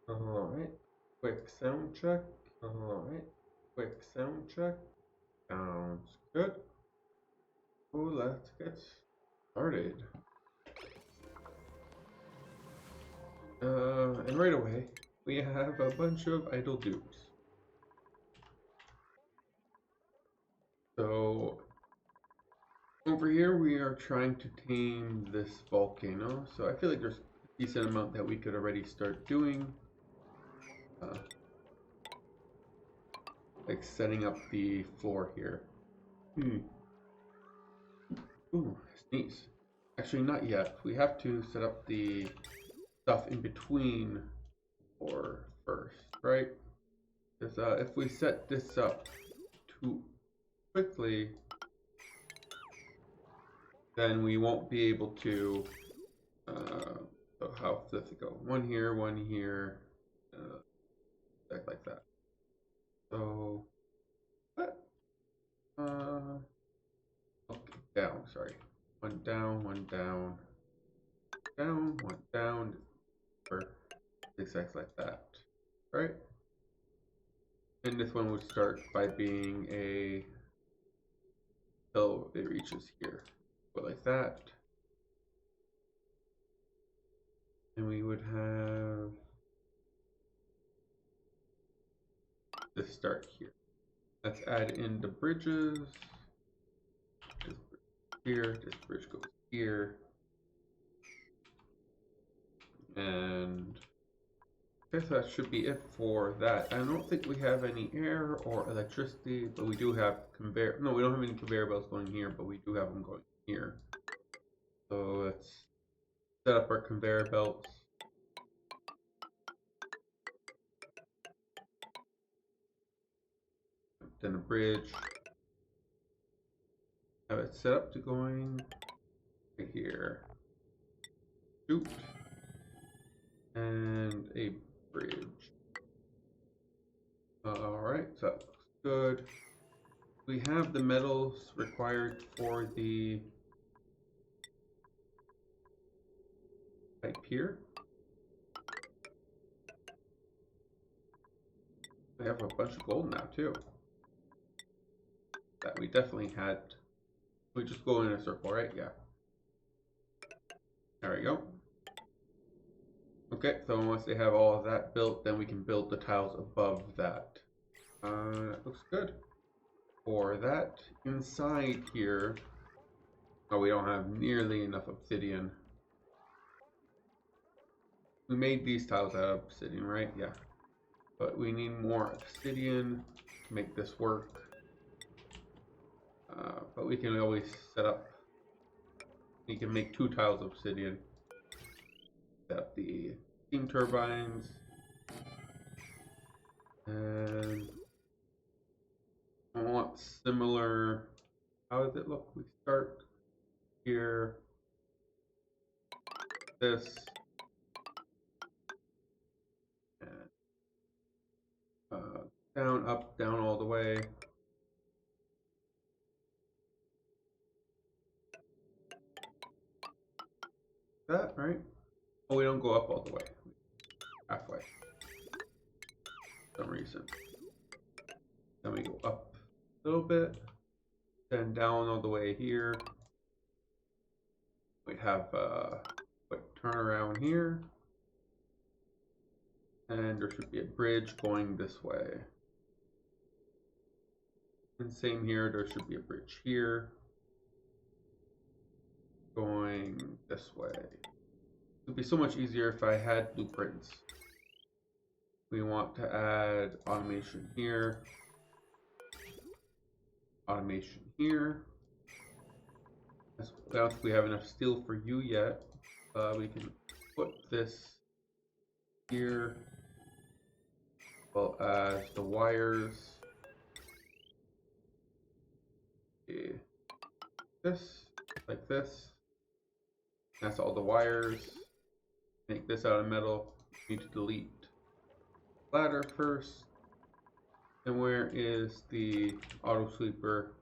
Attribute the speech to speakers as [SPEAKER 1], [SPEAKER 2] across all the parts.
[SPEAKER 1] Alright, quick sound check. Alright, quick sound check. Sounds good. So let's get started. And right away, we have a bunch of idle dupes. So, over here we are trying to tame this volcano. So I feel like there's a decent amount that we could already start doing. Like setting up the floor here. Ooh, sneeze. Actually, not yet. We have to set up the stuff in between or first, right? Because if we set this up too quickly, then we won't be able to. So how does it go? One here, like that. So, what? Okay, down. Sorry, one down, one down, down, one down, or zigzags like that, right? And this one would start by being a till it reaches here. Go like that. And we would have this start here. Let's add in the bridges. This bridge here, this bridge goes here. And I guess that should be it for that. I don't think we have any air or electricity, but we do have conveyor. No, we don't have any conveyor belts going here, but we do have them going here. So let's set up our conveyor belts. Then a bridge. Have it set up to going right here. Shoot. And a bridge. Alright, so that looks good. We have the metals required for the pipe here. We have a bunch of gold now too. That we definitely had. We just go in a circle, right? Yeah. There we go. Okay, so once they have all of that built, then we can build the tiles above that. That looks good. For that, inside here, oh, we don't have nearly enough obsidian. We made these tiles out of obsidian, right? Yeah. But we need more obsidian to make this work. But we can always set up, we can make 2 tiles of obsidian. Set up the steam turbines. And I want similar, how does it look? We start here, this, and down, up, down all the way. That, right? Oh, we don't go up all the way. Halfway. For some reason. Then we go up a little bit. Then down all the way here. We'd have a quick turnaround here. And there should be a bridge going this way. And same here, there should be a bridge here. Going this way. It would be so much easier if I had blueprints. We want to add automation here. Automation here. I don't think we have enough steel for you yet. We can put this here, as well as the wires. This, like this. That's all the wires. Make this out of metal. Need to delete ladder first. And where is the auto sweeper?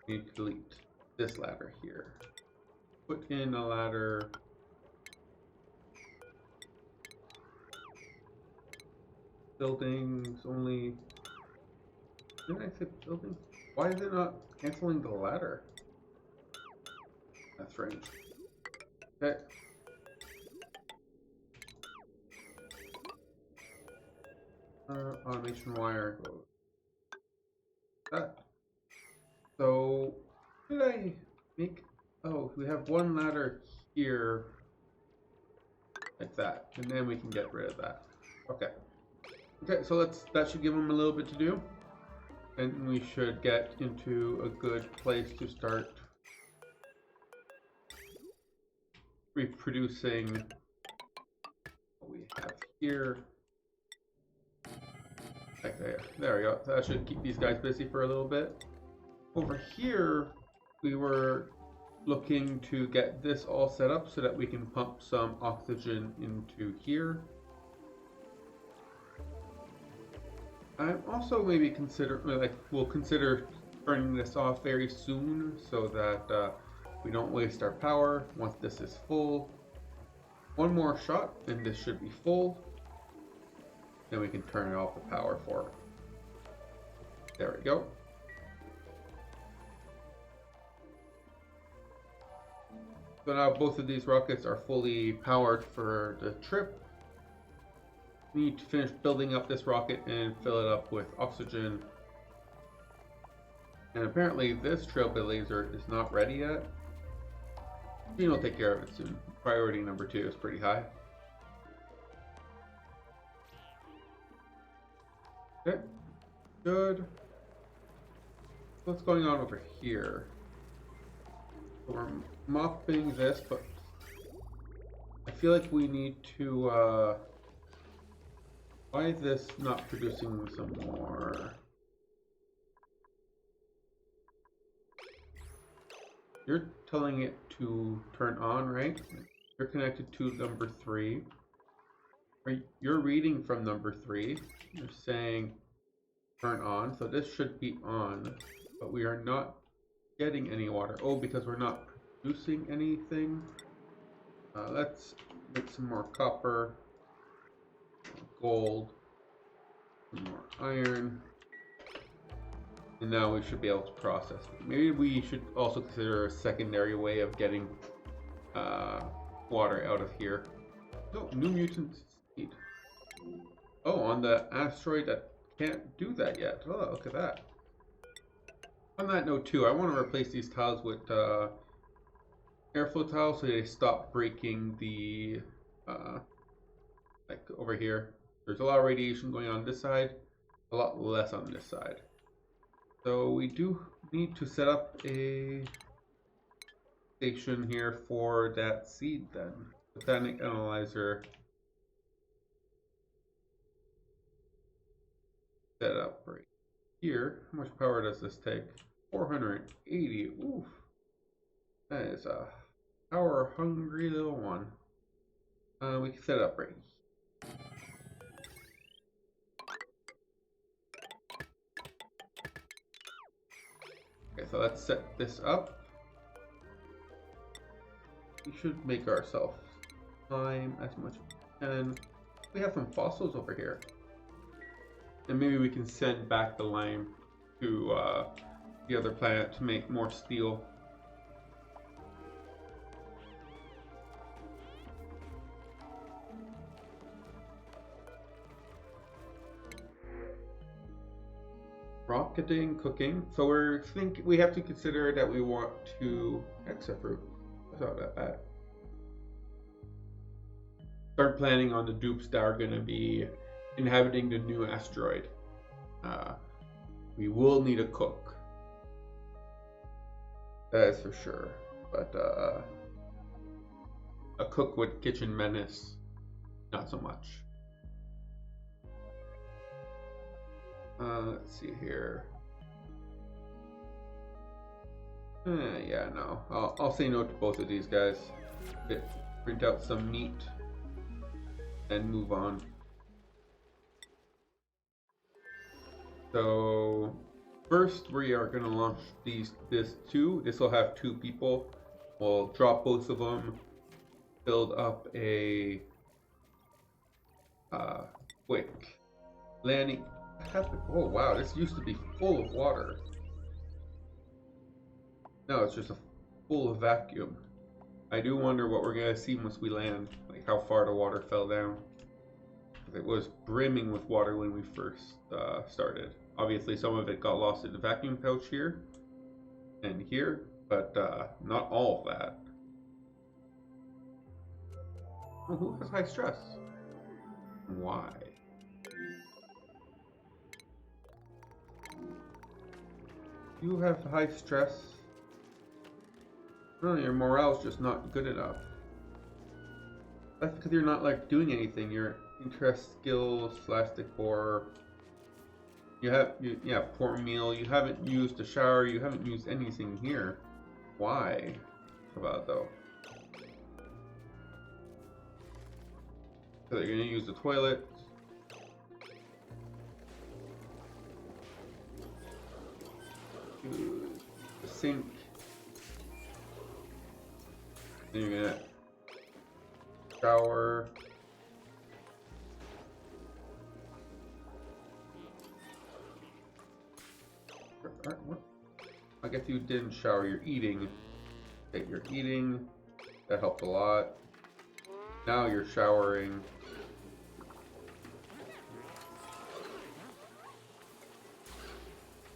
[SPEAKER 1] Need to delete this ladder here. Put in a ladder. buildings only. Didn't I say building? Why is it not canceling the ladder? That's strange. Okay. Automation wire goes that. So, what did I make? Oh, we have one ladder here, like that, and then we can get rid of that. Okay. Okay, so that should give them a little bit to do, and we should get into a good place to start reproducing what we have here. Like there we go. That should keep these guys busy for a little bit. Over here, we were looking to get this all set up so that we can pump some oxygen into here. I'm also maybe we'll consider turning this off very soon so that we don't waste our power once this is full. One more shot and this should be full. Then we can turn off the power for it. There we go. So now both of these rockets are fully powered for the trip. We need to finish building up this rocket and fill it up with oxygen. And apparently this trailblazer is not ready yet. We'll take care of it soon. Priority number 2 is pretty high. Okay, good. What's going on over here? So we're mopping this, but I feel like we need to, why is this not producing some more? You're telling it to turn on, right? You're connected to number 3. You're reading from number 3. You're saying turn on, so this should be on, but we are not getting any water. Oh, because we're not producing anything. Let's make some more copper, gold, some more iron, and now we should be able to process it. Maybe we should also consider a secondary way of getting water out of here. No, new mutant seed. Oh, on the asteroid that can't do that yet. Oh, look at that. On that note too, I want to replace these tiles with airflow tiles so they stop breaking the like over here. There's a lot of radiation going on this side, a lot less on this side. So we do need to set up a station here for that seed then. Botanic analyzer set up right here. How much power does this take? 480. Oof. That is a power hungry little one. We can set it up right here. Okay, so let's set this up. We should make ourselves time as much as we can. We have some fossils over here. And maybe we can send back the lime to the other planet to make more steel. Rocketing, cooking. So we have to consider that we want to exit fruit. That's not that bad. Start planning on the dupes that are going to be inhabiting the new asteroid. We will need a cook. That is for sure. But a cook with kitchen menace, not so much. Let's see here. Yeah, no. I'll say no to both of these guys. Print out some meat and move on. So first we are going to launch this 2. This will have 2 people. We'll drop both of them. Build up a quick landing. Oh wow, this used to be full of water. Now it's just a full of vacuum. I do wonder what we're gonna see once we land, like how far the water fell down. It was brimming with water when we first started. Obviously, some of it got lost in the vacuum pouch here and here, but not all of that. Oh, who has high stress? Why? You have high stress. No, your morale's just not good enough. That's because you're not like doing anything. Your interest, skills, slash decor. Yeah, poor meal. You haven't used a shower. You haven't used anything here. Why? How about though? So you're gonna use the toilet. The sink. Then you're gonna shower. What? I guess you didn't shower. You're eating. Okay, you're eating. That helped a lot. Now you're showering.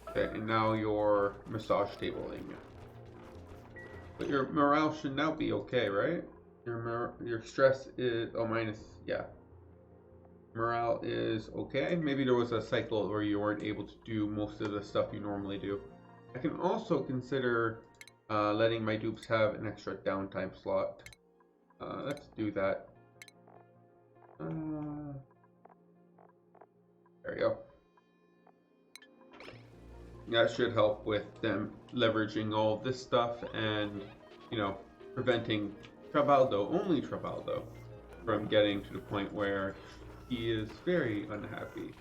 [SPEAKER 1] Okay, and now you're massage tabling. But your morale should now be okay, right? Your stress is minus, yeah. Morale is okay. Maybe there was a cycle where you weren't able to do most of the stuff you normally do. I can also consider letting my dupes have an extra downtime slot. Let's do that. There we go. That should help with them leveraging all this stuff and, you know, preventing Trabaldo, only Trabaldo, from getting to the point where he is very unhappy.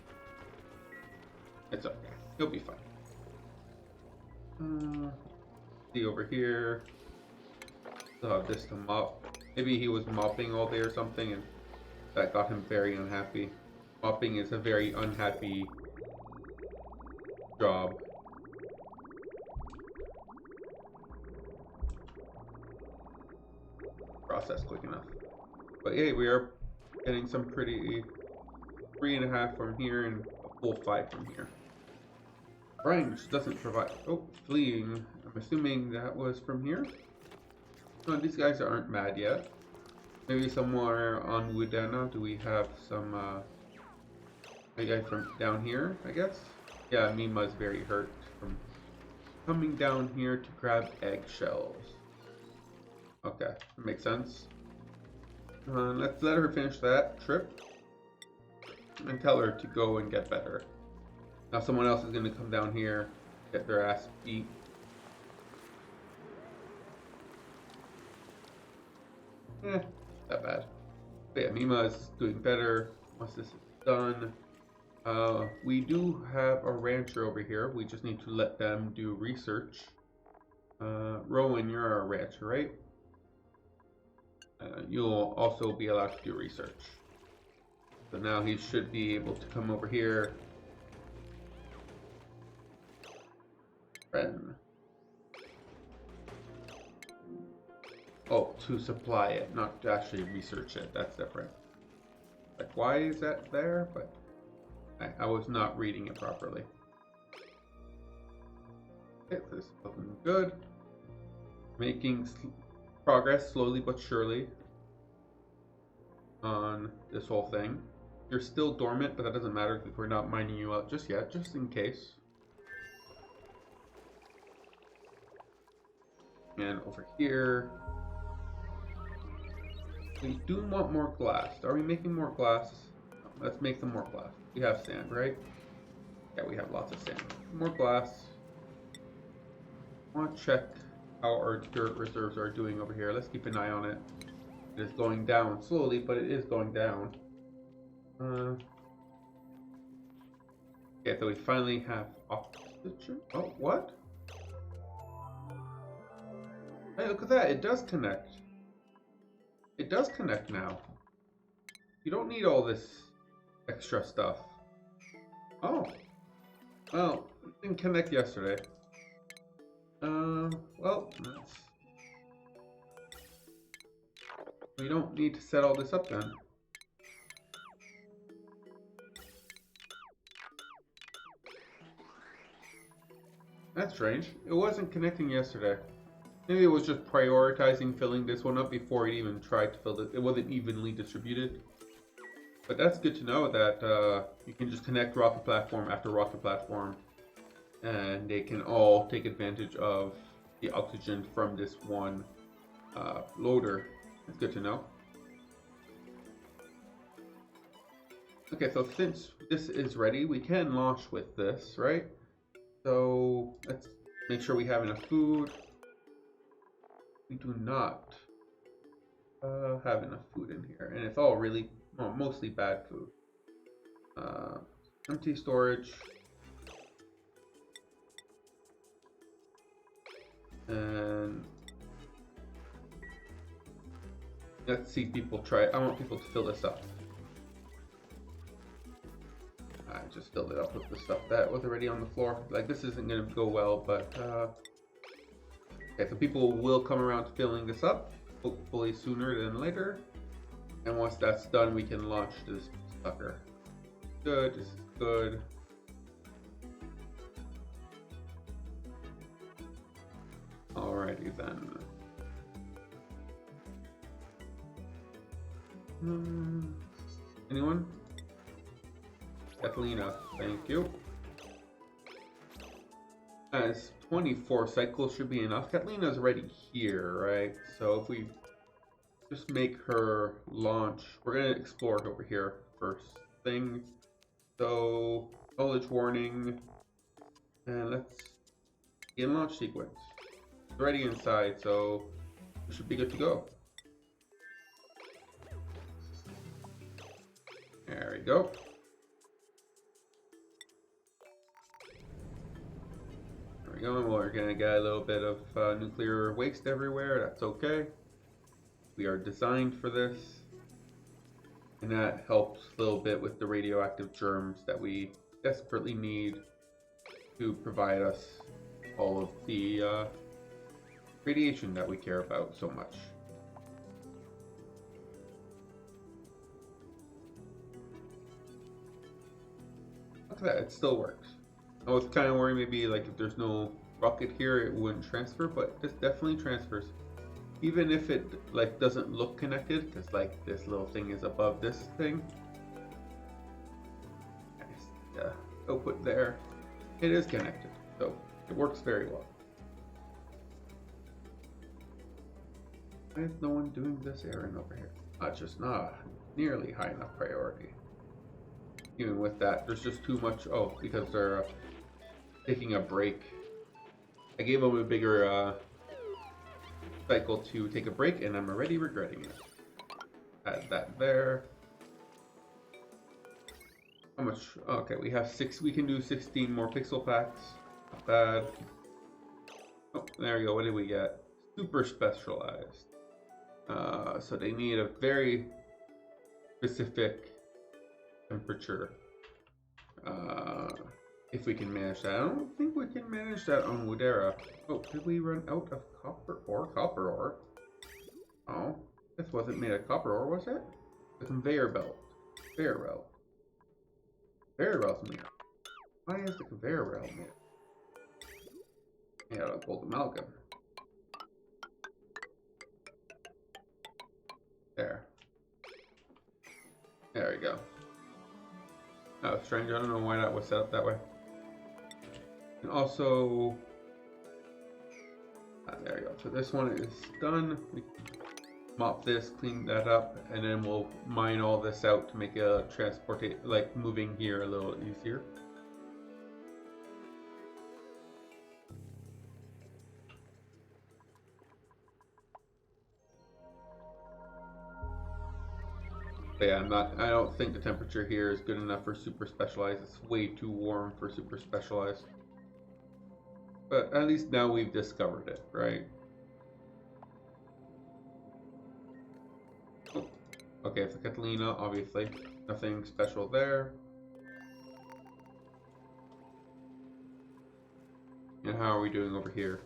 [SPEAKER 1] It's okay. He'll be fine. See over here. Still have this to mop. Maybe he was mopping all day or something and that got him very unhappy. Mopping is a very unhappy job. Process quick enough. But yeah, we are getting some pretty 3.5 from here and a full 5 from here. Range doesn't provide. Oh, fleeing. I'm assuming that was from here. No, these guys aren't mad yet. Maybe somewhere on Wudena. Do we have some a guy from down here, I guess? Yeah, Mima's very hurt from coming down here to grab eggshells. Okay, that makes sense. Let's let her finish that trip and tell her to go and get better. Now someone else is going to come down here, get their ass beat. Not that bad. But yeah, Mima is doing better once this is done. We do have a rancher over here. We just need to let them do research. Rowan, you're a rancher, right? You'll also be allowed to do research. So now he should be able to come over here. Ren. Oh, to supply it, not to actually research it. That's different. Like, why is that there? But I was not reading it properly. Okay, this is looking good. Making progress slowly but surely on this whole thing. You're still dormant, but that doesn't matter because we're not mining you out just yet, just in case. And over here, we do want more glass. Are we making more glass? No, let's make some more glass. We have sand, right? Yeah, we have lots of sand. More glass. I want to check how our dirt reserves are doing over here. Let's keep an eye on it. It is going down slowly, but it is going down. Okay, so we finally have oxygen. Oh, what? Hey, look at that. It does connect. It does connect now. You don't need all this extra stuff. Oh, well, it didn't connect yesterday. Well, we don't need to set all this up then. That's strange. It wasn't connecting yesterday. Maybe it was just prioritizing filling this one up before it even tried to fill it. It wasn't evenly distributed. But that's good to know that you can just connect rocket platform after rocket platform, and they can all take advantage of the oxygen from this one loader. That's good to know. Okay, so since this is ready, we can launch with this, right? So let's make sure we have enough food. We do not have enough food in here, and it's all really, well, mostly bad food. Empty storage. And let's see people try it. I want people to fill this up. I just filled it up with the stuff that was already on the floor. Like, this isn't going to go well, but okay, so people will come around to filling this up, hopefully sooner than later. And once that's done, we can launch this sucker. Good, this is good. Alrighty then. Anyone? Catalina, thank you. As 24 cycles should be enough. Catalina's already here, right? So if we just make her launch, we're gonna explore it over here first thing. So college warning, and let's begin launch sequence. It's already inside, so we should be good to go. There we go. There we go. We're gonna get a little bit of nuclear waste everywhere. That's okay. We are designed for this, and that helps a little bit with the radioactive germs that we desperately need to provide us all of the radiation that we care about so much. Look at that, it still works. I was kind of worried maybe like if there's no rocket here it wouldn't transfer, but this definitely transfers. Even if it like doesn't look connected, because like this little thing is above this thing. Output there. It is connected, so it works very well. Why is no one doing this errand over here? Just not nearly high enough priority. Even with that, there's just too much. Oh, because they're taking a break. I gave them a bigger cycle to take a break, and I'm already regretting it. Add that there. How much? Okay, we have 6. We can do 16 more pixel packs. Not bad. Oh, there we go. What did we get? Super specialized. So they need a very specific temperature. If we can manage that. I don't think we can manage that on Woodera. Oh, did we run out of copper ore? Copper ore? Oh, this wasn't made of copper ore, was it? The conveyor belt. Conveyor belt. Conveyor belt's made. Why is the conveyor belt made? Made out of gold amalgam. There. There we go. Oh, strange. I don't know why that was set up that way. And also, there we go. So this one is done. We mop this, clean that up, and then we'll mine all this out to make a like moving here a little easier. But yeah, I don't think the temperature here is good enough for super specialized. It's way too warm for super specialized. But at least now we've discovered it, right? Oh. Okay, so Catalina, obviously. Nothing special there. how are we doing over here?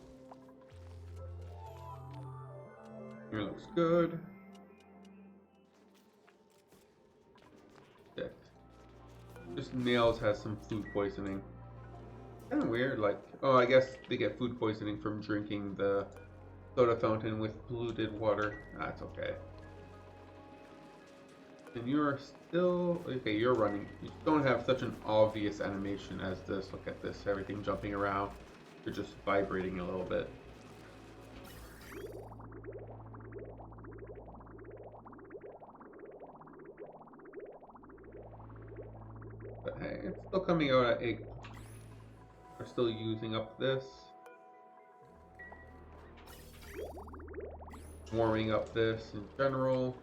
[SPEAKER 1] Here looks good. Sick. Just Nails has some food poisoning. Kind of weird, like, oh, I guess they get food poisoning from drinking the soda fountain with polluted water. That's okay. And you're still, okay, you're running. You don't have such an obvious animation as this. Look at this, everything jumping around. You're just vibrating a little bit. But hey, it's still coming out at 8. We're still using up this. Warming up this in general.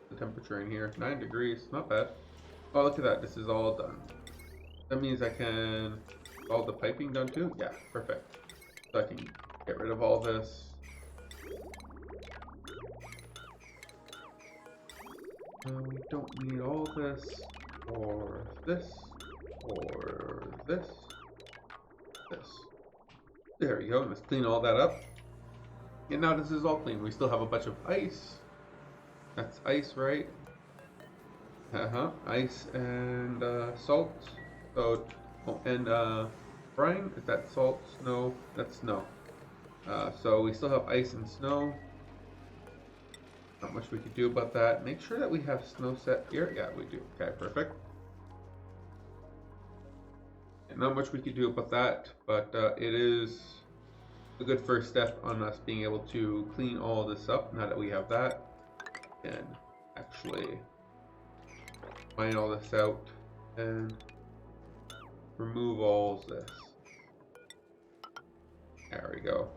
[SPEAKER 1] The temperature in here, 9 degrees, not bad. Oh, look at that, this is all done. That means I can, all the piping done too? Yeah, perfect. So I can get rid of all this. We don't need all this, or this, or this. There we go. Let's clean all that up. And now this is all clean. We still have a bunch of ice. That's ice, right? Ice and salt. So, oh, and brine. Is that salt? Snow? That's snow. So we still have ice and snow. Not much we could do about that. Make sure that we have snow set here. Yeah, we do. Okay, perfect. Not much we could do about that, but it is a good first step on us being able to clean all this up. Now that we have that, and actually mine all this out and remove all this. There we go.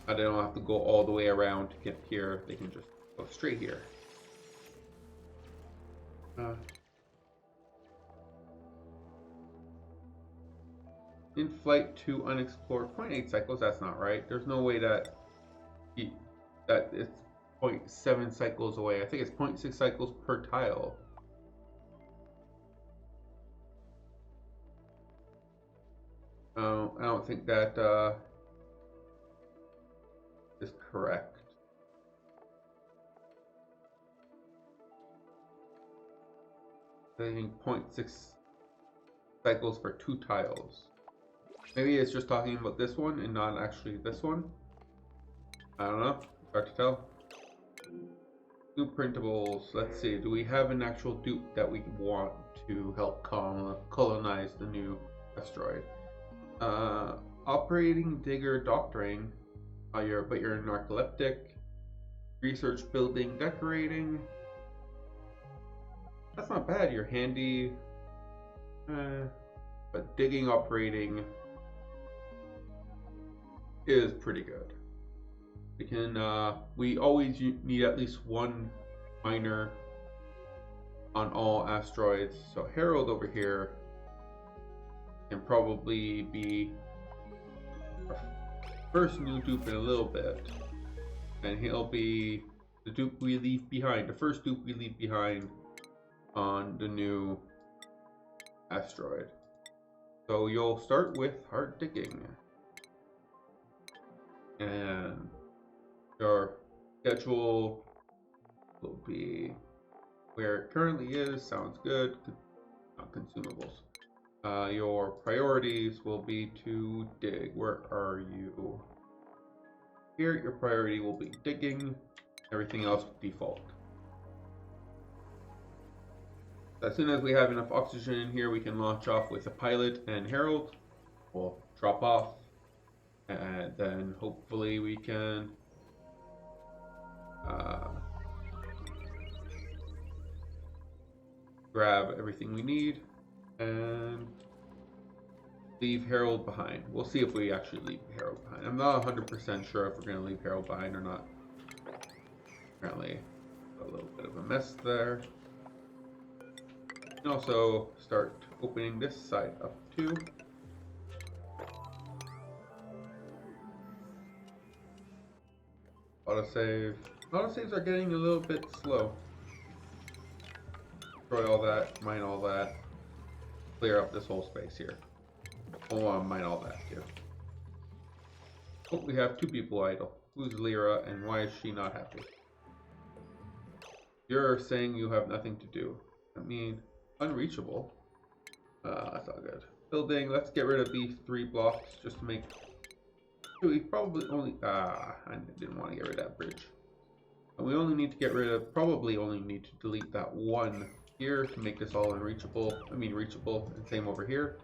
[SPEAKER 1] Now they don't have to go all the way around to get here. They can just go straight here. In flight to unexplored 0.8 cycles. That's not right. There's no way that it's 0.7 cycles away. I think it's 0.6 cycles per tile. I don't think that is correct. I think 0.6 cycles for 2 tiles. Maybe it's just talking about this one and not actually this one. I don't know. Hard to tell. New printables. Let's see. Do we have an actual dupe that we want to help colonize the new asteroid? Operating, digger, doctoring. But you're a narcoleptic. Research, building, decorating. That's not bad. You're handy. But digging, operating is pretty good. We can, we always need at least one miner on all asteroids. So Harold over here can probably be our first new dupe in a little bit. And he'll be the dupe we leave behind, the first dupe we leave behind on the new asteroid. So you'll start with hard digging. And your schedule will be where it currently is. Sounds good. Not consumables. Your priorities will be to dig. Where are you? Here, your priority will be digging. Everything else default. As soon as we have enough oxygen in here, we can launch off with a pilot and Harold. We'll drop off, and then hopefully we can grab everything we need and leave Harold behind. We'll see if we actually leave Harold behind. I'm not 100% sure if we're going to leave Harold behind or not. Apparently a little bit of a mess there. And also start opening this side up too. Autosave. Autosaves are getting a little bit slow. Destroy all that, mine all that, clear up this whole space here. We'll mine all that too. Oh, we have 2 people idle. Who's Lyra and why is she not happy? You're saying you have nothing to do. I mean, unreachable. That's not good. Building, let's get rid of these 3 blocks just to make... We probably only... I didn't want to get rid of that bridge. And we only need to get rid of... Probably only need to delete that 1 here to make this all unreachable. I mean reachable, and same over here.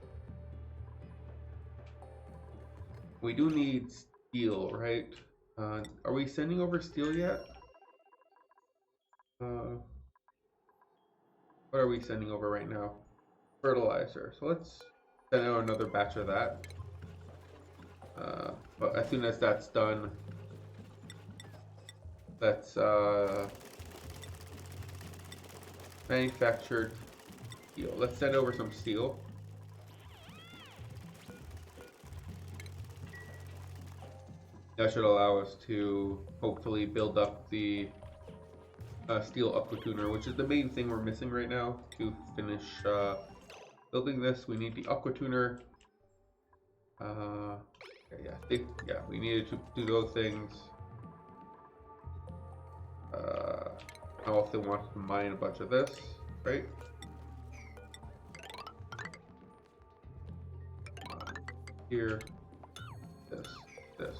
[SPEAKER 1] We do need steel, right? Are we sending over steel yet? What are we sending over right now? Fertilizer. So let's send out another batch of that. But as soon as that's done, let's manufacture steel. Let's send over some steel. That should allow us to hopefully build up the steel aquatuner, which is the main thing we're missing right now to finish building this. We need the aquatuner. Yeah, we needed to do those things. I also want to mine a bunch of this, right? Here, this.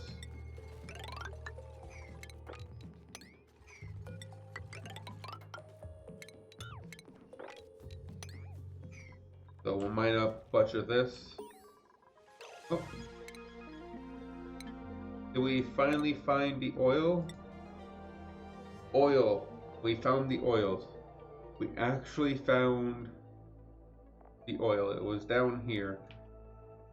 [SPEAKER 1] So we'll mine up a bunch of this. Oh. Did we finally find the oil? Oil. We found the oils. We actually found the oil. It was down here.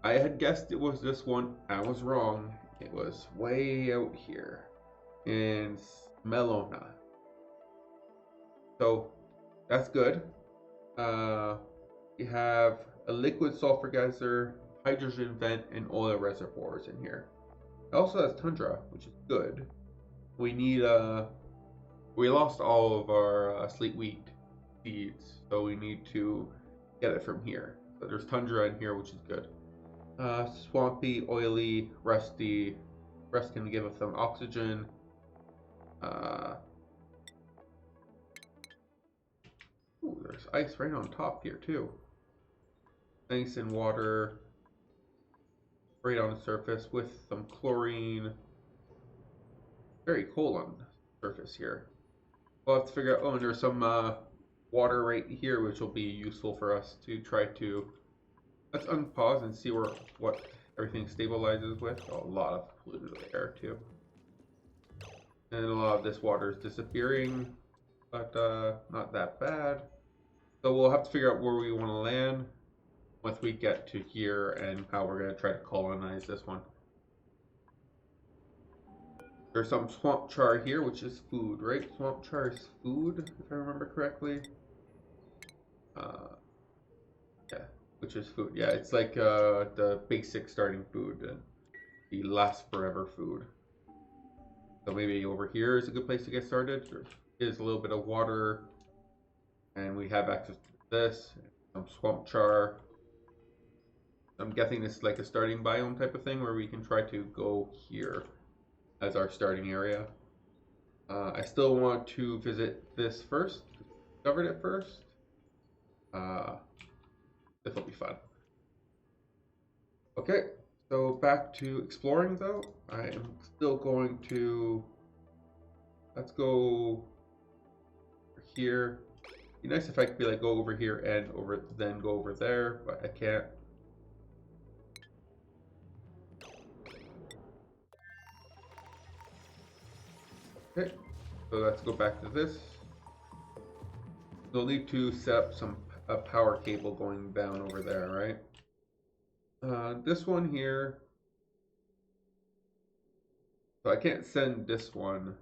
[SPEAKER 1] I had guessed it was this one. I was wrong. It was way out here in Melona. So that's good. We have a liquid sulfur geyser, hydrogen vent, and oil reservoirs in here. It also has tundra, which is good. We need we lost all of our sleet wheat seeds, so we need to get it from here. So there's tundra in here, which is good. Swampy, oily, rusty. Rust can give us some oxygen. Ooh, there's ice right on top here too. Ice and water right on the surface with some chlorine. Very cold on the surface here. We'll have to figure out, oh, and there's some water right here which will be useful for us to try to... Let's unpause and see what everything stabilizes with. Oh, a lot of polluted air too. And a lot of this water is disappearing, but not that bad. So we'll have to figure out where we want to land once we get to here and how we're going to try to colonize this one. There's some swamp char here, which is food, right? Swamp char is food, if I remember correctly. Yeah, which is food. Yeah, it's like the basic starting food and the last forever food. So maybe over here is a good place to get started. There is a little bit of water, and we have access to this, some swamp char. I'm guessing this is like a starting biome type of thing where we can try to go here as our starting area. I still want to visit this first, discovered it first. This will be fun. Okay, so back to exploring though. I am still going to, let's go over here. It'd be nice if I could be like go over here and then go over there, but I can't. Okay, so let's go back to this. We'll need to set up a power cable going down over there, right? This one here. So I can't send this one.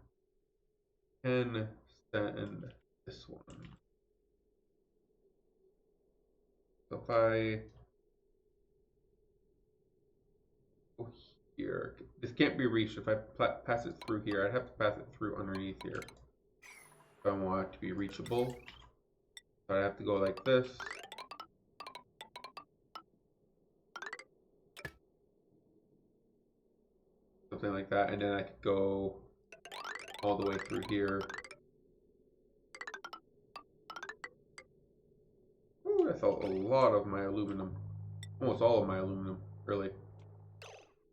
[SPEAKER 1] I can send this one. So if I go here, this can't be reached. If I pass it through here, I'd have to pass it through underneath here. If I want it to be reachable. So I'd have to go like this. something like that, and then I could go all the way through here. Ooh, that's a lot of my aluminum. Almost all of my aluminum, really.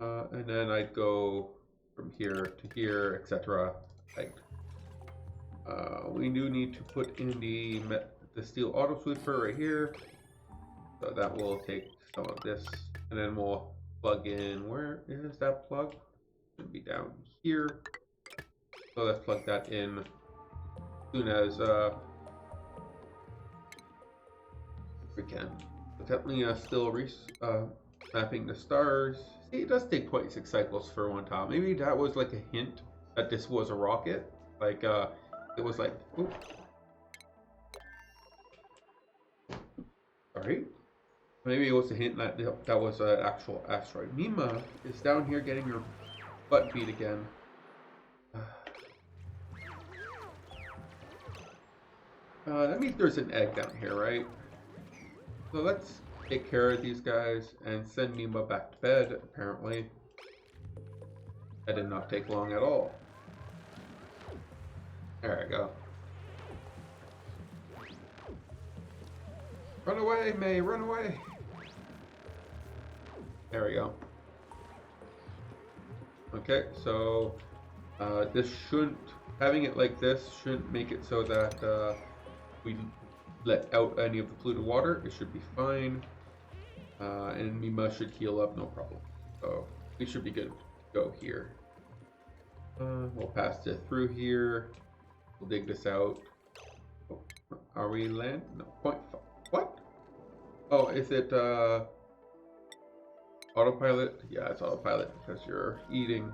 [SPEAKER 1] And then I'd go from here to here, etc. Like, we do need to put in the steel auto sweeper right here. So that will take some of this, and then we'll plug in. Where is that plug? It's gonna be down here. So let's plug that in as soon as we can. Definitely still mapping the stars. See, it does take 26 cycles for one tile. Maybe that was like a hint that this was a rocket. Like it was like, oops. Sorry. Maybe it was a hint that that was an actual asteroid. Mima is down here getting her butt beat again. That means there's an egg down here, right? So let's take care of these guys and send Mima back to bed, apparently. That did not take long at all. There we go. Run away, May, run away! There we go. Okay, so this shouldn't, having it like this shouldn't make it so that we let out any of the polluted water. It should be fine. And Mima should heal up, no problem. So we should be good to go here. We'll pass it through here. We'll dig this out. Oh, are we land? No, 0.5. What? Oh, is it autopilot? Yeah, it's autopilot because you're eating.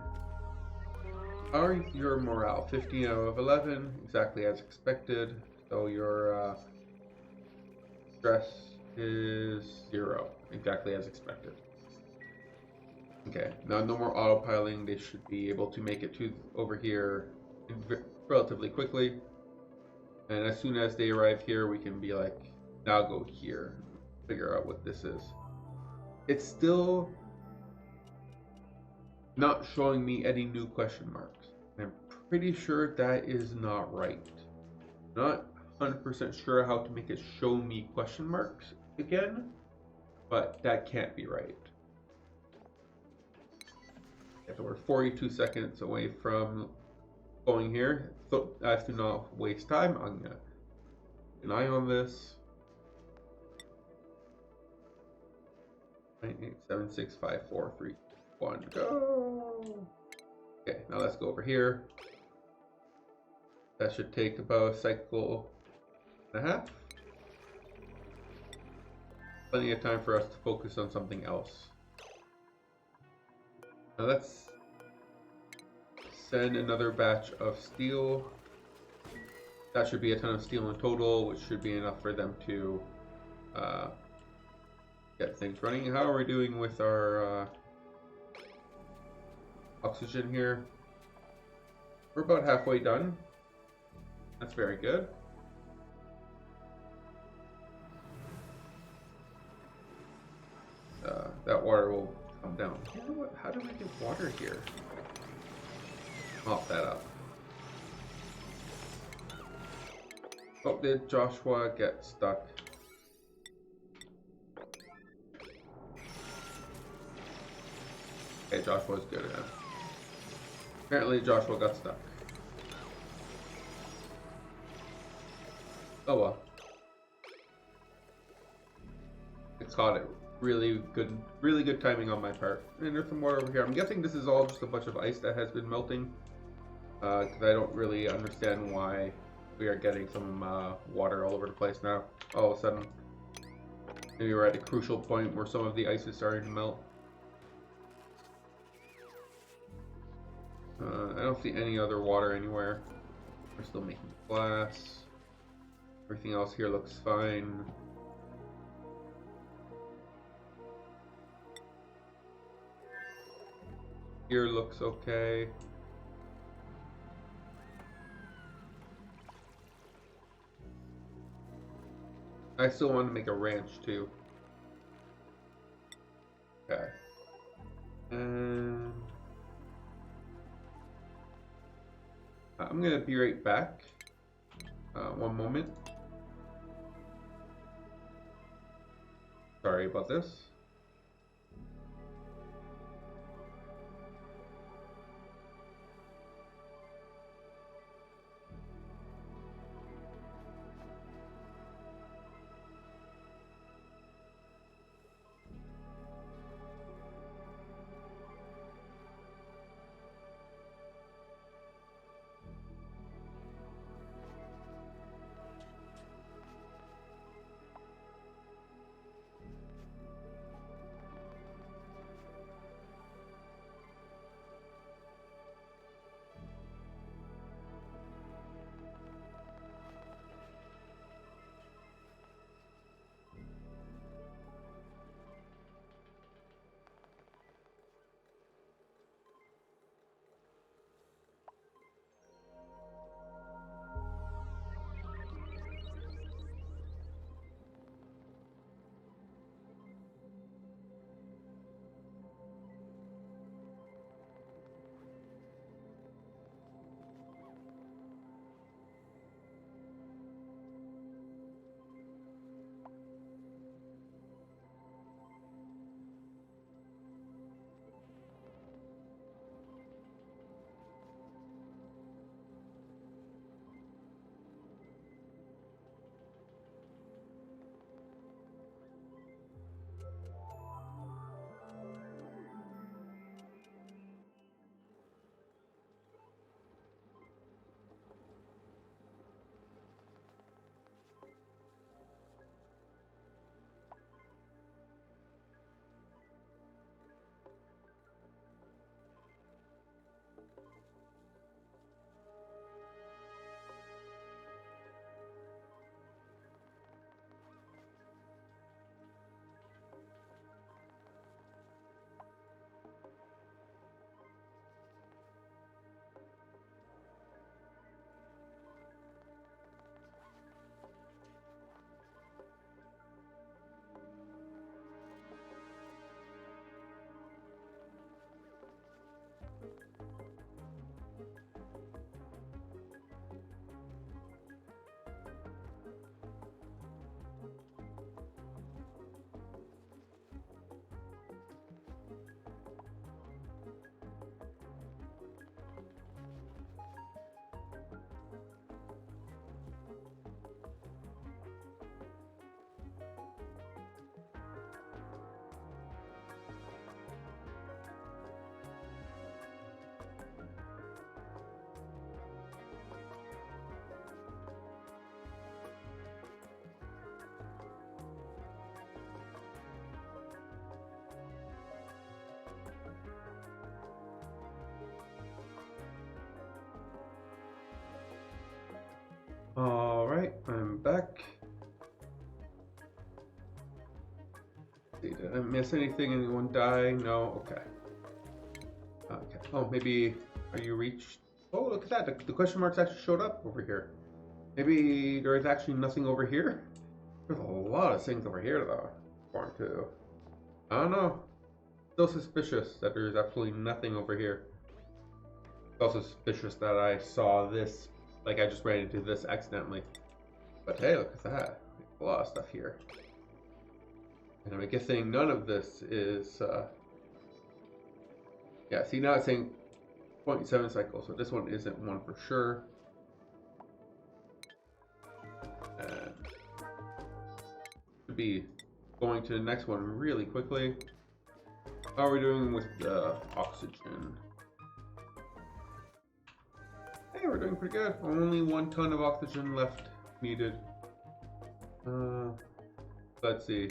[SPEAKER 1] How are your morale? 15 out of 11, exactly as expected. So your stress is 0, exactly as expected. Okay, now no more autopiloting. They should be able to make it to over here relatively quickly. And as soon as they arrive here, we can be like, now go here. Figure out what this is. It's still not showing me any new question marks. I'm pretty sure that is not right. Not 100% sure how to make it show me question marks again, but that can't be right. Yeah, so we're 42 seconds away from going here. So as to not waste time, I'm gonna keep an eye on this. 9, 8, 7, 6, 5, 4, 3, 1, go! Okay, now let's go over here. That should take about a cycle and a half. Plenty of time for us to focus on something else. Now let's send another batch of steel. That should be a ton of steel in total, which should be enough for them to get things running. How are we doing with our oxygen here? We're about halfway done. That's very good. That water will come down. You know what? How do we get water here? Mop that up. Oh, did Joshua get stuck? Okay, Joshua's good enough. Apparently Joshua got stuck. Oh well. It's caught it. Really good timing on my part. And there's some water over here. I'm guessing this is all just a bunch of ice that has been melting. Because I don't really understand why we are getting some water all over the place now. All of a sudden. Maybe we're at a crucial point where some of the ice is starting to melt. I don't see any other water anywhere. We're still making glass. Everything else here looks fine. Here looks okay. I still want to make a ranch too. Okay. And I'm gonna be right back. One moment. Sorry about this. Alright, I'm back. Did I miss anything? Anyone die? No? Okay. Okay. Oh, maybe are you reached? Oh, look at that. The question marks actually showed up over here. Maybe there is actually nothing over here? There's a lot of things over here, though. According to... I don't know. Still suspicious that there's absolutely nothing over here. Also suspicious that I saw this, like I just ran into this accidentally. But hey, look at that. A lot of stuff here. And I'm guessing none of this is, yeah, see now it's saying 0.7 cycles, so this one isn't one for sure. And should be going to the next one really quickly. How are we doing with the oxygen? Hey, we're doing pretty good. Only 1 ton of oxygen left needed. Let's see.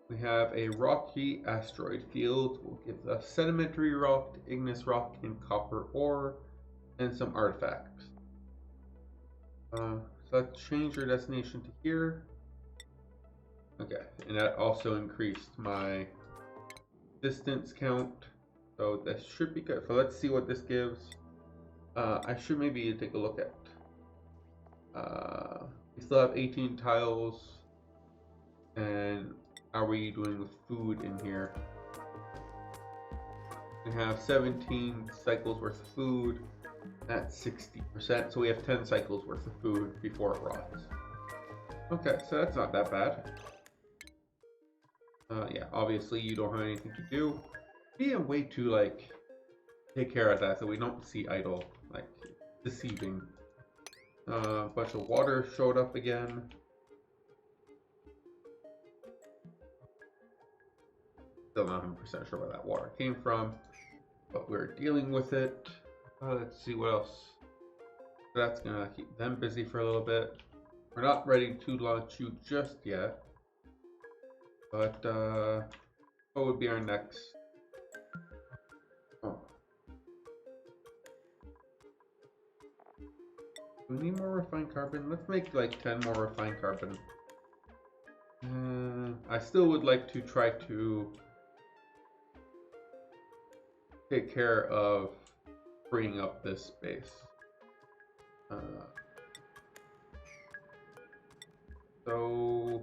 [SPEAKER 1] We have a rocky asteroid field. We'll give the sedimentary rock, igneous rock, and copper ore, and some artifacts. So let's change our destination to here. Okay, and that also increased my distance count. So that should be good. So let's see what this gives. I should maybe take a look at. We still have 18 tiles. And how are we doing with food in here? We have 17 cycles worth of food. at 60%, so we have 10 cycles worth of food before it rots. Okay, so that's not that bad. Yeah, obviously you don't have anything to do. Be a way to like take care of that so we don't see idle, like deceiving. A bunch of water showed up again. Still not 100% sure where that water came from, but we're dealing with it. Let's see what else. That's gonna keep them busy for a little bit. We're not ready to launch you just yet, but what would be our next? Oh. Do we need more refined carbon? Let's make like 10 more refined carbon. I still would like to try to take care of freeing up this space. So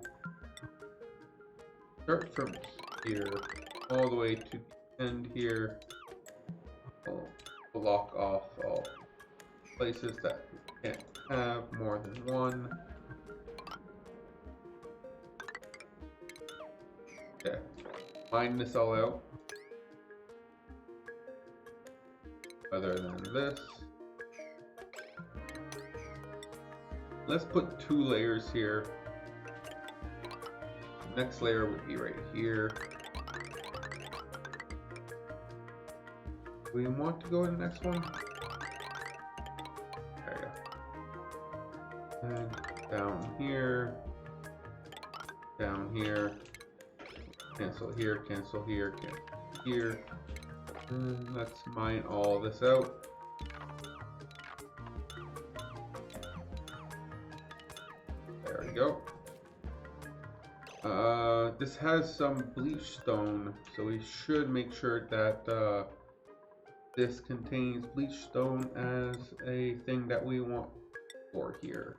[SPEAKER 1] start from here all the way to the end here. I'll block off all places that we can't have more than one. Okay, mine this all out. Other than this, let's put 2 layers here. The next layer would be right here. Do we want to go to the next one? There we go. And down here, cancel here, cancel here, cancel here. And let's mine all this out. There we go. This has some bleach stone, so we should make sure that this contains bleach stone as a thing that we want for here.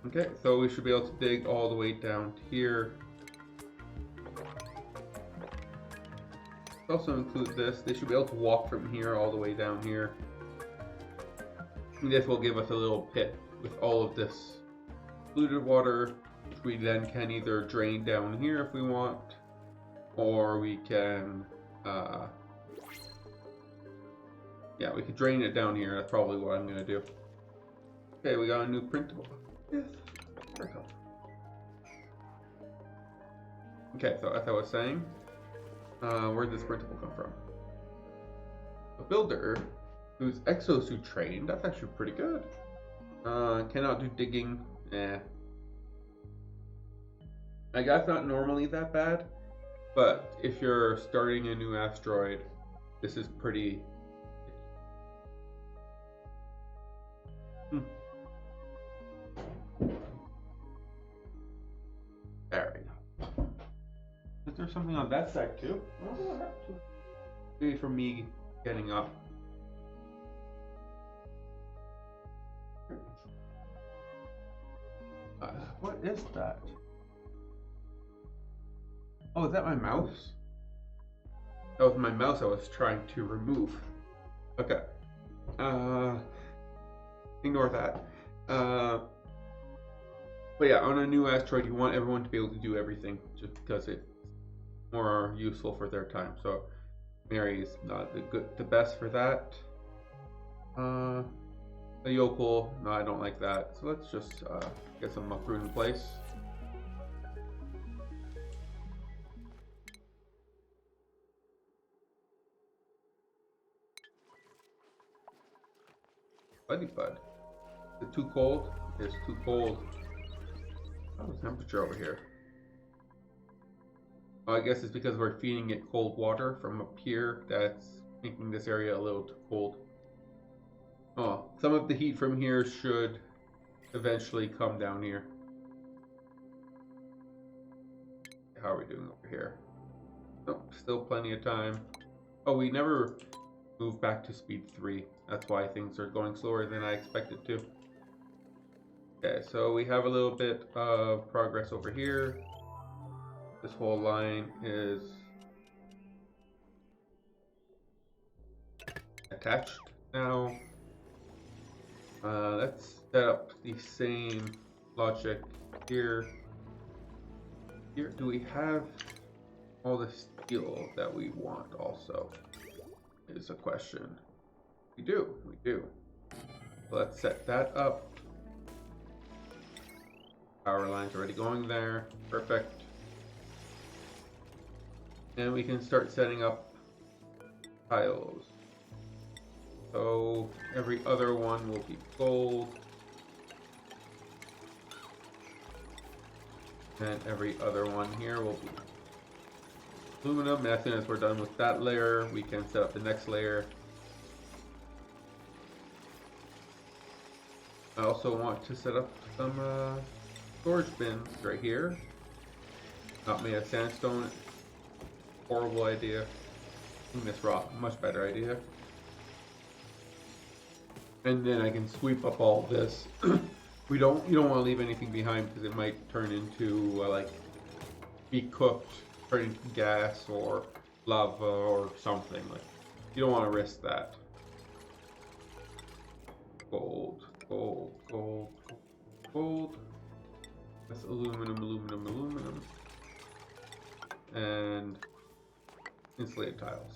[SPEAKER 1] Okay, so we should be able to dig all the way down to here. Also include this. They should be able to walk from here all the way down here. And this will give us a little pit with all of this polluted water, which we then can either drain down here if we want, or we can, yeah, we could drain it down here. That's probably what I'm gonna do. Okay, we got a new printable. Yes. Okay, so as I was saying, where did this printable come from? A builder who's exosuit trained. That's actually pretty good. Cannot do digging. Like, that's not normally that bad, but if you're starting a new asteroid, this is pretty. There we go. Is there something on that side too? Maybe for me getting up. What is that? Oh, is that my mouse? That was my mouse I was trying to remove. Okay. Ignore that. But yeah, on a new asteroid, you want everyone to be able to do everything, just because it's more useful for their time. So Mary's not the best for that. A yokel, no, I don't like that. So let's just get some muckroot in place. Buddy bud. Is it too cold? It's too cold. How's the temperature over here? Oh, I guess it's because we're feeding it cold water from up here that's making this area a little too cold. Oh, some of the heat from here should eventually come down here. How are we doing over here? Nope, still plenty of time. Oh, we never moved back to speed 3. That's why things are going slower than I expected to. Okay, so we have a little bit of progress over here. This whole line is attached now. Let's set up the same logic here. Here, do we have all the steel that we want also? Is a question. We do. Let's set that up. Power line's already going there. Perfect. And we can start setting up tiles. So every other one will be gold. And every other one here will be aluminum. And as soon as we're done with that layer, we can set up the next layer. I also want to set up some storage bins right here. Not made of sandstone. Horrible idea. This rock, much better idea. And then I can sweep up all this. You don't want to leave anything behind because it might turn into like be cooked, turn into gas or lava or something. Like you don't want to risk that. Gold. That's aluminum. And insulated tiles.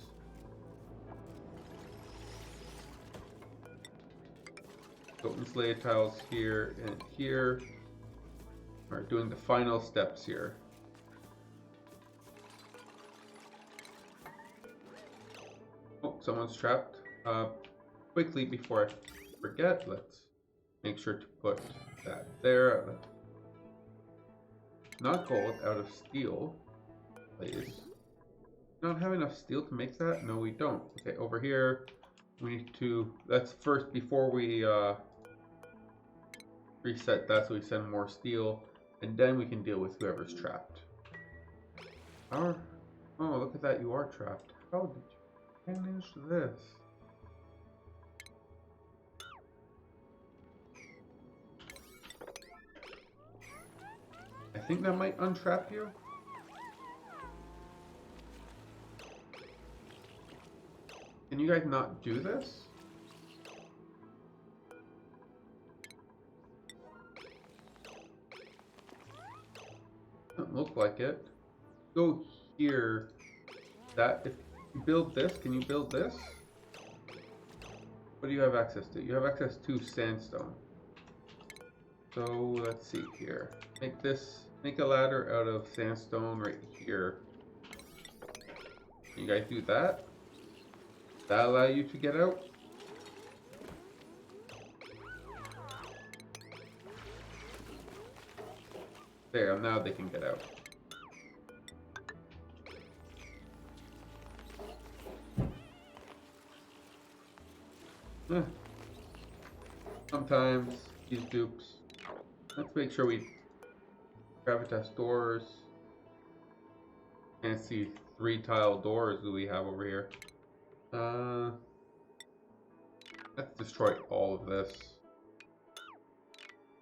[SPEAKER 1] So insulated tiles here and here. We're doing the final steps here. Oh, someone's trapped. Quickly before I forget, let's make sure to put that there. Not gold, out of steel, please. Not have enough steel to make that? No, we don't. Okay, over here, we need to, let's first, before we reset that, so we send more steel, and then we can deal with whoever's trapped. Oh, look at that, you are trapped. How did you manage this? I think that might untrap you. Can you guys not do this? Doesn't look like it. Go here. That if you build this, can you build this? What do you have access to? You have access to sandstone. So let's see here. Make a ladder out of sandstone right here. Can you guys do that? Does that allow you to get out? There, now they can get out. Sometimes these dupes. Let's make sure we gravitas doors. Can't see 3 tile doors that we have over here. Let's destroy all of this.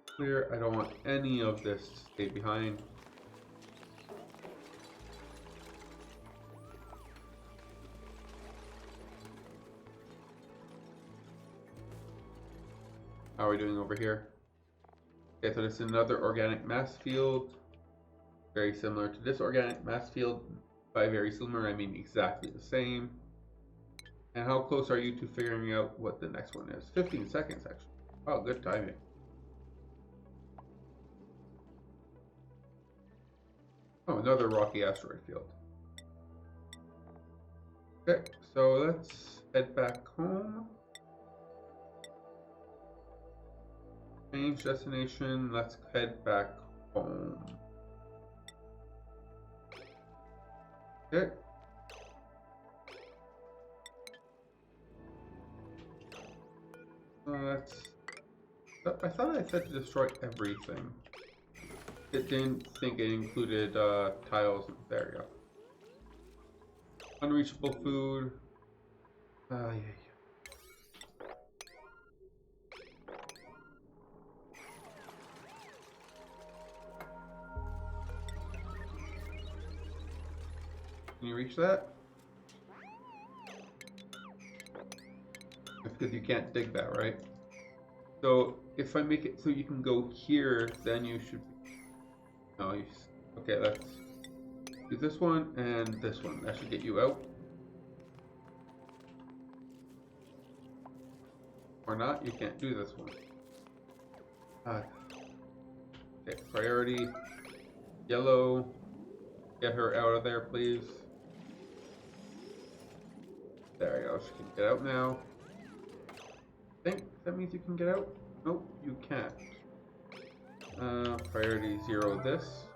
[SPEAKER 1] Clear. I don't want any of this to stay behind. How are we doing over here? Okay, so this is another organic mass field. Very similar to this organic mass field. By very similar, I mean exactly the same. And how close are you to figuring out what the next one is? 15 seconds, actually. Oh, good timing. Oh, another rocky asteroid field. Okay, so let's head back home. Change destination, let's head back home. Okay. I thought I said to destroy everything. It didn't think it included tiles. There you go. Unreachable food. Yeah. Can you reach that? That's because you can't dig that, right? So if I make it so you can go here, then you should. No, okay. Let's do this one and this one. That should get you out. Or not. You can't do this one. Okay. Priority. Yellow. Get her out of there, please. There you go. She can get out now. I think that means you can get out. Nope, you can't. Priority 0 this.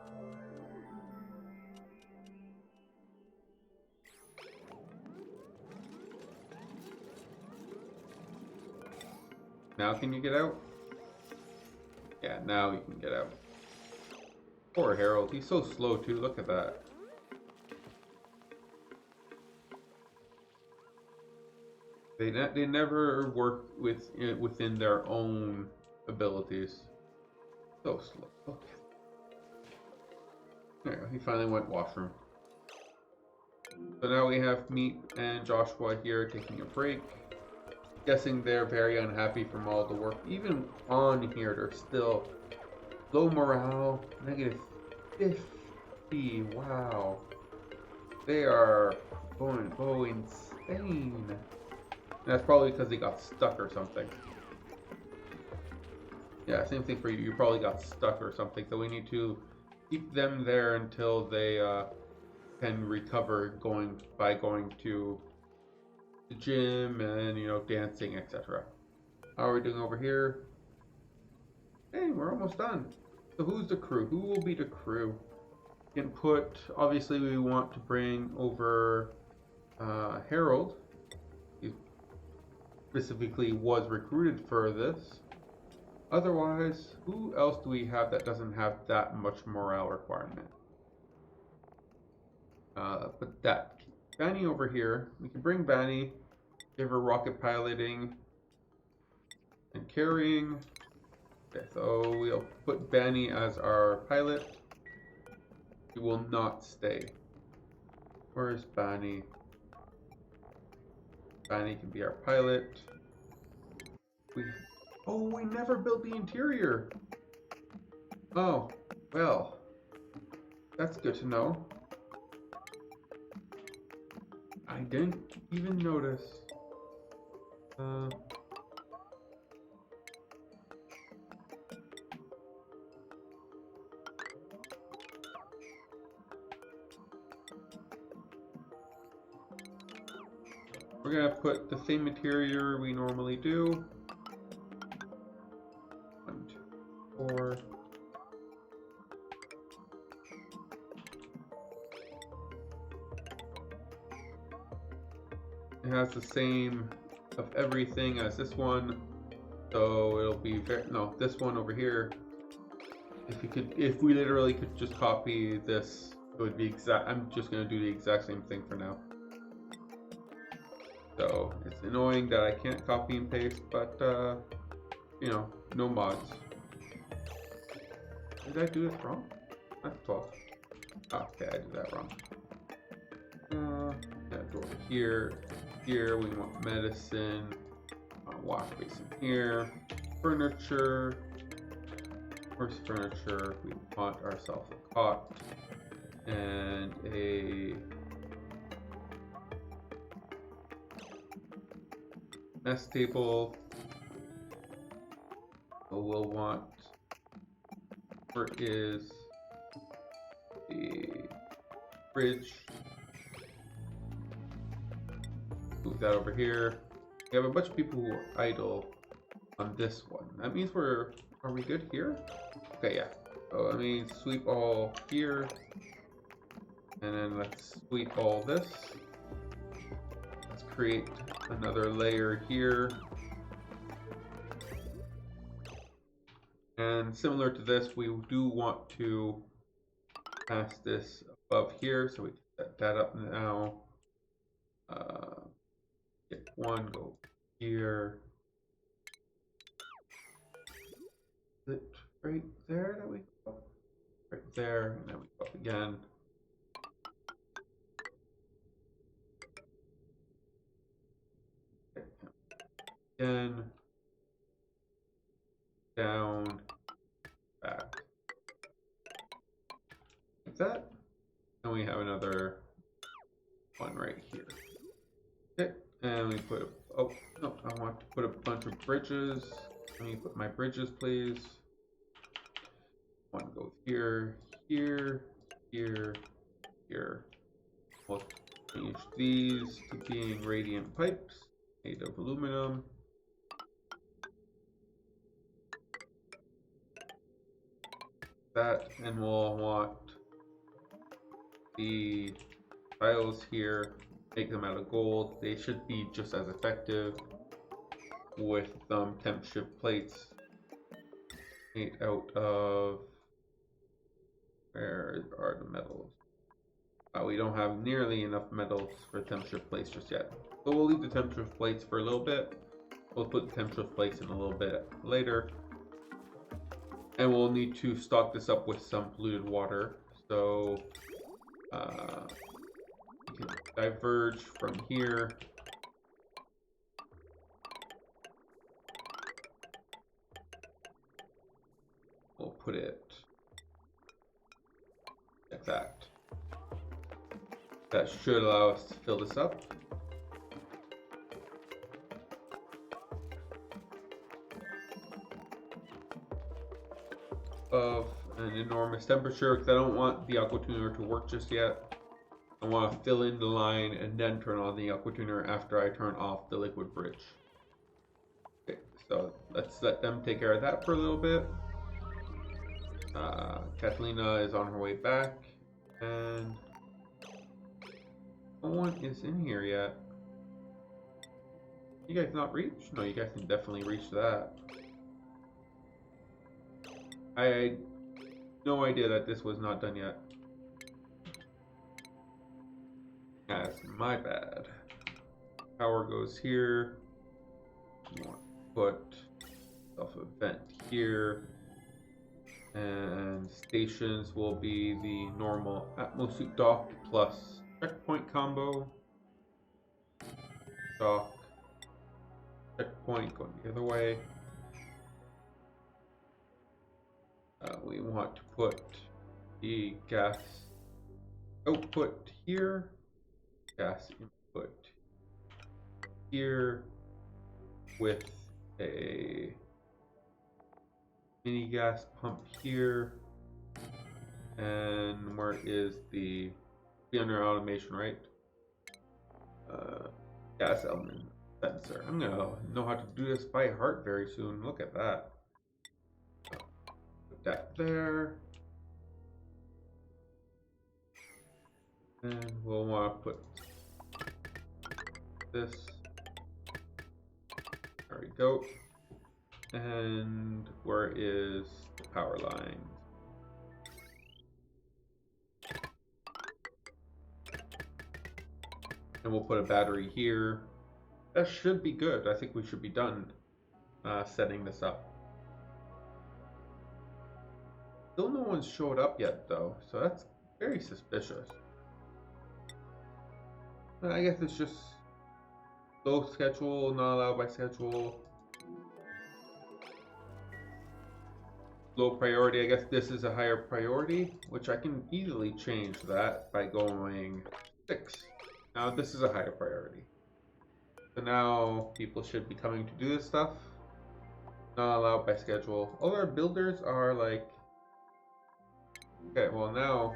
[SPEAKER 1] Now can you get out? Yeah, now you can get out. Poor Harold, he's so slow too, look at that. They never work within their own abilities. So slow. Okay. There you go, he finally went washroom. So now we have Meat and Joshua here taking a break. Guessing they're very unhappy from all the work. Even on here, they're still low morale, -50. Wow, they are going insane. And that's probably because they got stuck or something. Yeah, same thing for you. You probably got stuck or something. So we need to keep them there until they can recover by going to the gym and, you know, dancing, etc. How are we doing over here? Hey, we're almost done. So who's the crew? Who will be the crew? Input, obviously we want to bring over Harold. He specifically was recruited for this. Otherwise, who else do we have that doesn't have that much morale requirement? But that Banny over here, we can bring Banny, give her rocket piloting and carrying. Okay, so we'll put Banny as our pilot. He will not stay. Where's Banny? Banny can be our pilot. We never built the interior. Oh, well, that's good to know. I didn't even notice. We're gonna put the same interior we normally do. 1, 2, 4. It has the same of everything as this one, so it'll be this one over here. If we literally could just copy this, it would be exact. I'm just gonna do the exact same thing for now. So it's annoying that I can't copy and paste, but you know, no mods. Did I do this wrong? That's 12. Oh, okay, I did that wrong. Yeah, go over here. Here we want medicine. Wash basin here. Furniture. Where's furniture? We want ourselves a cot and a mess table. So we'll want, where is the fridge? Move that over here. We have a bunch of people who are idle on this one. That means are we good here? Okay, yeah. So that means sweep all here. And then let's sweep all this. Let's create another layer here. And similar to this, we do want to pass this above here, so we can set that up now. Get one, go here. Is it right there that we go up? Right there, and then we go up again. again, down, back, like that. And we have another one right here. Okay, and we put a, oh no, I want to put a bunch of bridges. Let me put my bridges, please. One goes here, here, here, here. We'll change these to being radiant pipes made of aluminum. That, and we'll want the tiles here, make them out of gold. They should be just as effective with temp shift plates made out of, where are the metals? We don't have nearly enough metals for temp shift plates just yet. So we'll leave the temp shift plates for a little bit. We'll put the temp shift plates in a little bit later. And we'll need to stock this up with some polluted water. So we can diverge from here. We'll put it like that. That should allow us to fill this up. Of an enormous temperature, because I don't want the aqua tuner to work just yet. I want to fill in the line and then turn on the aqua tuner after I turn off the liquid bridge. Okay, so let's let them take care of that for a little bit. Catalina is on her way back, and no one is in here yet. You guys not reach? No, you guys can definitely reach that. I had no idea that this was not done yet. That's my bad. Power goes here. You want to put self event here. And stations will be the normal Atmosuit dock plus checkpoint combo. Dock. Checkpoint going the other way. We want to put the gas output here, gas input here, with a mini gas pump here. And where is the be under automation, right? Gas element sensor. I'm gonna know how to do this by heart very soon. Look at that. That there, and we'll want to put this, there we go. And where is the power line? And we'll put a battery here. That should be good. I think we should be done setting this up. Still no one's showed up yet though, so that's very suspicious. I guess it's just low schedule, not allowed by schedule. Low priority, I guess this is a higher priority, which I can easily change that by going 6. Now this is a higher priority. So now people should be coming to do this stuff. Not allowed by schedule. All our builders are like, okay, well now,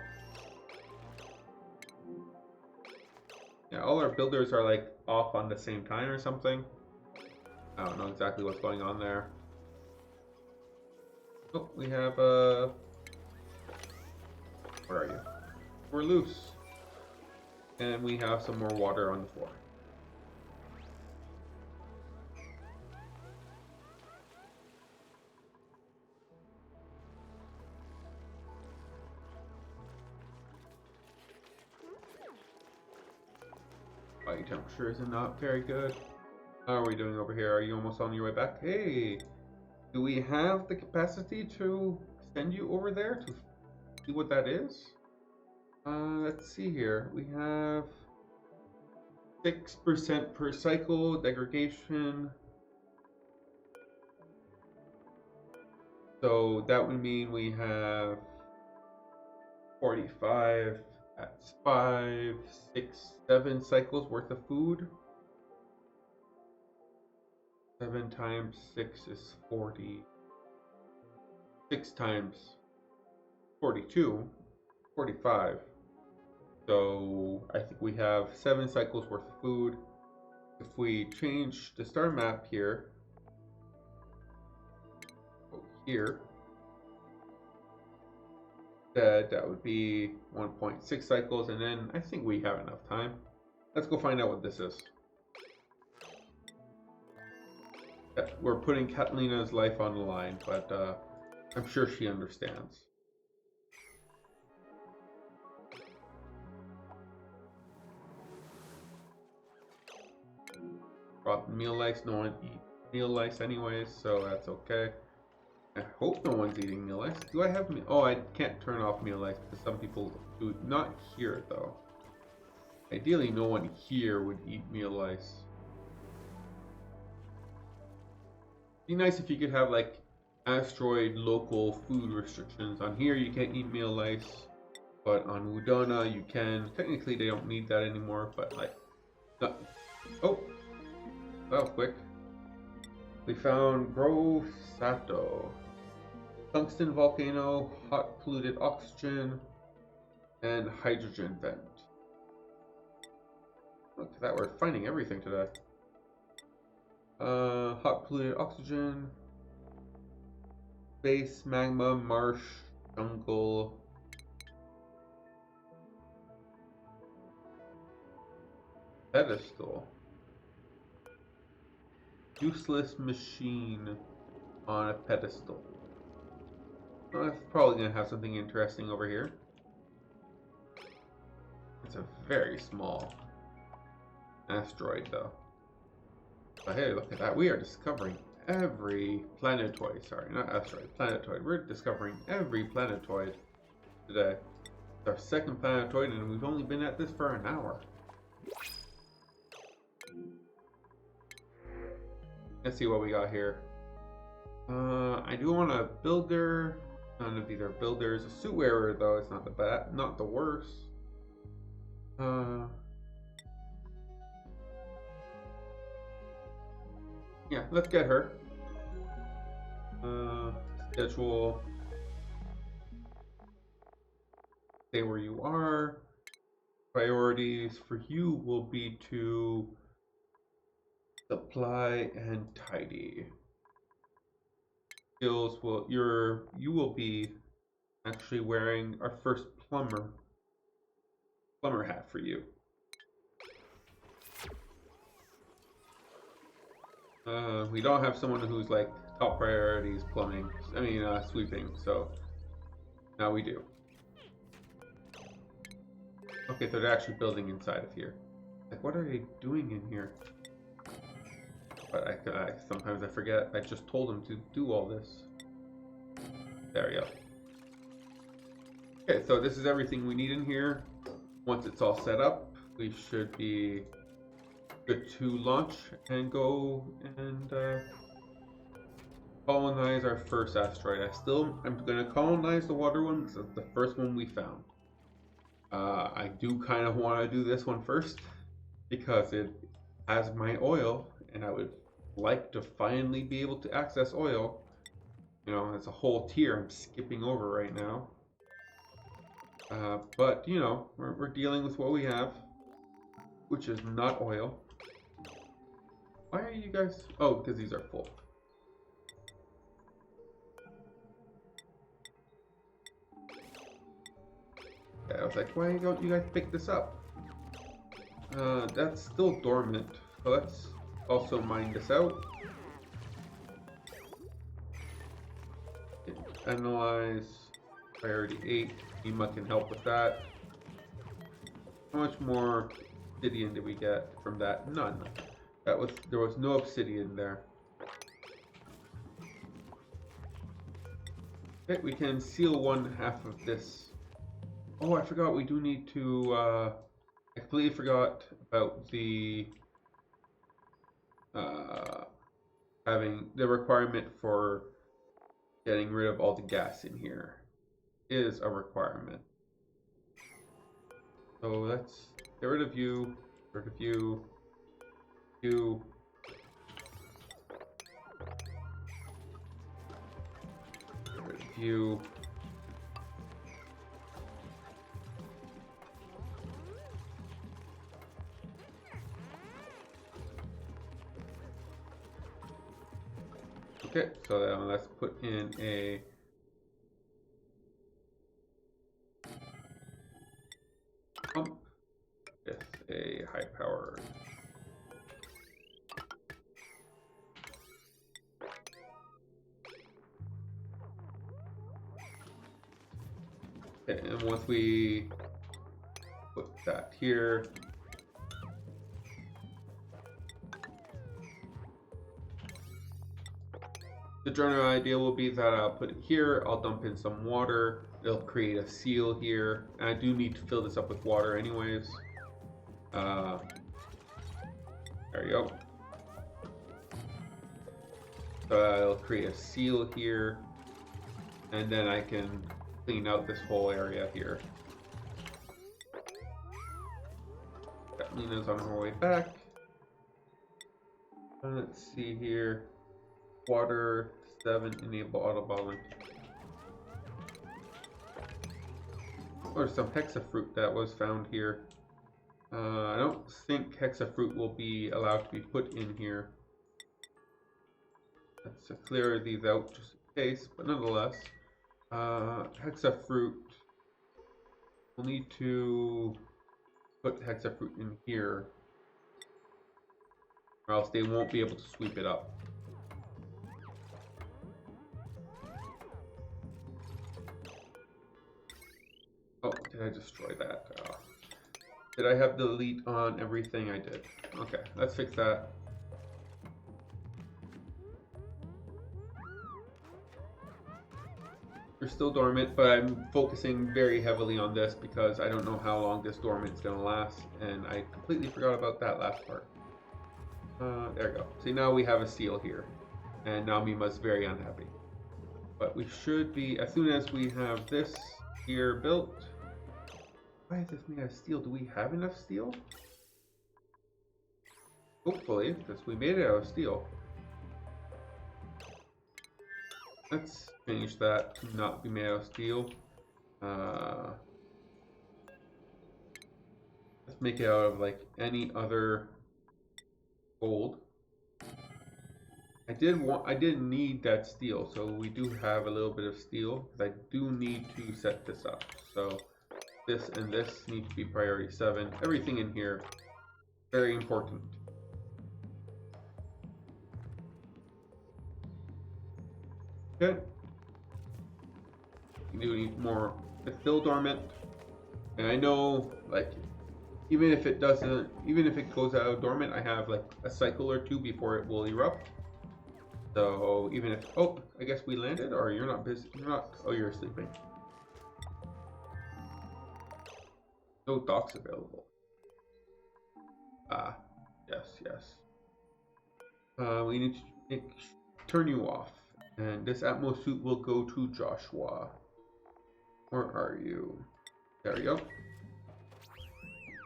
[SPEAKER 1] yeah, all our builders are like off on the same time or something. I don't know exactly what's going on there. Oh, we have where are you? We're loose. And we have some more water on the floor. Body temperature is not very good. How are we doing over here? Are you almost on your way back? Hey! Do we have the capacity to send you over there to see what that is? Let's see here. We have 6% per cycle, degradation. So that would mean we have 45. That's 5, 6, 7 cycles worth of food. 7 times 6 is 40. 6 times 42, 45. So I think we have 7 cycles worth of food. If we change the star map here, go here, that would be 1.6 cycles, and then I think we have enough time. Let's go find out what this is. We're putting Catalina's life on the line, but I'm sure she understands. Brought meal lice. No one eats meal lice anyways, so that's okay. I hope no one's eating meal lice. Do I have meal? Oh, I can't turn off meal lice because some people do. Not here though. Ideally, no one here would eat meal lice. Be nice if you could have like asteroid local food restrictions. On here, you can't eat meal lice, but on Wudona you can. Technically, they don't need that anymore, but like, not. Oh, that was quick. We found Grove Sato. Tungsten volcano, hot polluted oxygen, and hydrogen vent. Look at that, we're finding everything today. Hot polluted oxygen, space, magma, marsh, jungle. Pedestal. Useless machine on a pedestal. Well, that's probably going to have something interesting over here. It's a very small asteroid, though. But hey, look at that. We are discovering every planetoid. Sorry, not asteroid, planetoid. We're discovering every planetoid today. It's our second planetoid, and we've only been at this for an hour. Let's see what we got here. I do want a builder. None of these are builders. A suit wearer, though, it's not the worst. Yeah, let's get her. Schedule. Stay where you are. Priorities for you will be to supply and tidy. Skills will you will be actually wearing our first plumber hat for you. We don't have someone who's like top priority is plumbing. I mean sweeping. So now we do. Okay, so they're actually building inside of here. Like, what are they doing in here? But I sometimes I forget. I just told them to do all this. There we go. Okay, so this is everything we need in here. Once it's all set up, we should be good to launch and go and colonize our first asteroid. I'm going to colonize the water one because it's the first one we found. I do kind of want to do this one first because it has my oil, and I would like to finally be able to access oil. You know, it's a whole tier I'm skipping over right now. But, you know, we're dealing with what we have, which is not oil. Why are you guys... Oh, because these are full. Yeah, I was like, why don't you guys pick this up? That's still dormant. So let's also mine this out. Analyze. Priority 8. Ema can help with that. How much more obsidian did we get from that? None. There was no obsidian there. Okay, we can seal one half of this. Oh, I forgot we do need to I completely forgot about the having the requirement for getting rid of all the gas in here is a requirement. So let's get rid of you, get rid of you, you. Get rid of you. Okay, so then let's put in a pump with a high power. Okay, and once we put that here, the general idea will be that I'll put it here, I'll dump in some water, it'll create a seal here, and I do need to fill this up with water anyways. There you go. So it'll create a seal here, and then I can clean out this whole area here. Nina's on her way back. Let's see here. Water 7, enable auto bottling. There's some hexafruit that was found here. I don't think hexafruit will be allowed to be put in here. Let's clear these out just in case, but nonetheless, hexafruit. We'll need to put hexafruit in here, or else they won't be able to sweep it up. Oh, did I destroy that? Did I have delete on everything? I did. Okay, let's fix that. They're still dormant, but I'm focusing very heavily on this because I don't know how long this dormant is going to last, and I completely forgot about that last part. There we go. See, now we have a seal here, and now Mima's very unhappy. But we should be, as soon as we have this here built. Why is this made out of steel? Do we have enough steel? Hopefully, because we made it out of steel. Let's change that to not be made out of steel. Let's make it out of like any other gold. I didn't need that steel, so we do have a little bit of steel. I do need to set this up. So this and this need to be priority 7. Everything in here, very important. Okay. You do need more. It's still dormant. And I know, like, even if it goes out of dormant, I have like a cycle or 2 before it will erupt. So even if, oh, I guess we landed, or you're not busy, oh, you're sleeping. No docks available. Ah, yes. We need to turn you off. And this Atmos suit will go to Joshua. Where are you? There we go.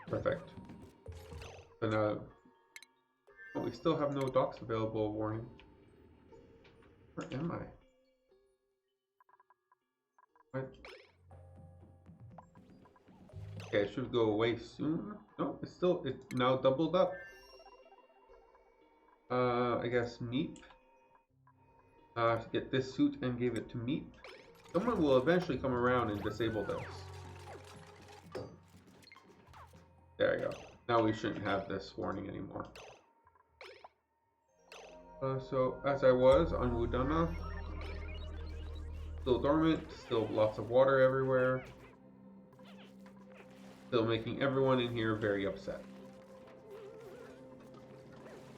[SPEAKER 1] Perfect. So now, oh, we still have no docks available, warning. Where am I? What? Okay, it should go away soon. No, it's now doubled up. I guess Meep. I have to get this suit and give it to Meep. Someone will eventually come around and disable this. There we go. Now we shouldn't have this warning anymore. So, as I was on Wudana, still dormant, still lots of water everywhere, still making everyone in here very upset.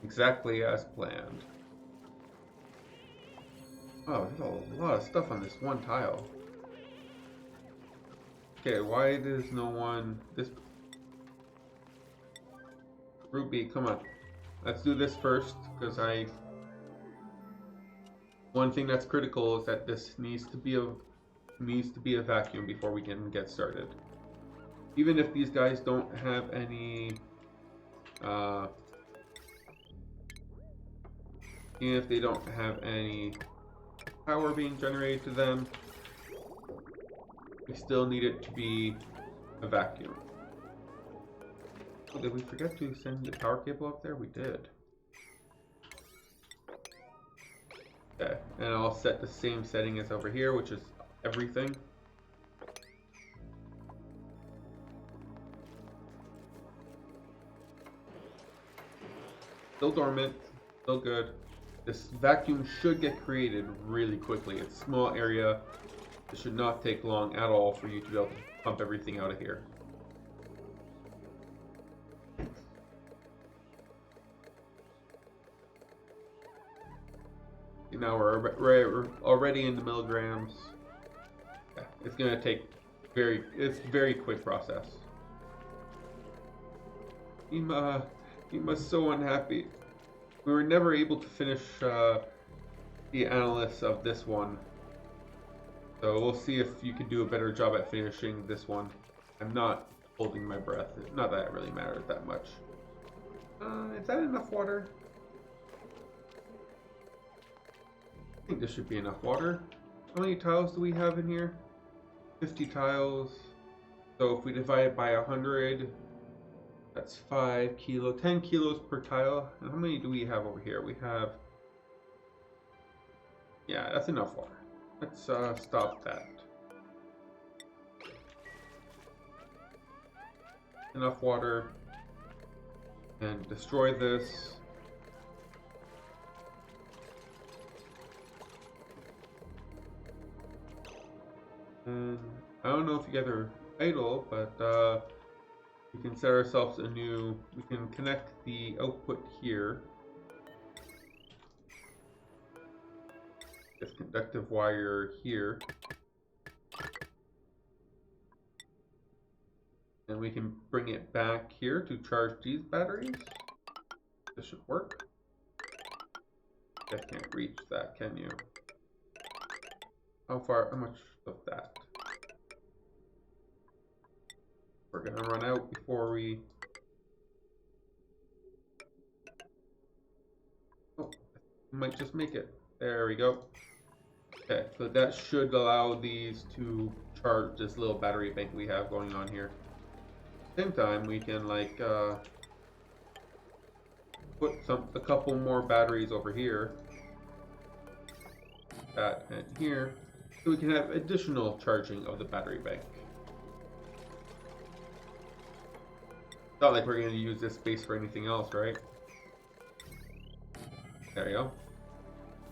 [SPEAKER 1] Exactly as planned. Oh, there's a lot of stuff on this one tile. Okay, why does no one... This... Ruby, come on. Let's do this first, because One thing that's critical is that this needs to be a vacuum before we can get started. Even if these guys don't have any even if they don't have any power being generated to them, we still need it to be a vacuum. Oh, did we forget to send the power cable up there? We did. Okay, and I'll set the same setting as over here, which is everything. Still dormant, still good. This vacuum should get created really quickly. It's a small area. It should not take long at all for you to be able to pump everything out of here. Now we're already in the milligrams. Yeah, it's gonna take it's very quick process. Ima's so unhappy. We were never able to finish the analysis of this one. So we'll see if you can do a better job at finishing this one. I'm not holding my breath. Not that it really matters that much. Is that enough water? I think this should be enough water. How many tiles do we have in here? 50 tiles. So if we divide it by 100, that's 5 kilos, 10 kilos per tile. And how many do we have over here? We have, yeah, that's enough water. Let's stop that. Enough water. And destroy this. And I don't know if you guys are idle, but we can set ourselves a new, we can connect the output here. This conductive wire here. And we can bring it back here to charge these batteries. This should work. You guys can't reach that, can you? How much of that? We're gonna run out before we... Oh, we might just make it. There we go. Okay, so that should allow these to charge this little battery bank we have going on here. Same time, we can like put a couple more batteries over here, that and here, so we can have additional charging of the battery bank. Not like we're going to use this space for anything else, right? There you go.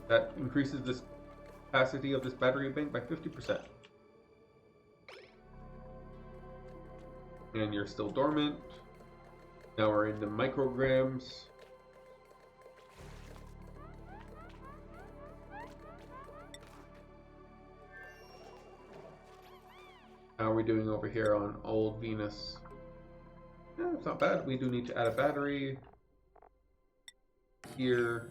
[SPEAKER 1] That increases this capacity of this battery bank by 50%. And you're still dormant. Now we're into micrograms. How are we doing over here on old Venus? Yeah, it's not bad. We do need to add a battery here.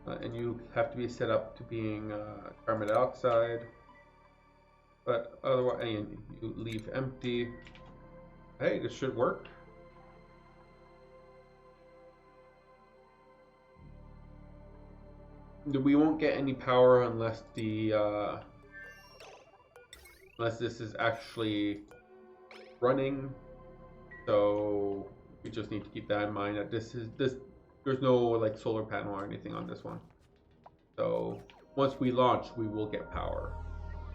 [SPEAKER 1] And you have to be set up to being carbon dioxide. But otherwise, and you leave empty. Hey, this should work. We won't get any power unless the unless this is actually running. So we just need to keep that in mind. That there's no like solar panel or anything on this one. So once we launch, we will get power.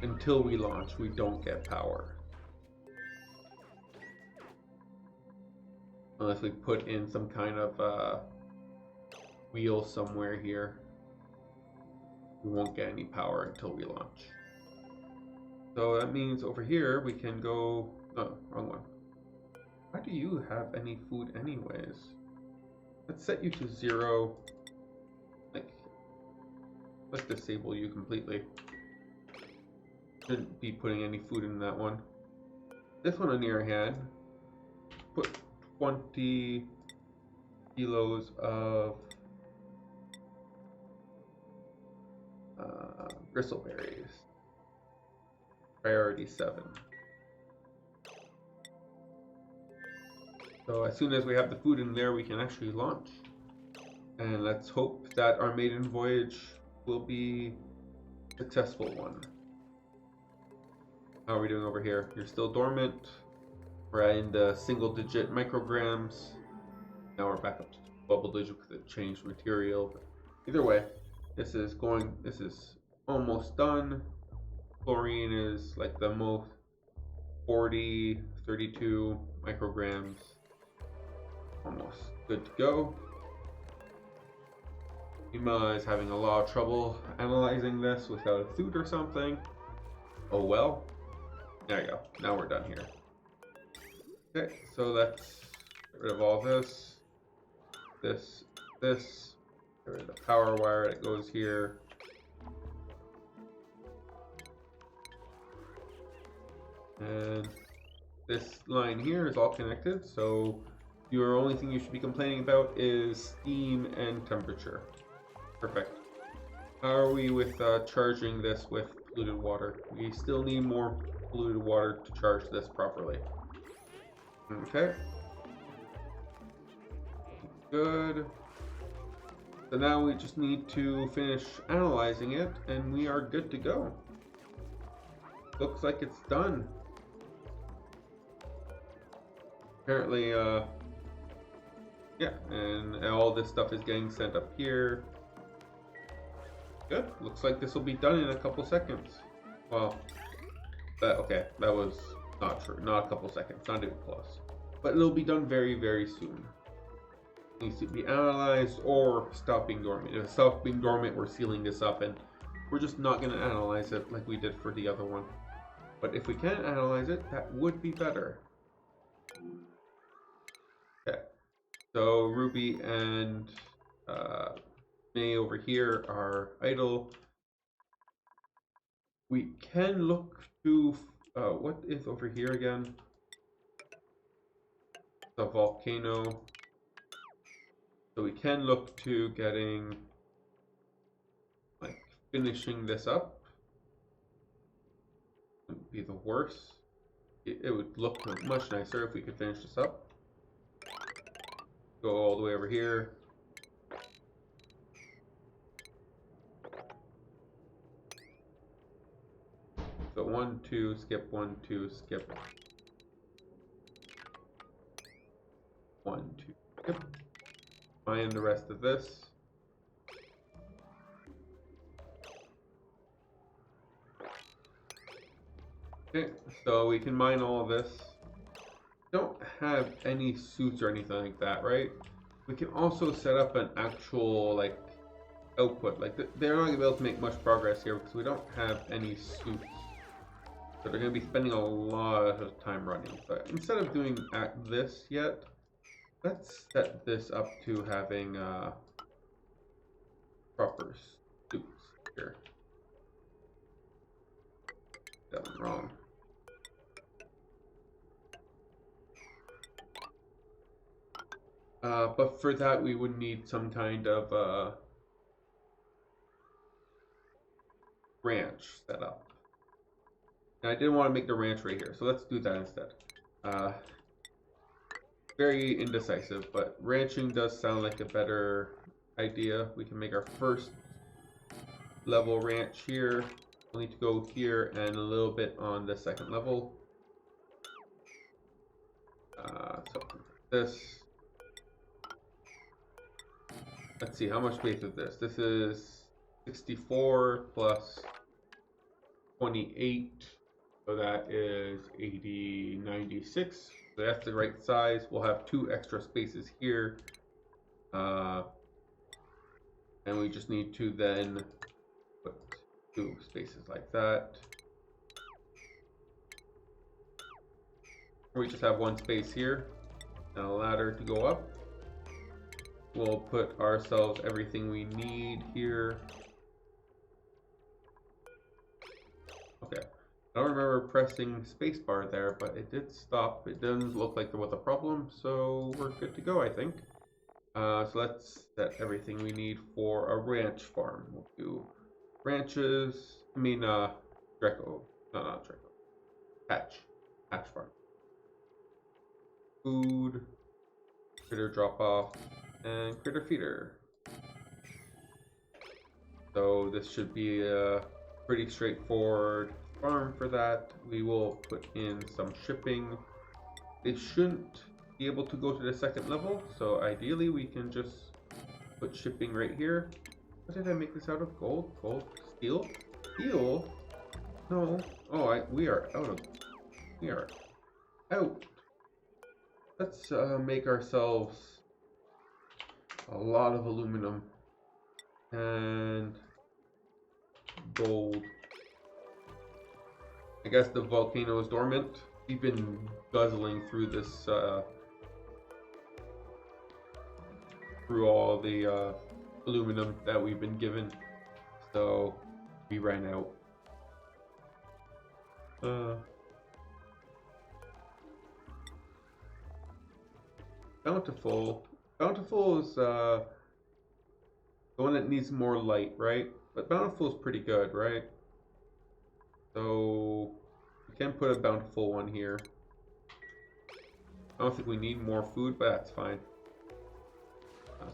[SPEAKER 1] Until we launch, we don't get power. Unless we put in some kind of wheel somewhere here. We won't get any power until we launch. So that means over here we can go... Oh, wrong one. Why do you have any food anyways? Let's set you to 0. Like, let's disable you completely. Shouldn't be putting any food in that one. This one on the other hand, put 20 kilos of bristleberries. Priority 7. So as soon as we have the food in there, we can actually launch. And let's hope that our maiden voyage will be a successful one. How are we doing over here? You're still dormant. We're in the single digit micrograms. Now we're back up to double digit because it changed material. But either way, this is almost done. Chlorine is like the most 40, 32 micrograms. Almost good to go. Ima is having a lot of trouble analyzing this without a suit or something. Oh well. There you go. Now we're done here. Okay, so let's get rid of all this. This. Get rid of the power wire that goes here. And this line here is all connected, so your only thing you should be complaining about is steam and temperature. Perfect. How are we with charging this with polluted water? We still need more polluted water to charge this properly. Okay. Good. So now we just need to finish analyzing it, and we are good to go. Looks like it's done. Apparently, yeah, and all this stuff is getting sent up here. Good. Looks like this will be done in a couple seconds. Well, okay, that was not true. Not a couple seconds, not even close. But it'll be done very, very soon. It needs to be analyzed or stop being dormant. If it stops being dormant, we're sealing this up, and we're just not going to analyze it like we did for the other one. But if we can analyze it, that would be better. Okay, so Ruby and May over here are idle. We can look to what is over here again? The volcano. So we can look to getting, like, finishing this up. Wouldn't be the worst. It would look much nicer if we could finish this up. Go all the way over here. So 1, 2, skip 1, 2, skip 1, 2, skip. Find the rest of this. Okay, so we can mine all of this. Don't have any suits or anything like that, right? We can also set up an actual, like, output. Like, they're not going to be able to make much progress here because we don't have any suits. So they're going to be spending a lot of time running. But instead of doing this yet, let's set this up to having proper suits here. That was wrong. But for that, we would need some kind of ranch set up. And I didn't want to make the ranch right here, so let's do that instead. Very indecisive, but ranching does sound like a better idea. We can make our first level ranch here. We'll need to go here and a little bit on the second level. So this. Let's see, how much space is this? This is 64 plus 28. So that is 80, 96. So that's the right size. We'll have 2 extra spaces here. And we just need to then put 2 spaces like that. We just have 1 space here and a ladder to go up. We'll put ourselves everything we need here. Okay. I don't remember pressing spacebar there, but it did stop. It doesn't look like there was a problem, so we're good to go, I think. So let's set everything we need for a ranch farm. We'll do Branches. Draco. No, not Draco. Hatch farm. Food. Critter drop off. And critter feeder. So this should be a pretty straightforward farm for that. We will put in some shipping. They shouldn't be able to go to the second level, so ideally we can just put shipping right here. What did I make this out of? Gold? Steel? Steel? No. Oh, we are out. Let's make ourselves a lot of aluminum and gold. I guess the volcano is dormant. We've been guzzling through this, through all the aluminum that we've been given, so we ran out. Bountiful is the one that needs more light, right? But Bountiful is pretty good, right? So we can put a Bountiful one here. I don't think we need more food, but that's fine.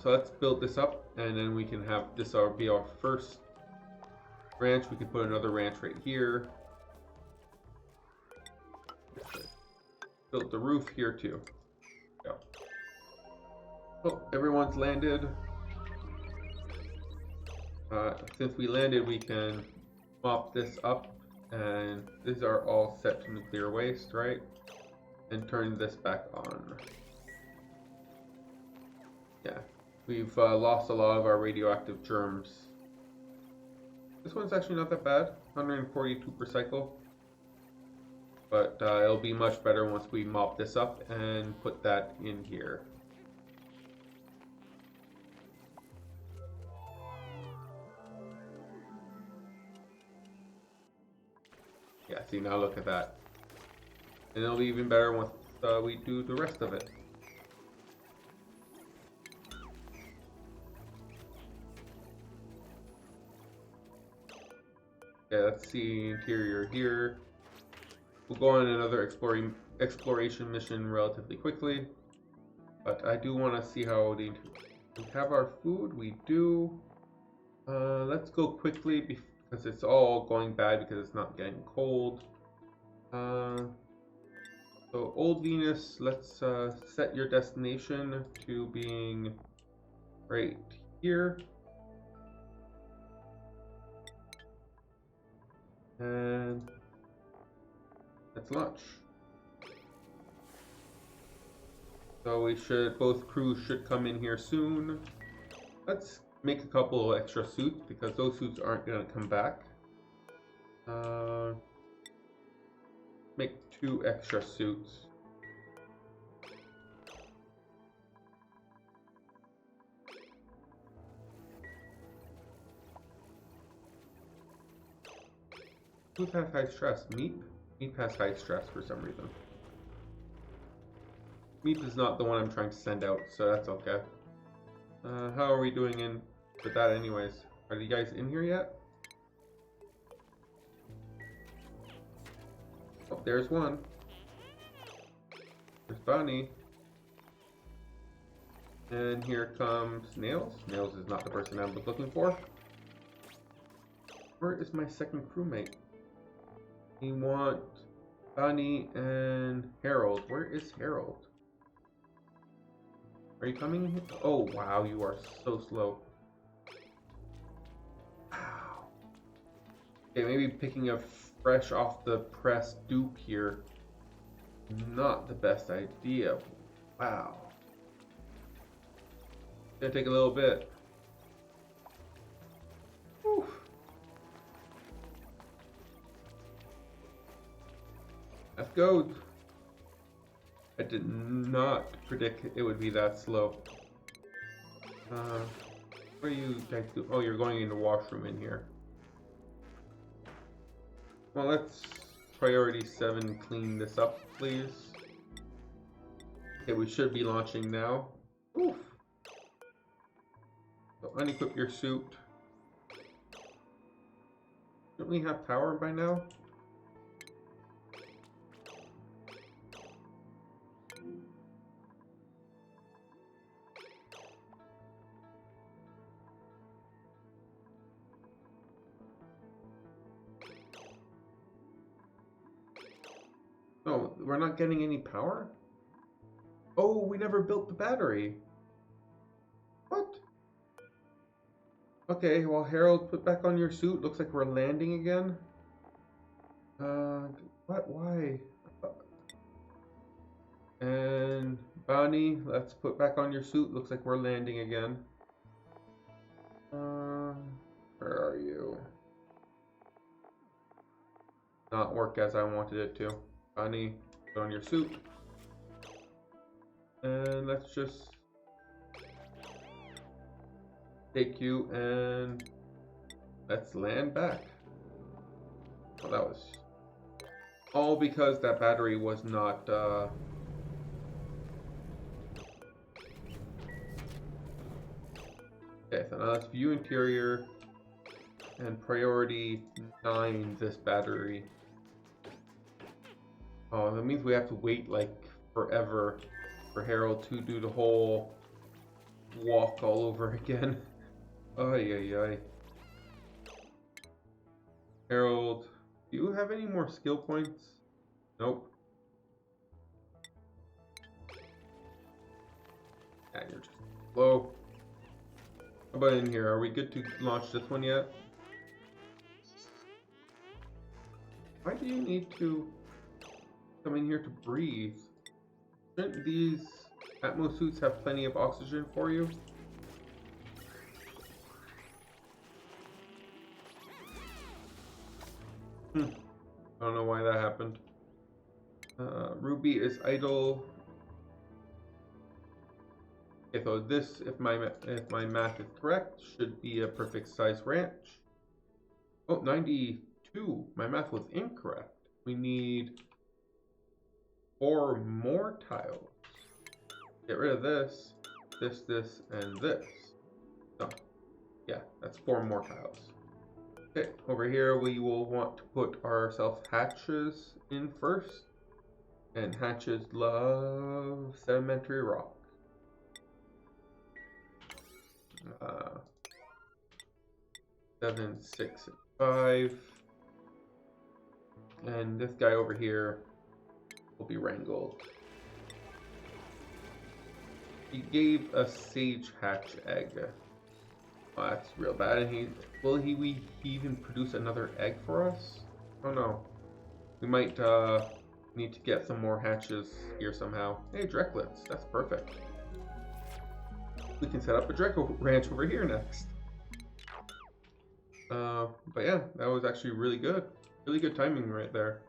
[SPEAKER 1] So let's build this up, and then we can have this be our first ranch. We can put another ranch right here. Built the roof here too. Yeah. Oh, everyone's landed. Since we landed, we can mop this up, and these are all set to nuclear waste, right? And turn this back on. Yeah, we've lost a lot of our radioactive germs. This one's actually not that bad, 142 per cycle. But it'll be much better once we mop this up and put that in here. Yeah, see, now look at that. And it'll be even better once we do the rest of it. Yeah, let's see interior here. We'll go on another exploration mission relatively quickly. But I do want to see how we have our food. We do. Let's go quickly because it's all going bad because it's not getting cold. So Old Venus, let's set your destination to being right here. And let's launch. So both crews should come in here soon. Let's make a couple of extra suits because those suits aren't going to come back. Make 2 extra suits. Who has high stress? Meep? Meep has high stress for some reason. Meep is not the one I'm trying to send out, so that's okay. How are we doing in with that anyways? Are you guys in here yet? Oh, there's one. There's Bunny. And here comes Nails. Nails is not the person I was looking for. Where is my second crewmate? We want Bunny and Harold. Where is Harold? Are you coming in here? Oh, wow, you are so slow. Wow. Okay, maybe picking a fresh off the press dupe here. Not the best idea. Wow. Gonna take a little bit. Whew. Let's go. I did not predict it would be that slow. What are you guys do? Oh, you're going in the washroom in here. Well, let's priority 7 clean this up, please. Okay, we should be launching now. Oof. So unequip your suit. Shouldn't we have power by now? No, we're not getting any power? Oh, we never built the battery. What? Okay, well, Harold, put back on your suit. Looks like we're landing again. What? Why? And Bonnie, let's put back on your suit. Looks like we're landing again. Where are you? Not work as I wanted it to. Bonnie, put on your suit. And let's just take you and let's land back. Well, that was all because that battery was not okay, so now let's view interior and priority 9 this battery. Oh, that means we have to wait like forever for Harold to do the whole walk all over again. Ay, ay, ay. Harold, do you have any more skill points? Nope. Yeah, you're just slow. How about in here? Are we good to launch this one yet? Why do you need to come in here to breathe? Shouldn't these Atmo suits have plenty of oxygen for you? I don't know why that happened. Ruby is idle. Okay, so this, if my math is correct, should be a perfect size ranch. Oh, 92. My math was incorrect. We need 4 more tiles. Get rid of this, this, and this. So, yeah, that's 4 more tiles. Okay, over here we will want to put ourselves hatches in first. And hatches love sedimentary rock. 7, 6, and 5. And this guy over here will be wrangled. He gave a sage hatch egg. Oh, that's real bad. And will he even produce another egg for us? Oh no. We might need to get some more hatches here somehow. Hey, Drecklets, that's perfect. We can set up a Dreckle ranch over here next. But yeah, that was actually really good. Really good timing right there.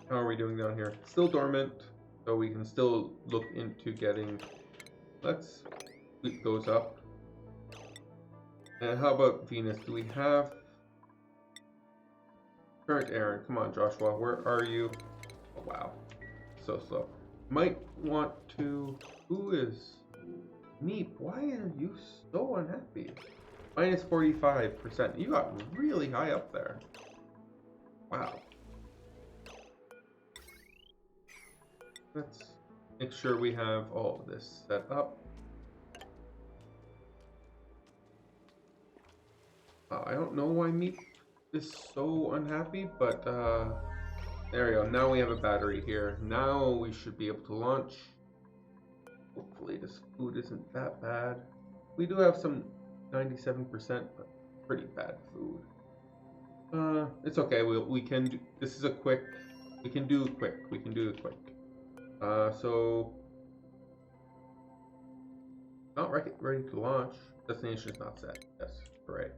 [SPEAKER 1] How are we doing down here? Still dormant, so we can still look into getting... Let's sweep those up. And how about Venus? Do we have... Current Aaron, come on Joshua, where are you? Oh wow, so slow. Might want to... Who is... Meep, why are you so unhappy? Minus 45%. You got really high up there. Wow. Let's make sure we have all of this set up. I don't know why Meep is so unhappy, but there we go. Now we have a battery here. Now we should be able to launch. Hopefully this food isn't that bad. We do have some 97%, but pretty bad food. It's okay. We can do, this is a quick. We can do quick. We can do it quick. So not ready to launch. Destination is not set. Yes, right.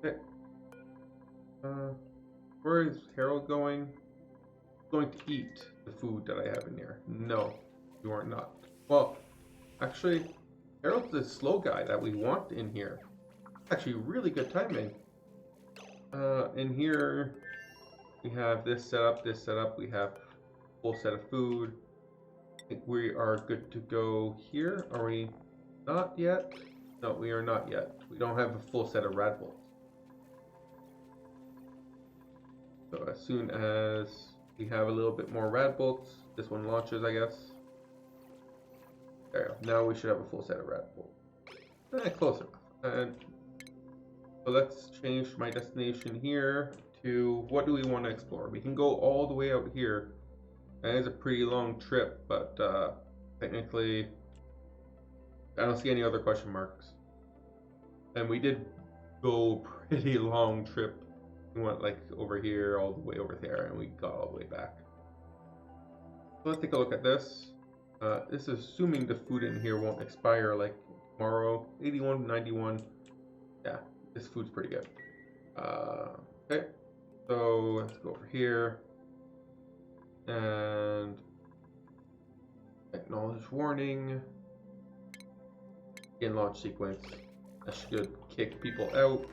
[SPEAKER 1] Okay. Where is Harold going? Going to eat the food that I have in here. No, you are not. Well, actually, Harold's the slow guy that we want in here. Actually, really good timing. In here, we have this set up, we have a full set of food. I think we are good to go here. Are we? Not yet. No, we are not yet. We don't have a full set of rad bolts. So as soon as we have a little bit more rad bolts, this one launches, I guess. There we go. Now we should have a full set of rad bolts. Close enough. And so let's change my destination here to what do we want to explore? We can go all the way out here. And it's a pretty long trip, but technically I don't see any other question marks. And we did go pretty long trip. We went like over here, all the way over there, and we got all the way back. So let's take a look at this. This is assuming the food in here won't expire like tomorrow. 81, 91. Yeah, this food's pretty good. Okay, so let's go over here. And acknowledge warning. In launch sequence. That should kick people out.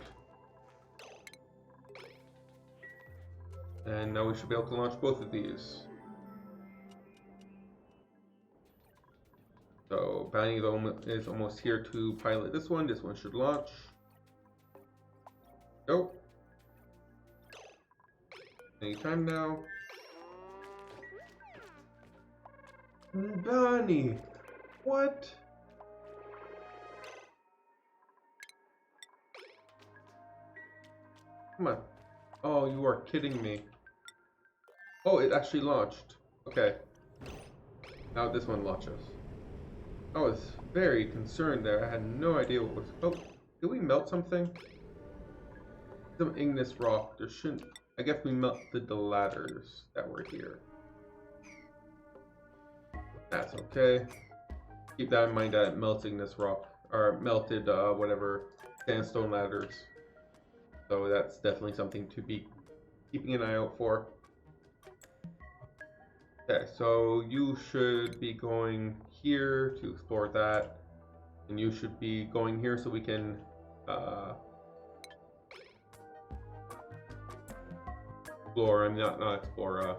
[SPEAKER 1] And now we should be able to launch both of these. So Bounty is almost here to pilot this one. This one should launch. Go. Anytime now. Bounty! What? Come on. Oh, you are kidding me. Oh, it actually launched. Okay. Now this one launches. I was very concerned there. I had no idea what was... Oh, did we melt something? Some igneous rock. There shouldn't... I guess we melted the ladders that were here. That's okay. Keep that in mind that it melts igneous rock. Or melted, whatever, sandstone ladders. So that's definitely something to be keeping an eye out for. Okay, so you should be going here to explore that. And you should be going here so we can explore, not explore,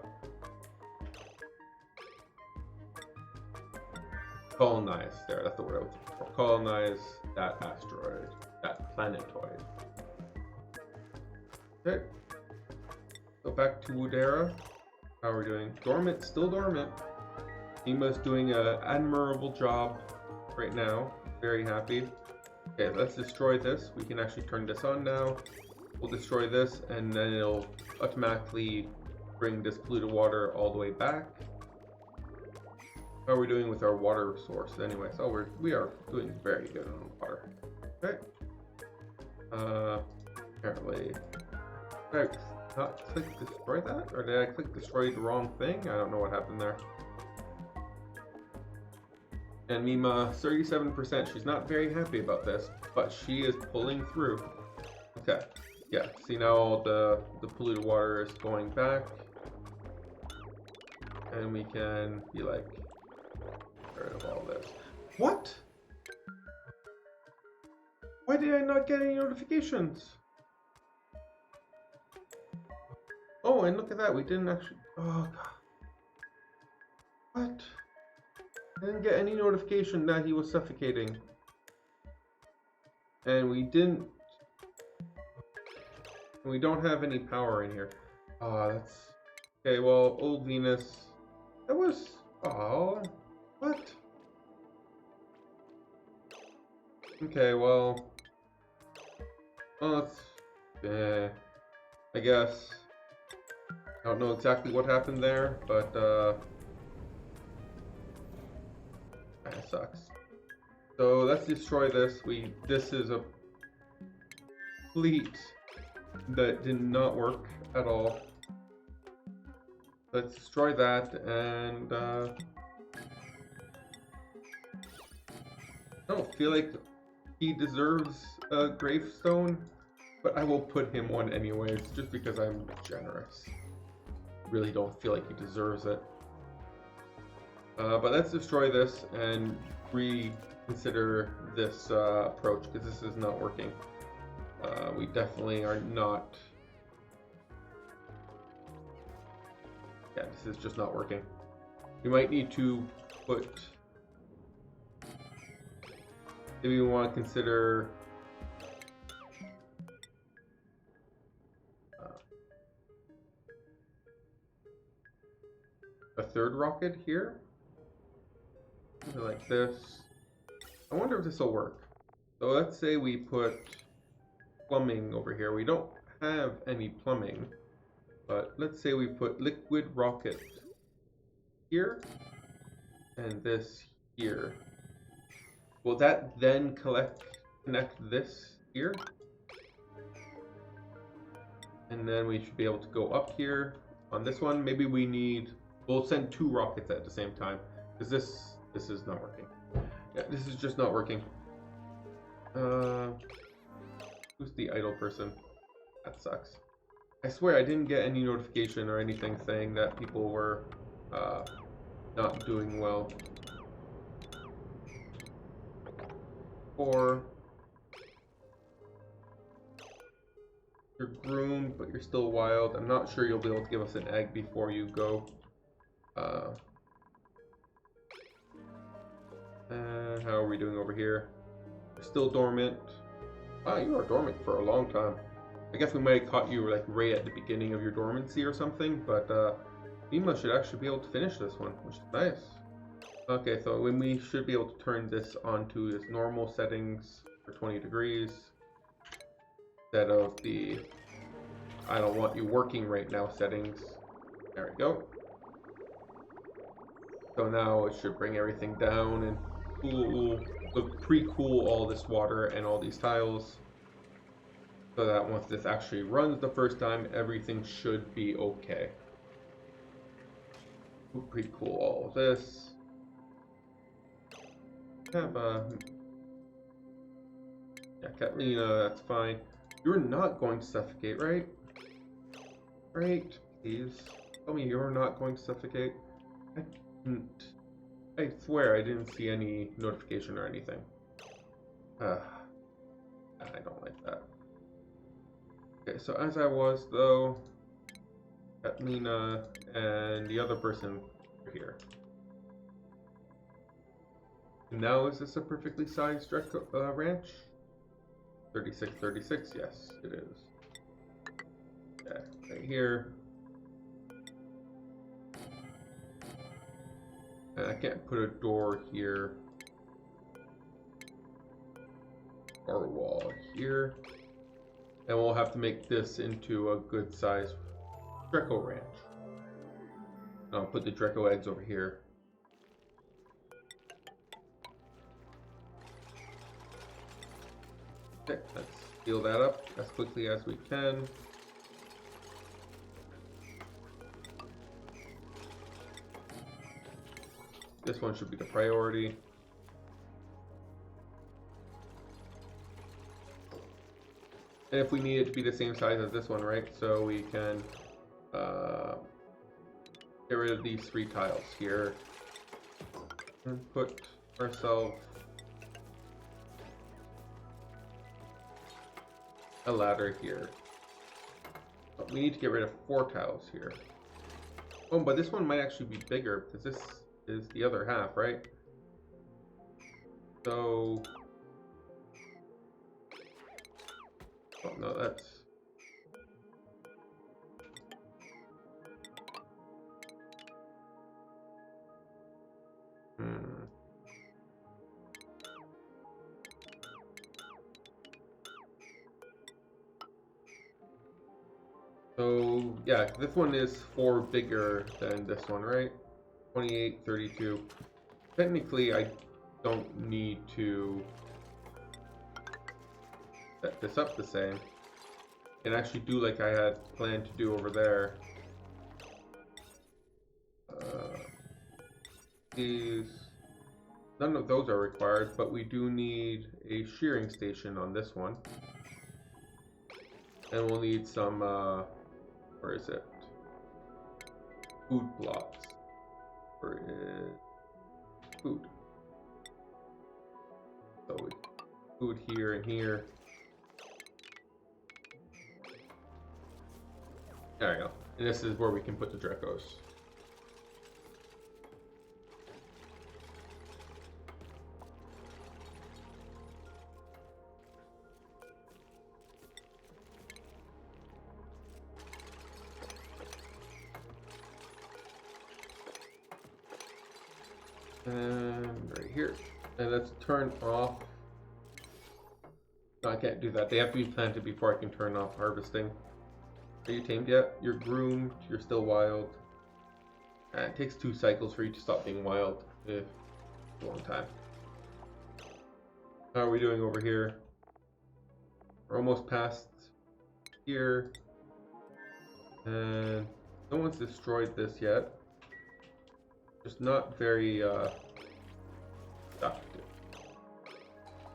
[SPEAKER 1] colonize. There, that's the word I was looking for. Colonize that asteroid, that planetoid. Okay, so back to Woodera. How are we doing? Dormant, still dormant. Nima's doing an admirable job right now. Very happy. Okay, let's destroy this. We can actually turn this on now. We'll destroy this, and then it'll automatically bring this polluted water all the way back. How are we doing with our water source anyway? So we are doing very good on water. Okay. Apparently, did I not click destroy that? Or did I click destroy the wrong thing? I don't know what happened there. And Mima, 37%. She's not very happy about this, but she is pulling through. Okay. Yeah, see now all the polluted water is going back. And we can be like, get rid of all this. What? Why did I not get any notifications? Oh, and look at that, we didn't actually... Oh, God. What? I didn't get any notification that he was suffocating. And we didn't... We don't have any power in here. Oh, that's... Okay, well, old Venus... That was... Oh... What? Okay, well... Well, it's... I guess... I don't know exactly what happened there, but that sucks. So let's destroy this. This is a fleet that did not work at all. Let's destroy that, and I don't feel like he deserves a gravestone, but I will put him one anyways, just because I'm generous. Really don't feel like he deserves it. But let's destroy this and reconsider this approach, because this is not working. We definitely are not... Yeah, this is just not working. We might need to put maybe we want to consider a third rocket here, like this. I wonder if this will work. So let's say we put plumbing over here. We don't have any plumbing, but let's say we put liquid rocket here and this here. Will that then connect this here? And then we should be able to go up here on this one. Maybe we need, we'll send 2 rockets at the same time, because this is not working. Yeah, this is just not working. Who's the idle person? That sucks. I swear I didn't get any notification or anything saying that people were not doing well. Or you're groomed, but you're still wild. I'm not sure you'll be able to give us an egg before you go. How are we doing over here? We're still dormant. Ah, you are dormant for a long time. I guess we might have caught you like right at the beginning of your dormancy or something, but Mima should actually be able to finish this one, which is nice. Okay, so when we should be able to turn this onto its normal settings for 20 degrees instead of the I don't want you working right now settings. There we go. So now it should bring everything down and pre-cool all this water and all these tiles, so that once this actually runs the first time, everything should be okay. We'll pre-cool all of this. Have yeah, Catalina, that's fine. You're not going to suffocate, right? Right? Please tell me you're not going to suffocate. I swear I didn't see any notification or anything. I don't like that. Okay, so as I was though, Catalina and the other person are here. Now is this a perfectly sized ranch? 36, yes, it is. Okay, right here. And I can't put a door here. Or a wall here. And we'll have to make this into a good sized Draco ranch. I'll put the Draco eggs over here. Okay, let's seal that up as quickly as we can. This one should be the priority. And if we need it to be the same size as this one, right? So we can get rid of these 3 tiles here and put ourselves a ladder here. But we need to get rid of 4 tiles here. Oh, but this one might actually be bigger because this is the other half, right? So, oh no, that's So yeah, this one is 4 bigger than this one, right? 28, 32. Technically, I don't need to set this up the same. And actually do like I had planned to do over there. None of those are required, but we do need a shearing station on this one. And we'll need some, where is it? Food blocks. Where is food? So we food here and here. There we go. And this is where we can put the Dracos. And right here. And let's turn off. No, I can't do that. They have to be planted before I can turn off harvesting. Are you tamed yet? You're groomed. You're still wild. It takes 2 cycles for you to stop being wild. A long time. How are we doing over here? We're almost past here. And no one's destroyed this yet. Just not very productive.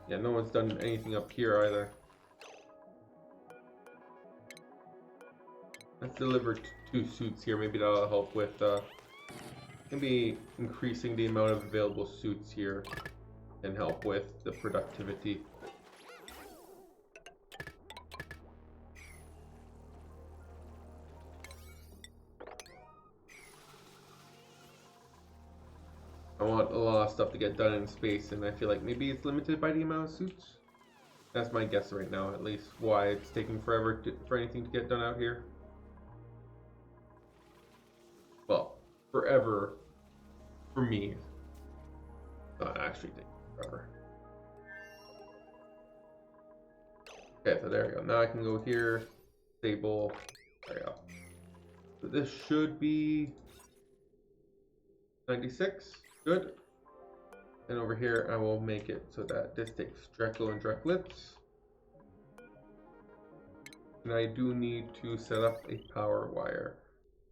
[SPEAKER 1] Yeah, no one's done anything up here either. Let's deliver 2 suits here. Maybe that'll help with maybe increasing the amount of available suits here and help with the productivity. I want a lot of stuff to get done in space, and I feel like maybe it's limited by the amount of suits. That's my guess right now, at least, why it's taking forever for anything to get done out here. Well, forever, for me, not actually taking forever. Okay, so there we go. Now I can go here, stable, there we go. So this should be 96. Good. And over here, I will make it so that this takes Dreckle and Drecklets. And I do need to set up a power wire.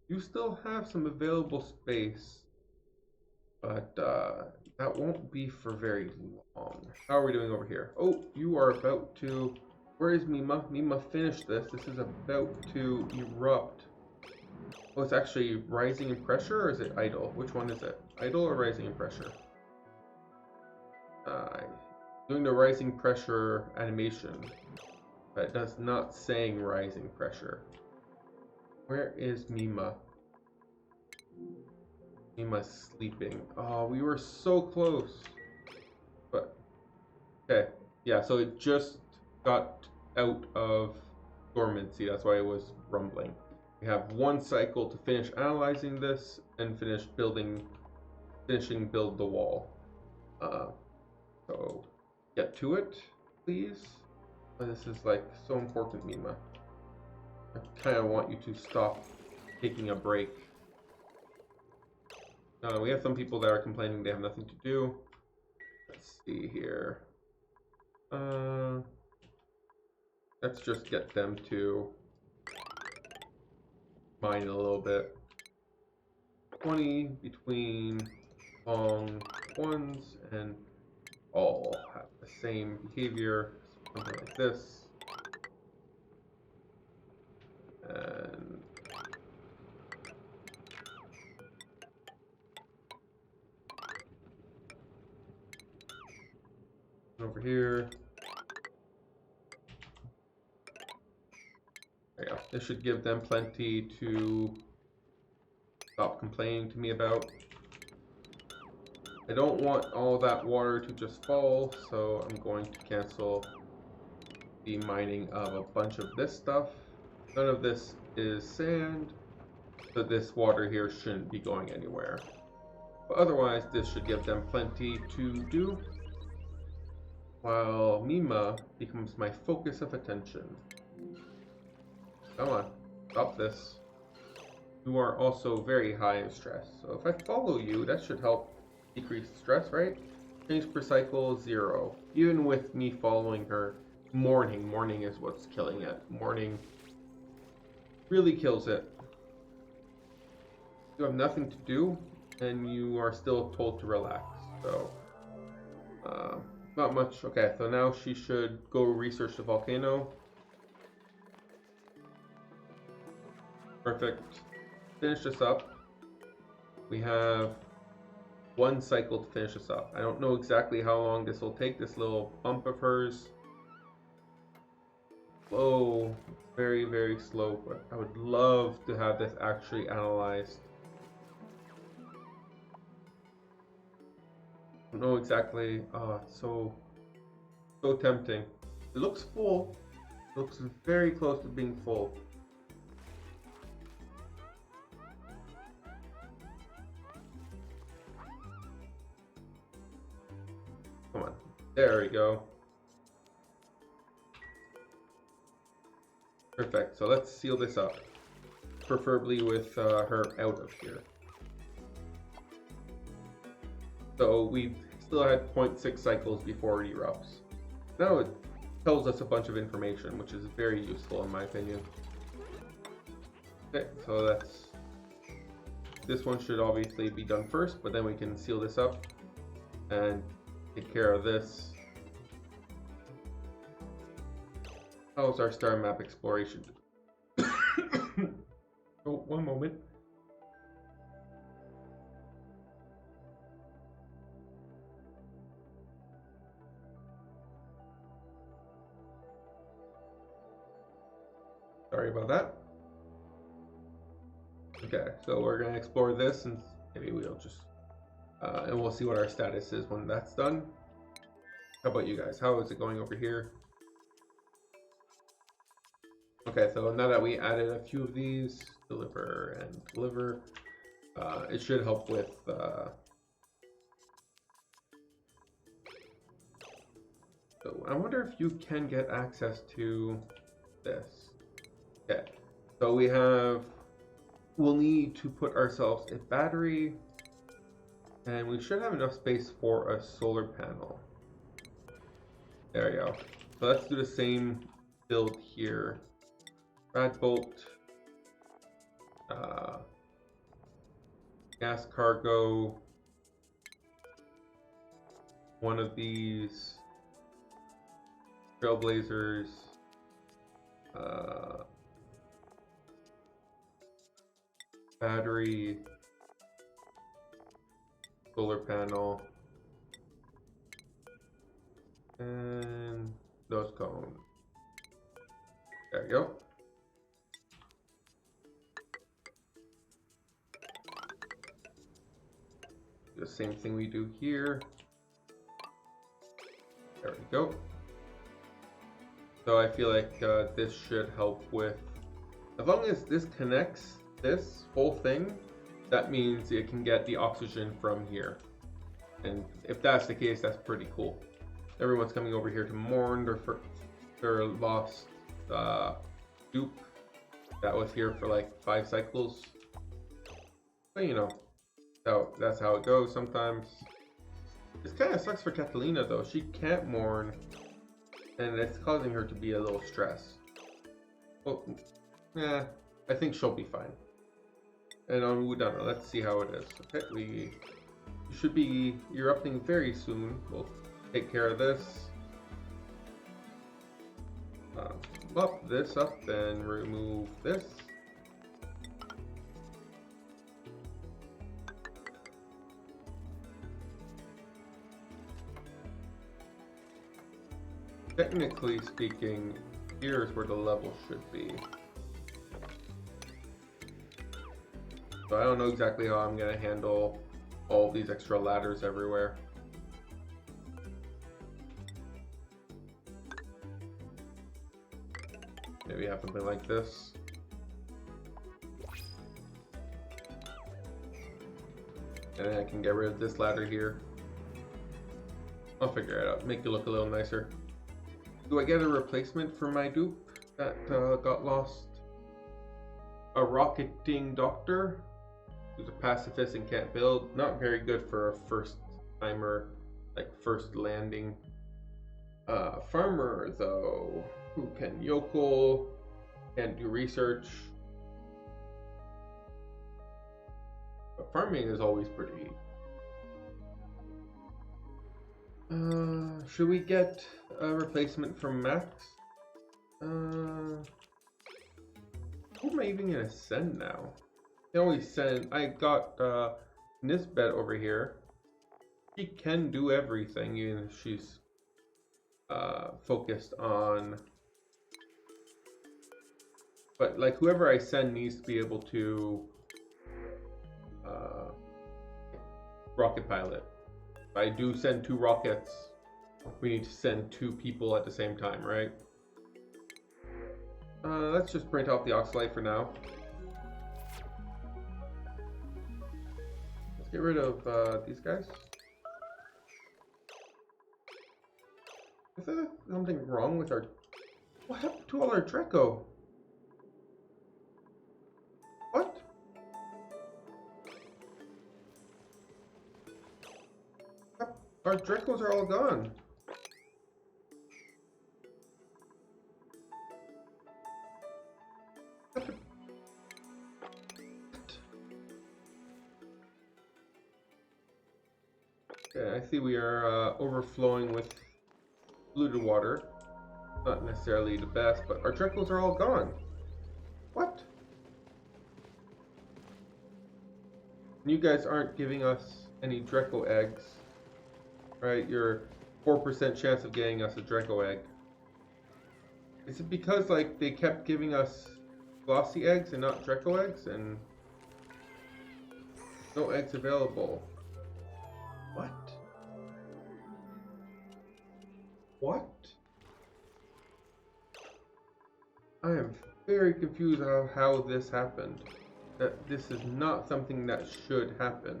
[SPEAKER 1] You still have some available space, but that won't be for very long. How are we doing over here? Oh, you are about to... Where is Mima? Mima, finish this. This is about to erupt. Oh, it's actually rising in pressure, or is it idle? Which one is it? Idle or rising in pressure? Doing the rising pressure animation, but it does not saying rising pressure. Where is Mima? Mima's sleeping. Oh, we were so close. But, okay. Yeah, so it just got out of dormancy. That's why it was rumbling. We have 1 cycle to finish analyzing this and finishing build the wall. So get to it, please. This is like so important, Mima. I kind of want you to stop taking a break. We have some people that are complaining they have nothing to do. Let's see here. Let's just get them to mine a little bit. 20 between long ones and all have the same behavior, something like this. And over here. There you go. This should give them plenty to stop complaining to me about. I don't want all that water to just fall, so I'm going to cancel the mining of a bunch of this stuff. None of this is sand, so this water here shouldn't be going anywhere. But otherwise, this should give them plenty to do, while Mima becomes my focus of attention. Come on, stop this. You are also very high in stress, so if I follow you, that should help decrease stress, right? Change per cycle, 0. Even with me following her, morning is what's killing it. Morning really kills it. You have nothing to do, and you are still told to relax, so not much. Okay, so now she should go research the volcano. Perfect. Finish this up. We have 1 cycle to finish this up. I don't know exactly how long this will take, this little bump of hers. Slow, very, very slow, but I would love to have this actually analyzed. I don't know exactly. Oh, it's so tempting. It looks full. It looks very close to being full. Come on. There we go. Perfect. So let's seal this up. Preferably with her out of here. So we still had 0.6 cycles before it erupts. Now it tells us a bunch of information, which is very useful in my opinion. Okay, so this one should obviously be done first, but then we can seal this up and take care of this. How's our star map exploration? Oh, one moment. Sorry about that. Okay, so we're gonna explore this, and maybe we'll just and we'll see what our status is when that's done. How about you guys? How is it going over here? Okay, so now that we added a few of these, deliver and deliver, it should help with so I wonder if you can get access to this. Okay, so we'll need to put ourselves a battery, and we should have enough space for a solar panel. There we go. So let's do the same build here. Rad bolt, gas cargo, one of these, trailblazers, battery, solar panel, and those cones. There you go. The same thing we do here. There we go. So I feel like this should help with, as long as this connects this whole thing, that means it can get the oxygen from here. And if that's the case, that's pretty cool. Everyone's coming over here to mourn their lost dupe that was here for like 5 cycles. But you know, so that's how it goes sometimes. This kind of sucks for Catalina though. She can't mourn, and it's causing her to be a little stressed. Well, yeah, I think she'll be fine. And on Wudana, let's see how it is. Okay, we should be erupting very soon. We'll take care of this. Buff this up and remove this. Technically speaking, here's where the level should be. So I don't know exactly how I'm going to handle all these extra ladders everywhere. Maybe have something like this. And then I can get rid of this ladder here. I'll figure it out, make it look a little nicer. Do I get a replacement for my dupe that got lost? A rocketing doctor who's a pacifist and can't build. Not very good for a first timer, like first landing. Farmer though, who can yokel, can't do research. But farming is always pretty. Should we get a replacement from Max? Who am I even gonna send now? I always send. I got Nisbet over here. She can do everything, even if she's focused on. But like whoever I send needs to be able to rocket pilot. If I do send 2 rockets, we need to send 2 people at the same time, right? Let's just print off the oxalate for now. Let's get rid of these guys. Is there something wrong with our... What happened to all our Draco? What? Our Dracos are all gone. Okay, I see we are overflowing with polluted water. Not necessarily the best, but our Dracos are all gone. What? You guys aren't giving us any Draco eggs. Right? Your 4% chance of getting us a Draco egg. Is it because like they kept giving us glossy eggs and not Draco eggs and no eggs available? What? What? I am very confused on how this happened. That this is not something that should happen.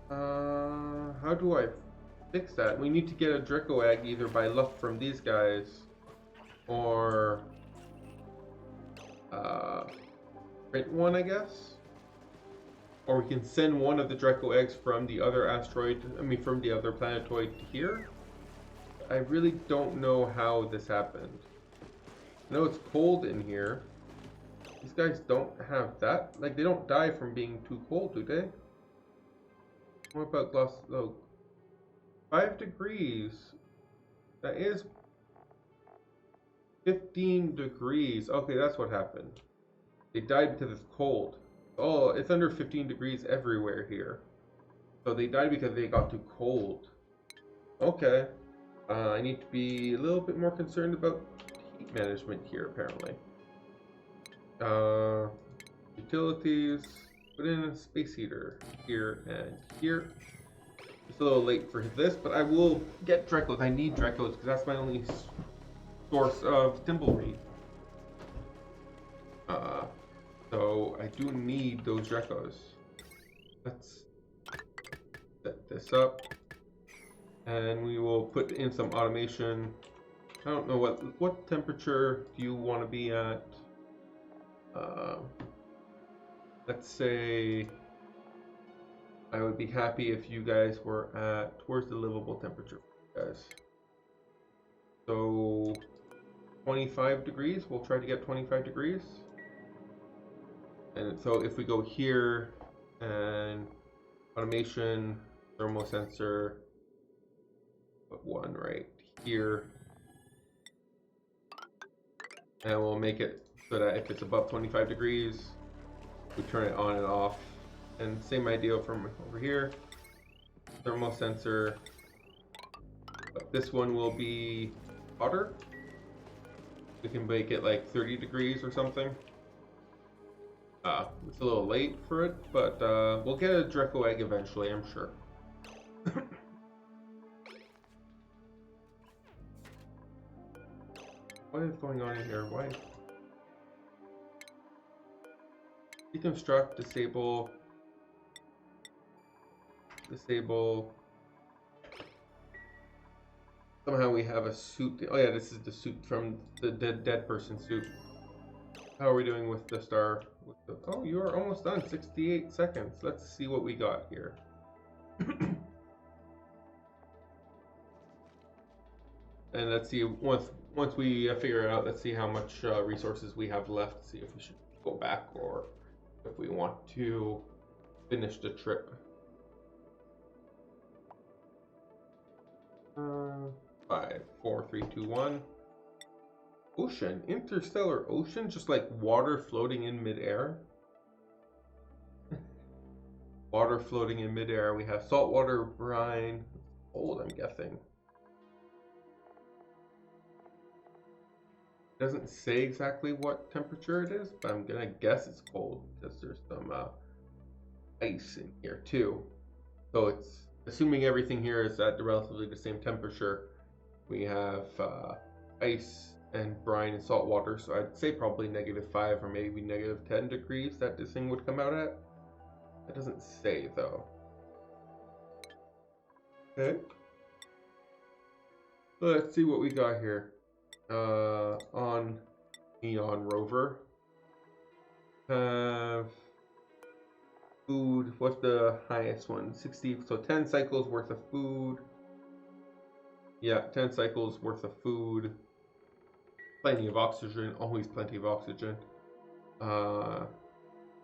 [SPEAKER 1] How do I fix that? We need to get a Draco egg either by luck from these guys or print one, I guess. Or we can send one of the Draco eggs from the other asteroid, from the other planetoid to here. I really don't know how this happened. I know it's cold in here. These guys don't have that. Like, they don't die from being too cold, do they? What about gloss? Oh, 5 degrees. That is 15 degrees. Okay, that's what happened. They died because it's cold. Oh, it's under 15 degrees everywhere here. So they died because they got too cold. Okay. I need to be a little bit more concerned about heat management here, apparently. Utilities. Put in a space heater here and here. It's a little late for this, but I will get Dracos. I need Dracos because that's my only source of Thimbleweed. So I do need those Dracos. Let's set this up. And we will put in some automation. I don't know what temperature do you want to be at? Let's say I would be happy if you guys were at, where's the livable temperature, guys? So 25 degrees, we'll try to get 25 degrees. And so if we go here and automation, thermal sensor, put one right here. And we'll make it so that if it's above 25 degrees, we turn it on and off. And same idea from over here. Thermal sensor. But this one will be hotter. We can make it like 30 degrees or something. It's a little late for it, but we'll get a Draco egg eventually, I'm sure. What is going on in here? Why? Deconstruct, disable, disable. Somehow we have a suit. Oh yeah, this is the suit from the dead person suit. How are we doing with the star? Oh, you are almost done. 68 seconds. Let's see what we got here. And let's see, once we figure it out, let's see how much resources we have left. See if we should go back or if we want to finish the trip. 5, 4, 3, 2, 1. Ocean, interstellar ocean, just like water floating in midair. Water floating in midair. We have saltwater brine. Cold, I'm guessing. Doesn't say exactly what temperature it is, but I'm gonna guess it's cold because there's some ice in here too. So it's assuming everything here is at relatively the same temperature. We have ice and brine and salt water, so I'd say probably -5 or maybe -10 degrees that this thing would come out at. It doesn't say though. Okay. Let's see what we got here. On Neon Rover. Have food. What's the highest one? 60. So 10 cycles worth of food. Yeah, 10 cycles worth of food. Plenty of oxygen. Always plenty of oxygen.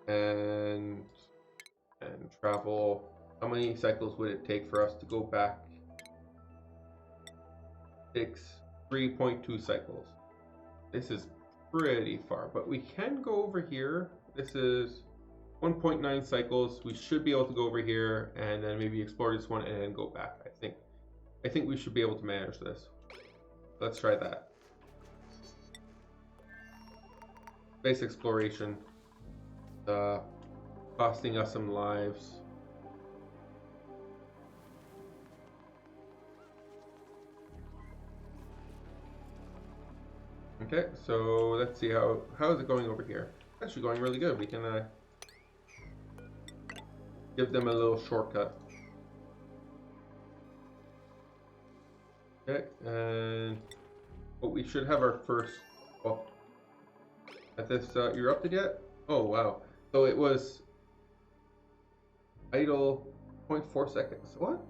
[SPEAKER 1] And travel. How many cycles would it take for us to go back? 3.2 cycles. This is pretty far, but we can go over here. This is 1.9 cycles. We should be able to go over here and then maybe explore this one and then go back. I think we should be able to manage this. Let's try that. Space exploration. Costing us some lives. Okay, so let's see how is it going over here. Actually going really good. We can give them a little shortcut. Okay, and we should have our first. Oh, at this erupted yet? Oh wow! So it was idle 0.4 seconds. What?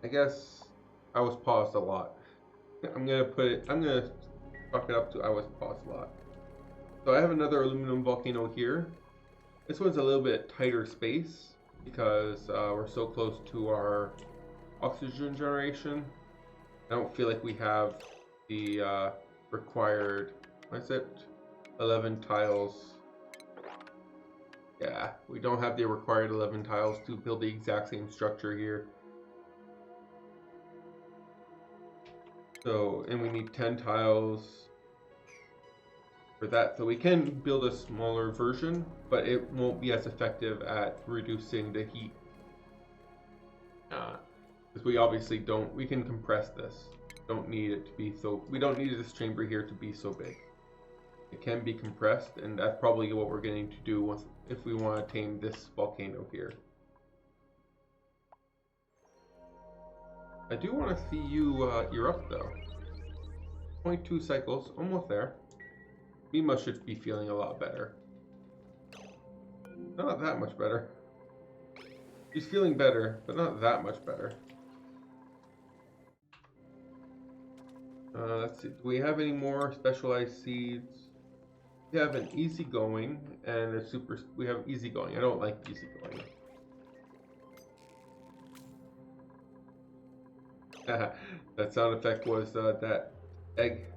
[SPEAKER 1] I guess I was paused a lot. I'm gonna chalk it up to I was paused a lot. So I have another aluminum volcano here. This one's a little bit tighter space because we're so close to our oxygen generation. I don't feel like we have the required, what's it, 11 tiles. Yeah, we don't have the required 11 tiles to build the exact same structure here. So, and we need 10 tiles for that. So we can build a smaller version, but it won't be as effective at reducing the heat. Because we obviously don't, we can compress this. Don't need it to be so, we don't need this chamber here to be so big. It can be compressed, and that's probably what we're going to do once, if we want to tame this volcano here. I do want to see you erupt though. 0.2 cycles, almost there. Mima should be feeling a lot better. Not that much better. She's feeling better, but not that much better. Let's see, do we have any more specialized seeds? We have an easygoing and a super, we have easygoing. I don't like easygoing. That sound effect was that egg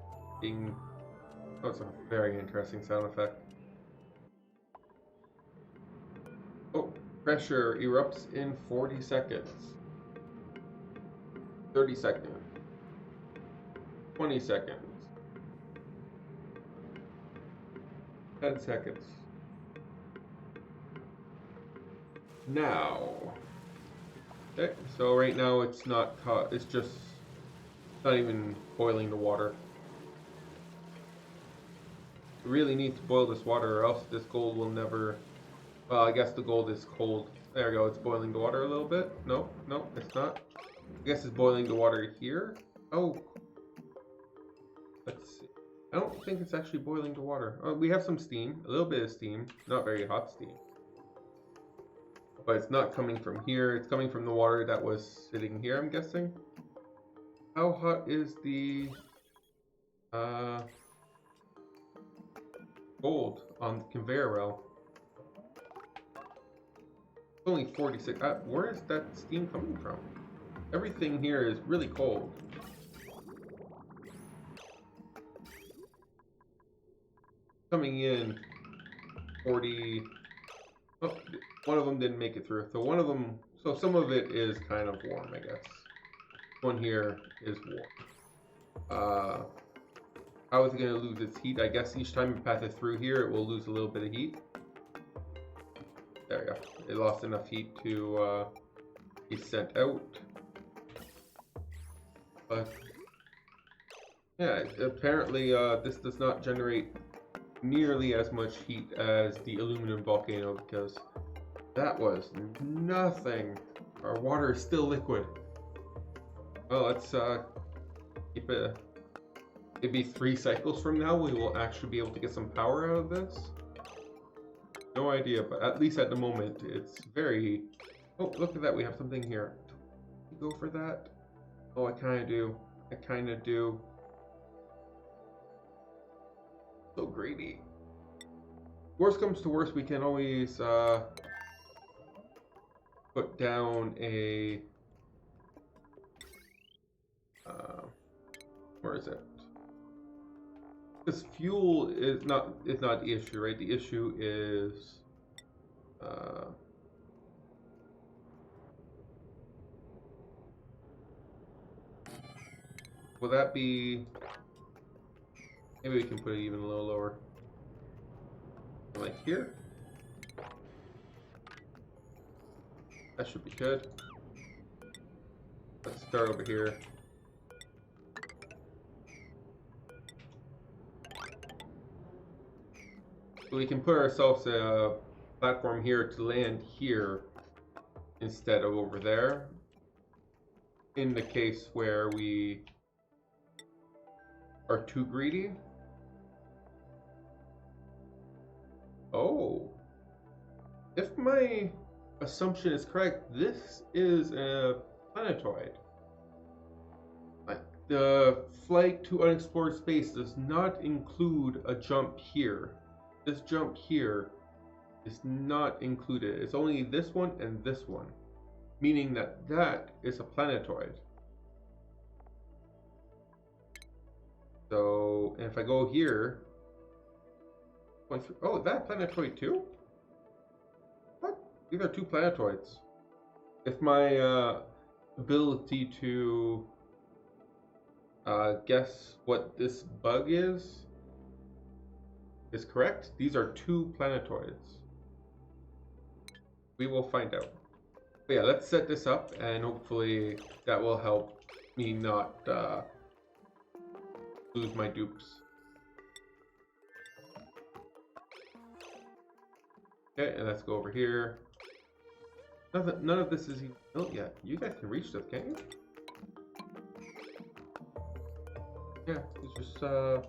[SPEAKER 1] being, oh, it's a very interesting sound effect. Oh, pressure erupts in 40 seconds. 30 seconds. 20 seconds. 10 seconds. Now. Okay, so right now it's not hot, it's just not even boiling the water. We really need to boil this water or else this gold will never, well, I guess the gold is cold. There we go, it's boiling the water a little bit. No, it's not. I guess it's boiling the water here. Oh. Let's see. I don't think it's actually boiling the water. Oh, we have some steam, a little bit of steam, not very hot steam. But it's not coming from here, it's coming from the water that was sitting here, I'm guessing. How hot is the gold on the conveyor belt? It's only 46. Where is that steam coming from? Everything here is really cold. Coming in 40. Oh, one of them didn't make it through. So one of them, so some of it is kind of warm, I guess. One here is warm. How is it going to lose its heat? I guess each time it passes through here, it will lose a little bit of heat. There we go. It lost enough heat to be sent out. But yeah, apparently this does not generate nearly as much heat as the aluminum volcano because that was nothing. Our water is still liquid. Well, let's keep it. Maybe 3 cycles from now, we will actually be able to get some power out of this. No idea, but at least at the moment, it's very... Oh, look at that, we have something here. Go for that? Oh, I kind of do. I kind of do. So greedy. Worst comes to worst, we can always put down a... where is it? Because fuel is not the issue, right? The issue is will that be... Maybe we can put it even a little lower. Like here. That should be good. Let's start over here. So we can put ourselves a platform here to land here instead of over there. In the case where we are too greedy. Oh. If my assumption is correct, this is a planetoid. Like, the flight to unexplored space does not include a jump here. This jump here is not included. It's only this one and this one, meaning that that is a planetoid. So, and if I go here, oh, that planetoid too? What? These are 2 planetoids. If my ability to guess what this bug is correct, these are 2 planetoids. We will find out. But yeah, let's set this up, and hopefully that will help me not lose my dupes. Okay, and let's go over here. None of this is even built yet. You guys can reach this, can't you? Yeah, it's just not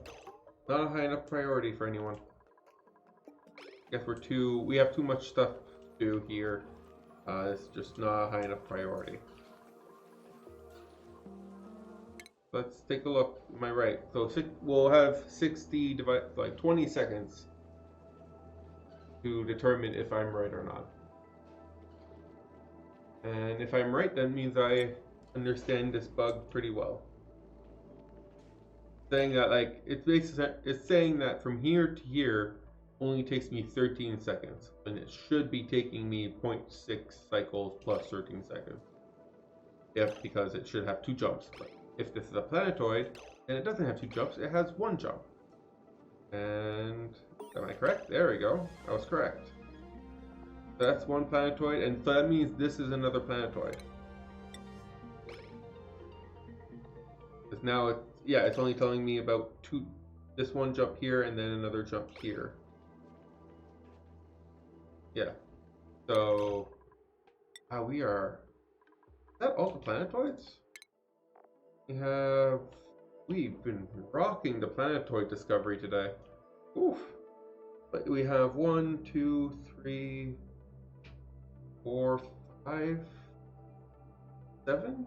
[SPEAKER 1] a high enough priority for anyone. I guess we have too much stuff to do here. It's just not a high enough priority. Let's take a look. Am I right? So we'll have 60 divided, like 20 seconds to determine if I'm right or not. And if I'm right, that means I understand this bug pretty well. Saying that, like, it's saying that from here to here only takes me 13 seconds, and it should be taking me 0.6 cycles plus 13 seconds. Because it should have 2 jumps. But if this is a planetoid and it doesn't have 2 jumps, it has 1 jump. And am I correct? There we go. I was correct. So that's 1 planetoid, and so that means this is another planetoid. Because now it's only telling me about this 1 jump here and then another jump here. Yeah. So is that all the planetoids? We've been rocking the planetoid discovery today. Oof. But we have 1, 2, 3, 4, 5, 7.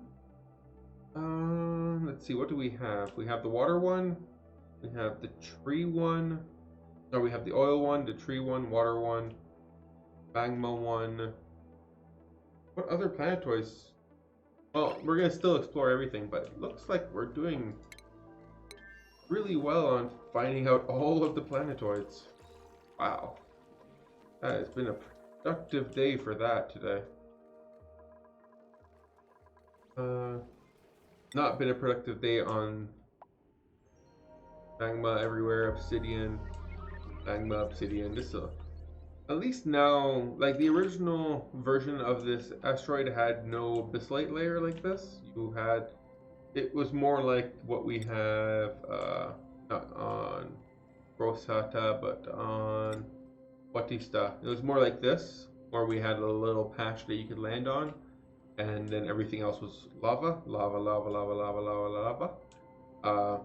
[SPEAKER 1] Let's see, what do we have? We have the water one, we have the tree one, no, we have the oil one, the tree one, water one, magma one. What other planetoids? Well, we're gonna still explore everything, but it looks like we're doing really well on finding out all of the planetoids. Wow. That has been a productive day for that today. Not been a productive day on magma everywhere, obsidian, magma, obsidian. At least now, like the original version of this asteroid had no abyssite layer like this. It was more like what we have, not on Rosata, but on Watista. It was more like this, where we had a little patch that you could land on. and then everything else was lava, lava, lava, lava, lava, lava, lava.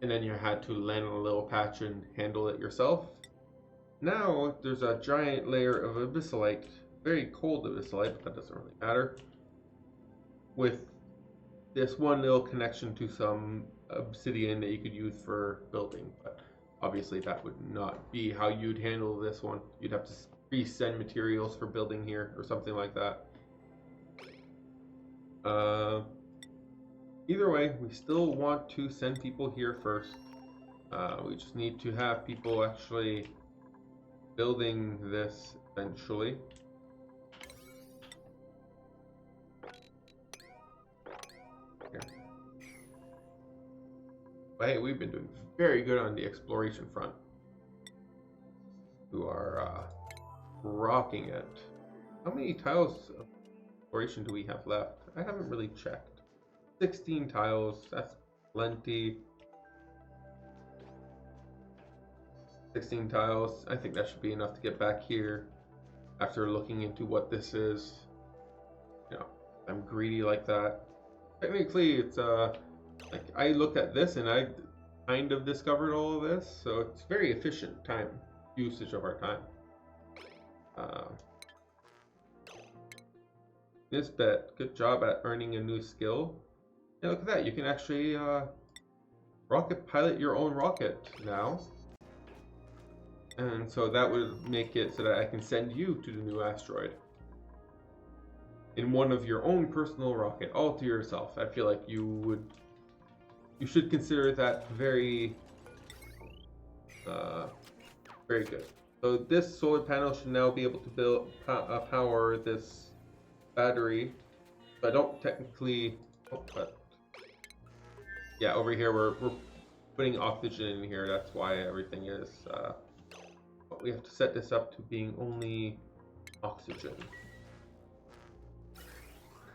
[SPEAKER 1] And then you had to land on a little patch and handle it yourself. Now there's a giant layer of abyssalite, very cold abyssalite, but that doesn't really matter, with this one little connection to some obsidian that you could use for building. But obviously that would not be how you'd handle this one. You'd have to pre-send materials for building here or something like that. Either way, we still want to send people here first. We just need to have people actually building this eventually. Here. But hey, we've been doing very good on the exploration front. We are rocking it. How many tiles of exploration do we have left? I haven't really checked. 16 tiles, that's plenty. 16 tiles, I think that should be enough to get back here after looking into what this is. You know, I'm greedy like that. Technically, it's like I looked at this and I kind of discovered all of this, so it's very efficient time usage of our time. This bet, good job at earning a new skill. Yeah, look at that, you can actually rocket pilot your own rocket now. And so that would make it so that I can send you to the new asteroid in one of your own personal rocket, all to yourself. I feel like you should consider that very very good. So this solar panel should now be able to build power this battery. But I don't technically, but yeah, over here we're putting oxygen in here. That's why everything is. But we have to set this up to being only oxygen.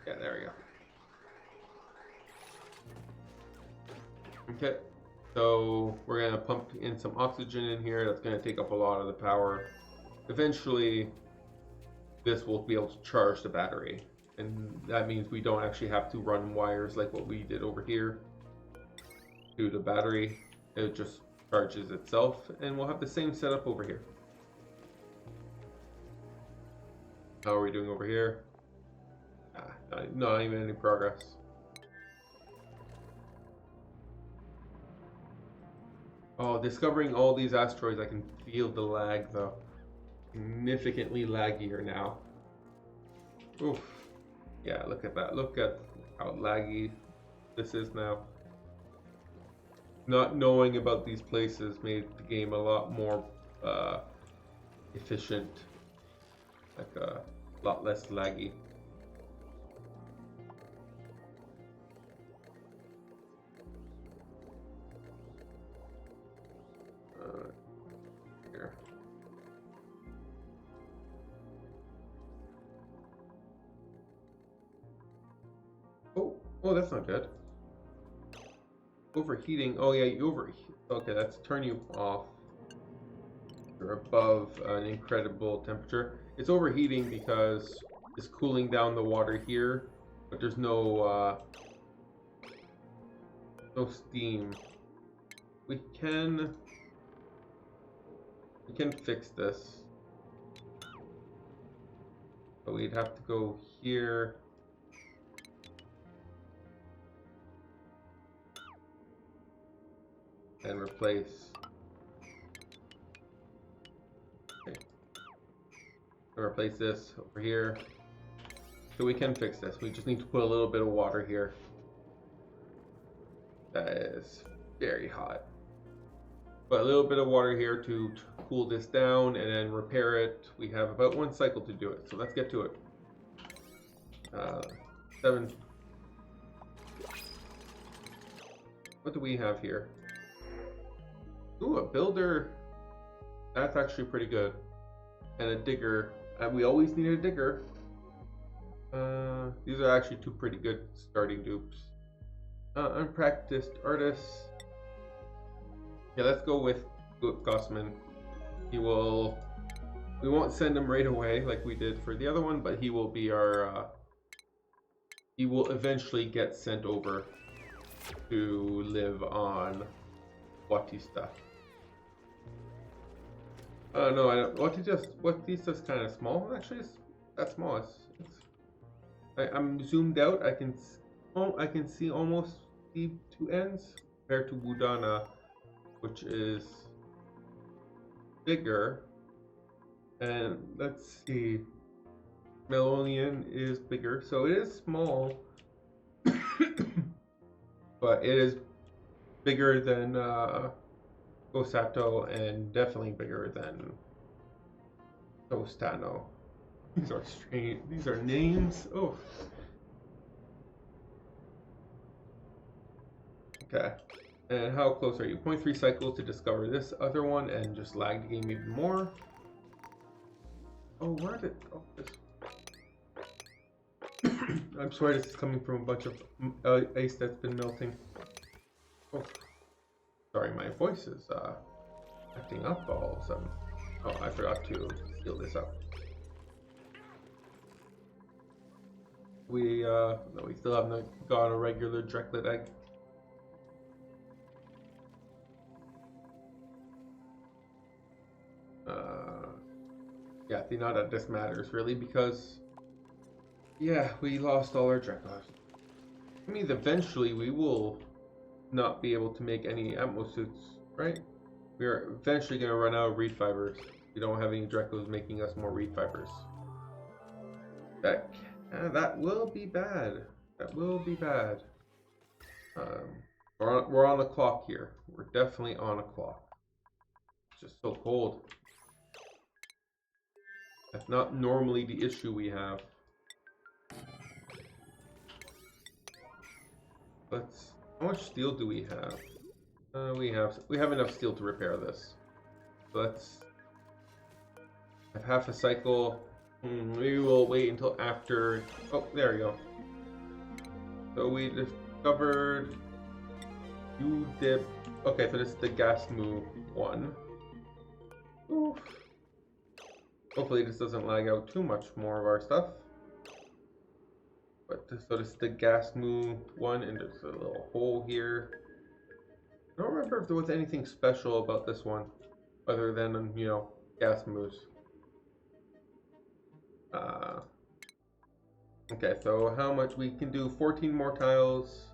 [SPEAKER 1] Yeah, there we go. Okay, so we're gonna pump in some oxygen in here. That's gonna take up a lot of the power. Eventually, this will be able to charge the battery, and that means we don't actually have to run wires like what we did over here to the battery. It just charges itself, and we'll have the same setup over here. How are we doing over here? Not even any progress. Oh, discovering all these asteroids, I can feel the lag though. Significantly laggier now. Oof. Yeah, look at that. Look at how laggy this is now. Not knowing about these places made the game a lot more efficient. Like a lot less laggy. Here. Oh, that's not good. Overheating. Oh yeah, you overheat. Okay, that's turn you off. You're above an incredible temperature. It's overheating because it's cooling down the water here, but there's no steam. We can fix this, but we'd have to go here. And replace. Okay. And replace this over here. So we can fix this. We just need to put a little bit of water here. That is very hot. Put a little bit of water here to cool this down and then repair it. We have about 1 cycle to do it, so let's get to it. 7. What do we have here? Ooh, a builder. That's actually pretty good. And a digger. We always need a digger. These are actually 2 pretty good starting dupes. Unpracticed artists. Yeah, let's go with Gossman. We won't send him right away like we did for the other one, but he will be our he will eventually get sent over to live on Watista. No, I don't. Watista's kind of small. Actually, it's that small. I'm zoomed out. I can see almost the two ends compared to Budana, which is bigger. And let's see, Melonian is bigger, so it is small, but it is bigger than Gosato and definitely bigger than Tostano. These are strange. These are names. Oh. Okay. And how close are you? 0.3 cycles to discover this other one and just lag the game even more. Oh, where did... Oh, this... I'm sorry, this is coming from a bunch of ice that's been melting. Oh. Sorry, my voice is acting up all of a sudden. Oh, I forgot to seal this up. No, we still haven't got a regular Dreklet egg. Yeah, not that this matters really, because yeah, we lost all our Dreklets. I mean, eventually we will not be able to make any Atmo suits, right? We are eventually going to run out of reed fibers. We don't have any Dreklets making us more reed fibers. That will be bad. That will be bad. We're on the clock here. We're definitely on a clock. It's just so cold. That's not normally the issue we have. How much steel do we have? We have enough steel to repair this. So let's have half a cycle. Maybe we'll wait until after. Oh, there we go. So we discovered dip. Okay, so this is the gas move one. Oof. Hopefully this doesn't lag out too much more of our stuff. But so this is the gas move one, and there's a little hole here. I don't remember if there was anything special about this one, other than, you know, gas moves. Okay, so how much we can do? 14 more tiles,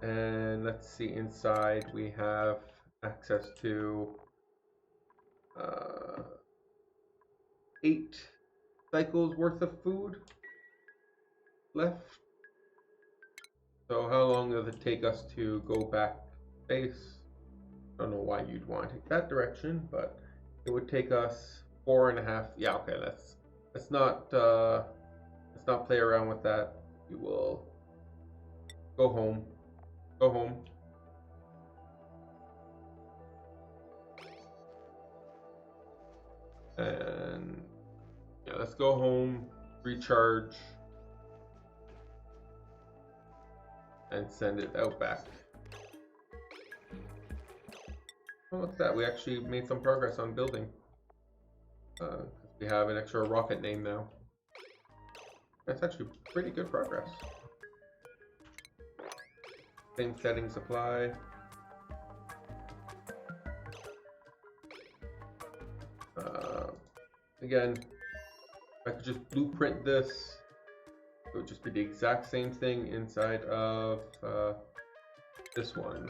[SPEAKER 1] and let's see, inside we have access to 8 cycles worth of food left. So how long does it take us to go back space? I don't know why you'd want to take that direction, but it would take us 4.5. Yeah, okay, let's not play around with that. We will go home. Go home. And yeah, let's go home, recharge, and send it out back. Oh, what's that? We actually made some progress on building. We have an extra rocket name now. That's actually pretty good progress. Same setting supply. Again, if I could just blueprint this, it would just be the exact same thing inside of this one.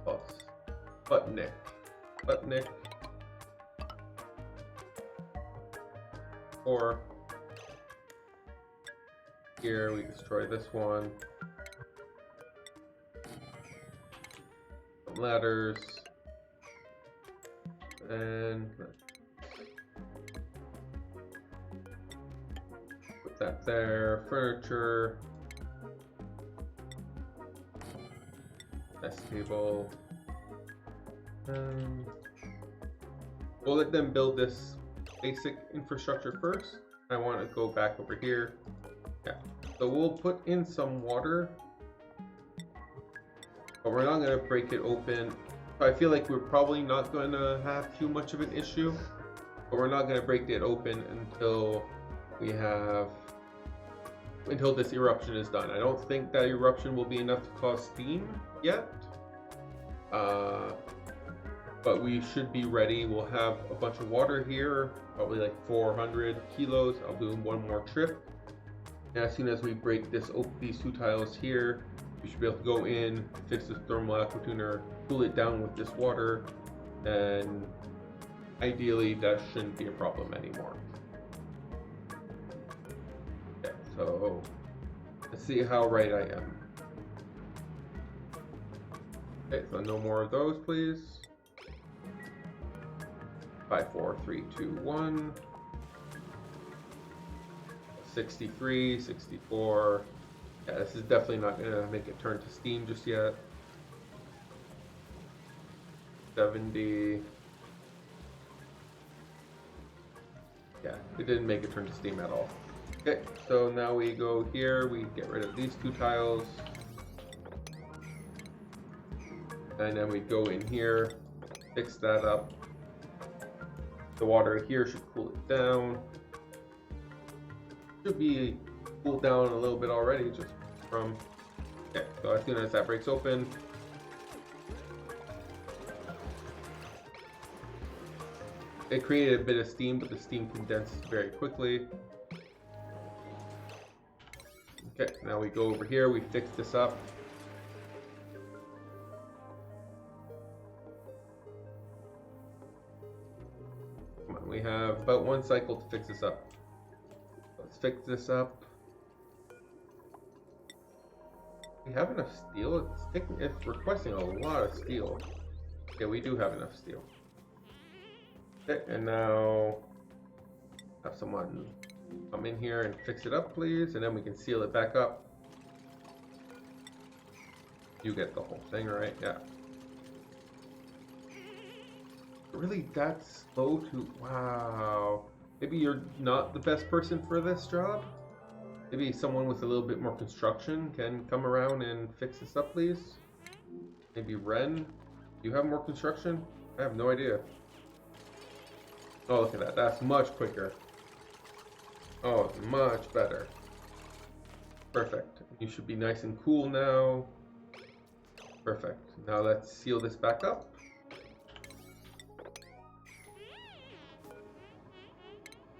[SPEAKER 1] Plus Butnick. Or here we destroy this one. Some ladders. And put that there. Furniture. Desk table. We'll let them build this basic infrastructure first. I want to go back over here. Yeah. So we'll put in some water, but we're not going to break it open. I feel like we're probably not going to have too much of an issue, but we're not going to break it open until we have until this eruption is done. I don't think that eruption will be enough to cause steam yet. But we should be ready. We'll have a bunch of water here, probably like 400 kilos. I'll do one more trip. And as soon as we break these 2 tiles here, we should be able to go in, fix this thermal aqua tuner, cool it down with this water, and ideally that shouldn't be a problem anymore. Okay, so let's see how right I am. Okay, so no more of those, please. 5, 4, 3, 2, 1. 63, 64. Yeah, this is definitely not going to make it turn to steam just yet. 70. Yeah, it didn't make it turn to steam at all. Okay, so now we go here, we get rid of these 2 tiles. And then we go in here, fix that up. The water here should cool it down. Should be cooled down a little bit already just from... Okay, so as soon as that breaks open, it created a bit of steam, but the steam condenses very quickly. Okay, now we go over here, we fix this up. Come on, we have about 1 cycle to fix this up. Let's fix this up. We have enough steel. It's requesting a lot of steel. Okay, we do have enough steel. Okay, and now have someone come in here and fix it up, please, and then we can seal it back up. You get the whole thing, right? Yeah. Really that slow to... Wow. Maybe you're not the best person for this job? Maybe someone with a little bit more construction can come around and fix this up, please? Maybe Ren? Do you have more construction? I have no idea. Oh, look at that. That's much quicker. Oh, it's much better. Perfect. You should be nice and cool now. Perfect. Now let's seal this back up.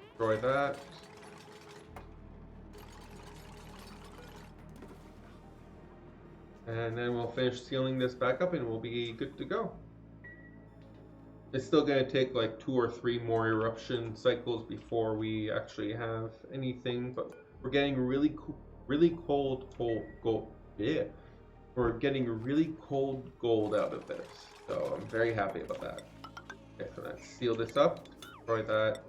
[SPEAKER 1] Destroy that. And then we'll finish sealing this back up and we'll be good to go. It's still going to take like 2 or 3 more eruption cycles before we actually have anything, but we're getting really cold gold. Yeah, we're getting really cold gold out of this, so I'm very happy about that. Okay, so let's seal this up, destroy that.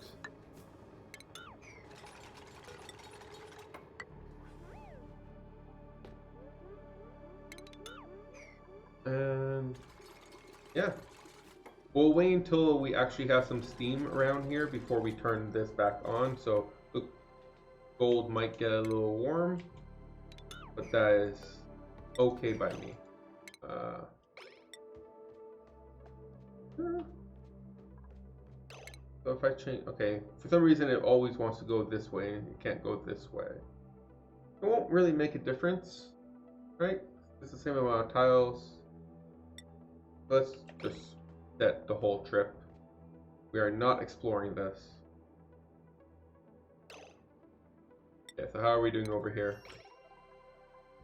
[SPEAKER 1] And yeah, we'll wait until we actually have some steam around here before we turn this back on. So the gold might get a little warm, but that is okay by me. So if I change, okay, for some reason it always wants to go this way and it can't go this way. It won't really make a difference, right? It's the same amount of tiles. Let's just set the whole trip. We are not exploring this. Okay, so how are we doing over here?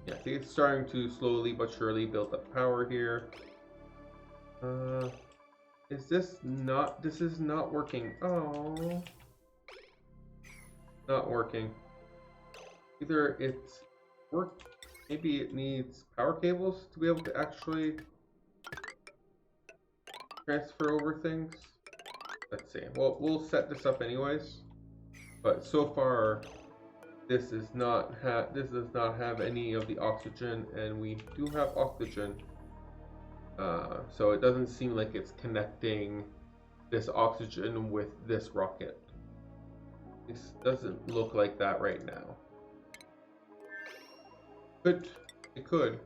[SPEAKER 1] Yeah, I think it's starting to slowly but surely build up power here. Is this not... This is not working. Oh. Not working. Either it's work... Maybe it needs power cables to be able to actually transfer over things. Let's see. Well, we'll set this up anyways. But so far, this does not have any of the oxygen, and we do have oxygen. So it doesn't seem like it's connecting this oxygen with this rocket. This doesn't look like that right now. But it could.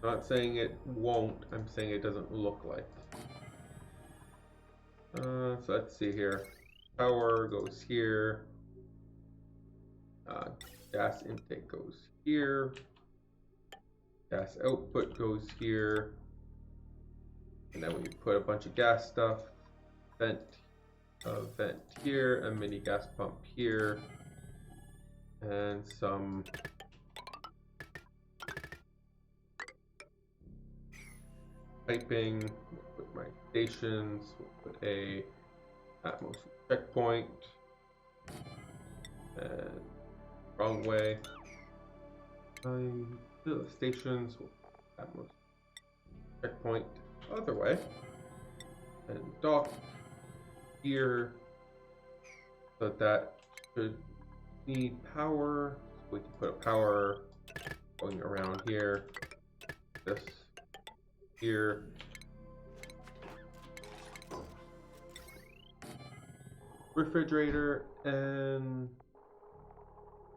[SPEAKER 1] I'm not saying it won't, I'm saying it doesn't look like. So let's see here. Power goes here. gas intake goes here. Gas output goes here. And then we put a bunch of gas stuff. Vent here, a mini gas pump here, and some piping. We'll put my stations. We'll put a atmosphere checkpoint. And wrong way. Stations. We'll put atmosphere checkpoint other way. And dock here. So that should need power. So we can put a power going around here. This here. Refrigerator and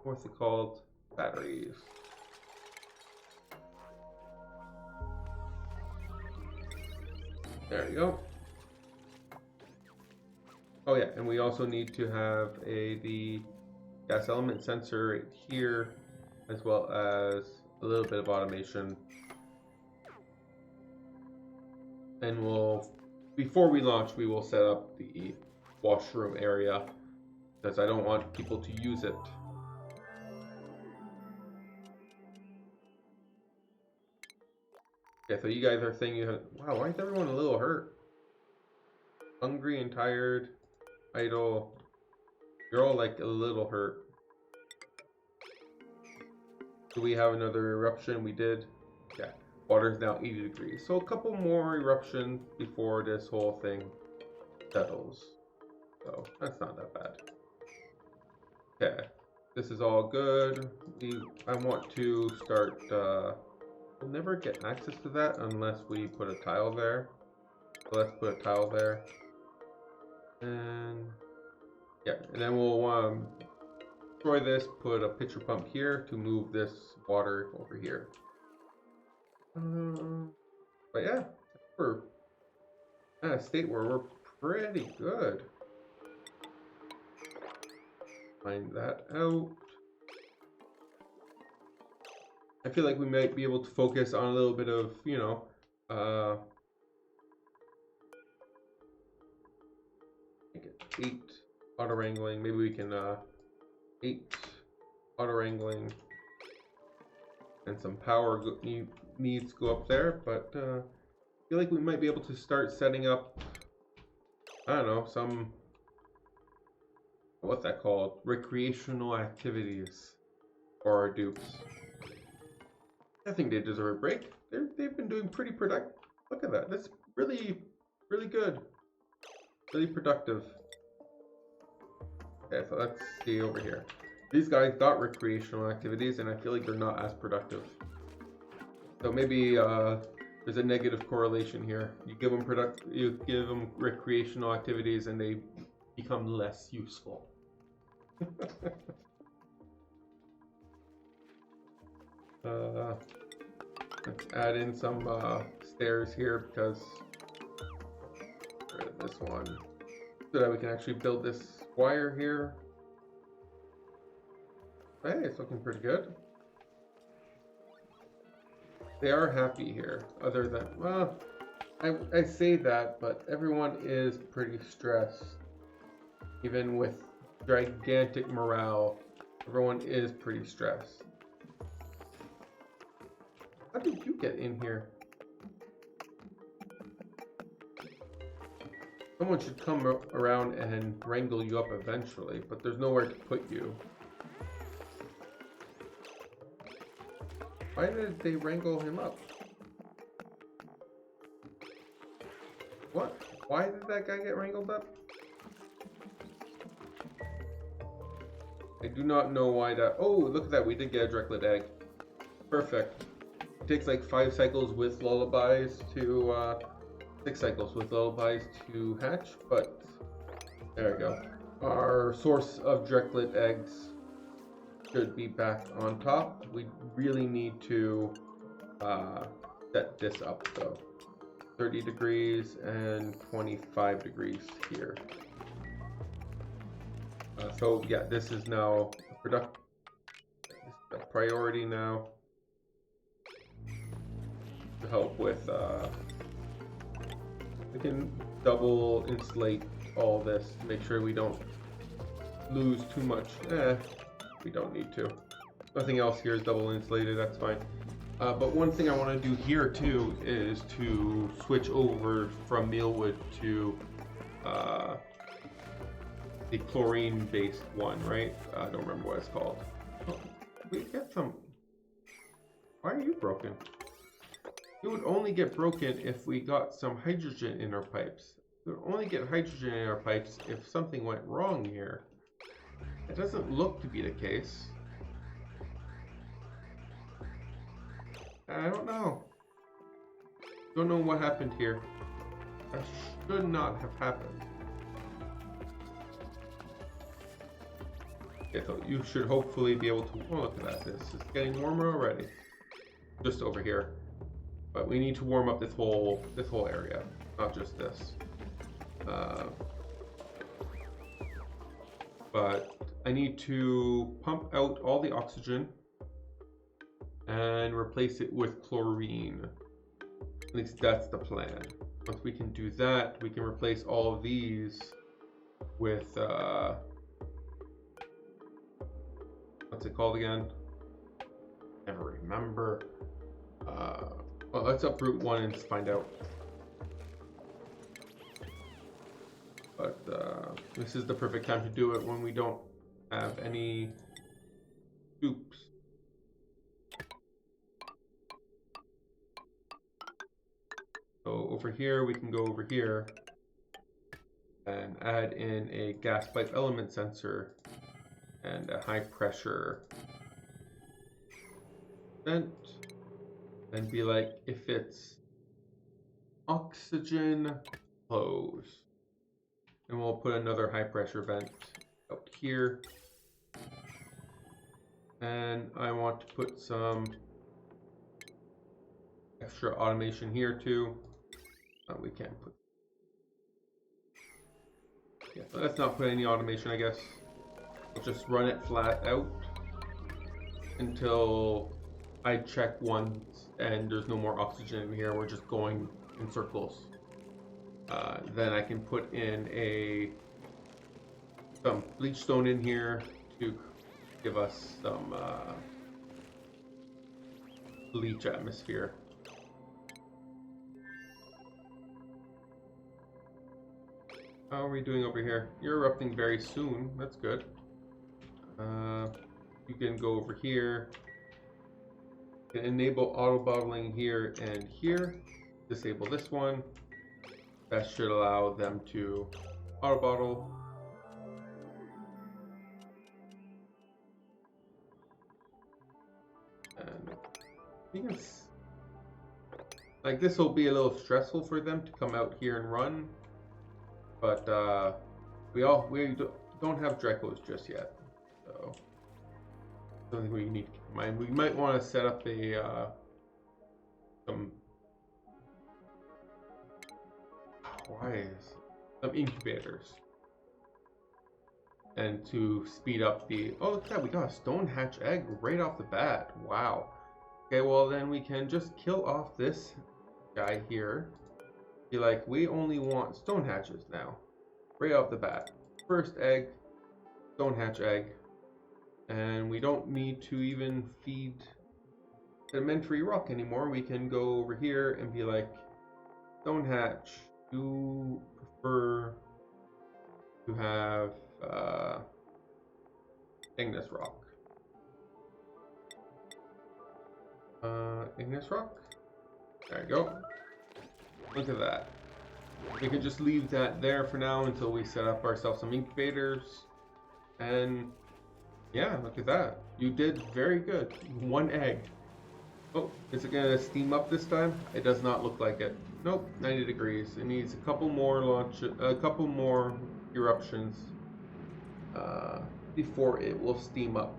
[SPEAKER 1] what's it called? Batteries. There you go. Oh yeah, and we also need to have the gas element sensor right here, as well as a little bit of automation. And before we launch, we will set up the washroom area, because I don't want people to use it. Yeah, so you guys are saying wow, why is everyone a little hurt? Hungry and tired, idle. You're all like a little hurt. Do we have another eruption? We did. Yeah, water's now 80 degrees. So a couple more eruptions before this whole thing settles. So that's not that bad. Okay, this is all good. I want to start. We'll never get access to that unless we put a tile there. So let's put a tile there. And yeah, and then we'll destroy this, put a pitcher pump here to move this water over here. But yeah, we're at a state where we're pretty good. Find that out. I feel like we might be able to focus on a little bit of, you know, make it 8 auto wrangling. Maybe we can 8 auto wrangling, and some power needs go up there. But I feel like we might be able to start setting up, I don't know, some, what's that called? Recreational activities for our dupes. I think they deserve a break. They've been doing pretty productive. Look at that. That's really, really good. Really productive. Okay, so let's see over here. These guys got recreational activities, and I feel like they're not as productive. So maybe there's a negative correlation here. You give them recreational activities, and they become less useful. Let's add in some stairs here, because get rid of this one, so that we can actually build this wire here. Hey, it's looking pretty good. They are happy here, other than, well, I say that, but everyone is pretty stressed. Even with gigantic morale, everyone is pretty stressed. How did you get in here? Someone should come around and wrangle you up eventually, but there's nowhere to put you. Why did they wrangle him up? What? Why did that guy get wrangled up? I do not know why that... Oh, look at that. We did get a Drecklet egg. Perfect. It takes like 5 cycles with lullabies to... 6 cycles with lullabies to hatch, but... There we go. Our source of Drecklet eggs should be back on top. We really need to set this up, though. 30 degrees and 25 degrees here. So yeah, this is now priority now to help with, we can double insulate all this to make sure we don't lose too much. We don't need to. Nothing else here is double insulated, that's fine. But one thing I want to do here too is to switch over from mealwood to the chlorine based one, right? I don't remember what it's called. Oh, we get some. Why are you broken? It would only get broken if we got some hydrogen in our pipes. It would only get hydrogen in our pipes if something went wrong here. It doesn't look to be the case. I don't know. Don't know what happened here. That should not have happened. Okay, so you should hopefully be able to. Oh, look at that. This is getting warmer already. Just over here. But we need to warm up this whole area, not just this. But I need to pump out all the oxygen and replace it with chlorine. At least that's the plan. Once we can do that, we can replace all of these with what's it called again? Never remember. Well, let's uproot one and find out. But this is the perfect time to do it when we don't have any dupes. So over here, we can go over here and add in a gas pipe element sensor and a high pressure vent. And be like, if it's oxygen, close. And we'll put another high pressure vent out here. And I want to put some extra automation here too. We can't put. Yeah, so let's not put any automation, I guess. We'll just run it flat out until I check once and there's no more oxygen in here. We're just going in circles. Then I can put in some bleach stone in here to give us some bleach atmosphere. How are we doing over here? You're erupting very soon. That's good. You can go over here. You can enable auto bottling here and here. Disable this one. That should allow them to auto bottle. And you can, like, this will be a little stressful for them to come out here and run. But we don't have Dracos just yet, so something we need to keep in mind. We might want to set up some incubators, and to speed up the. Oh, look at that! We got a stone hatch egg right off the bat. Wow. Okay, well then we can just kill off this guy here. Be like, we only want stone hatches now, right off the bat. First egg, stone hatch egg, and we don't need to even feed sedimentary rock anymore. We can go over here and be like, stone hatch, you prefer to have igneous rock. Igneous rock. There you go. Look at that. We can just leave that there for now until we set up ourselves some incubators. And yeah, look at that. You did very good. One egg. Oh, is it gonna steam up this time? It does not look like it. Nope, 90 degrees. It needs a couple more eruptions before it will steam up.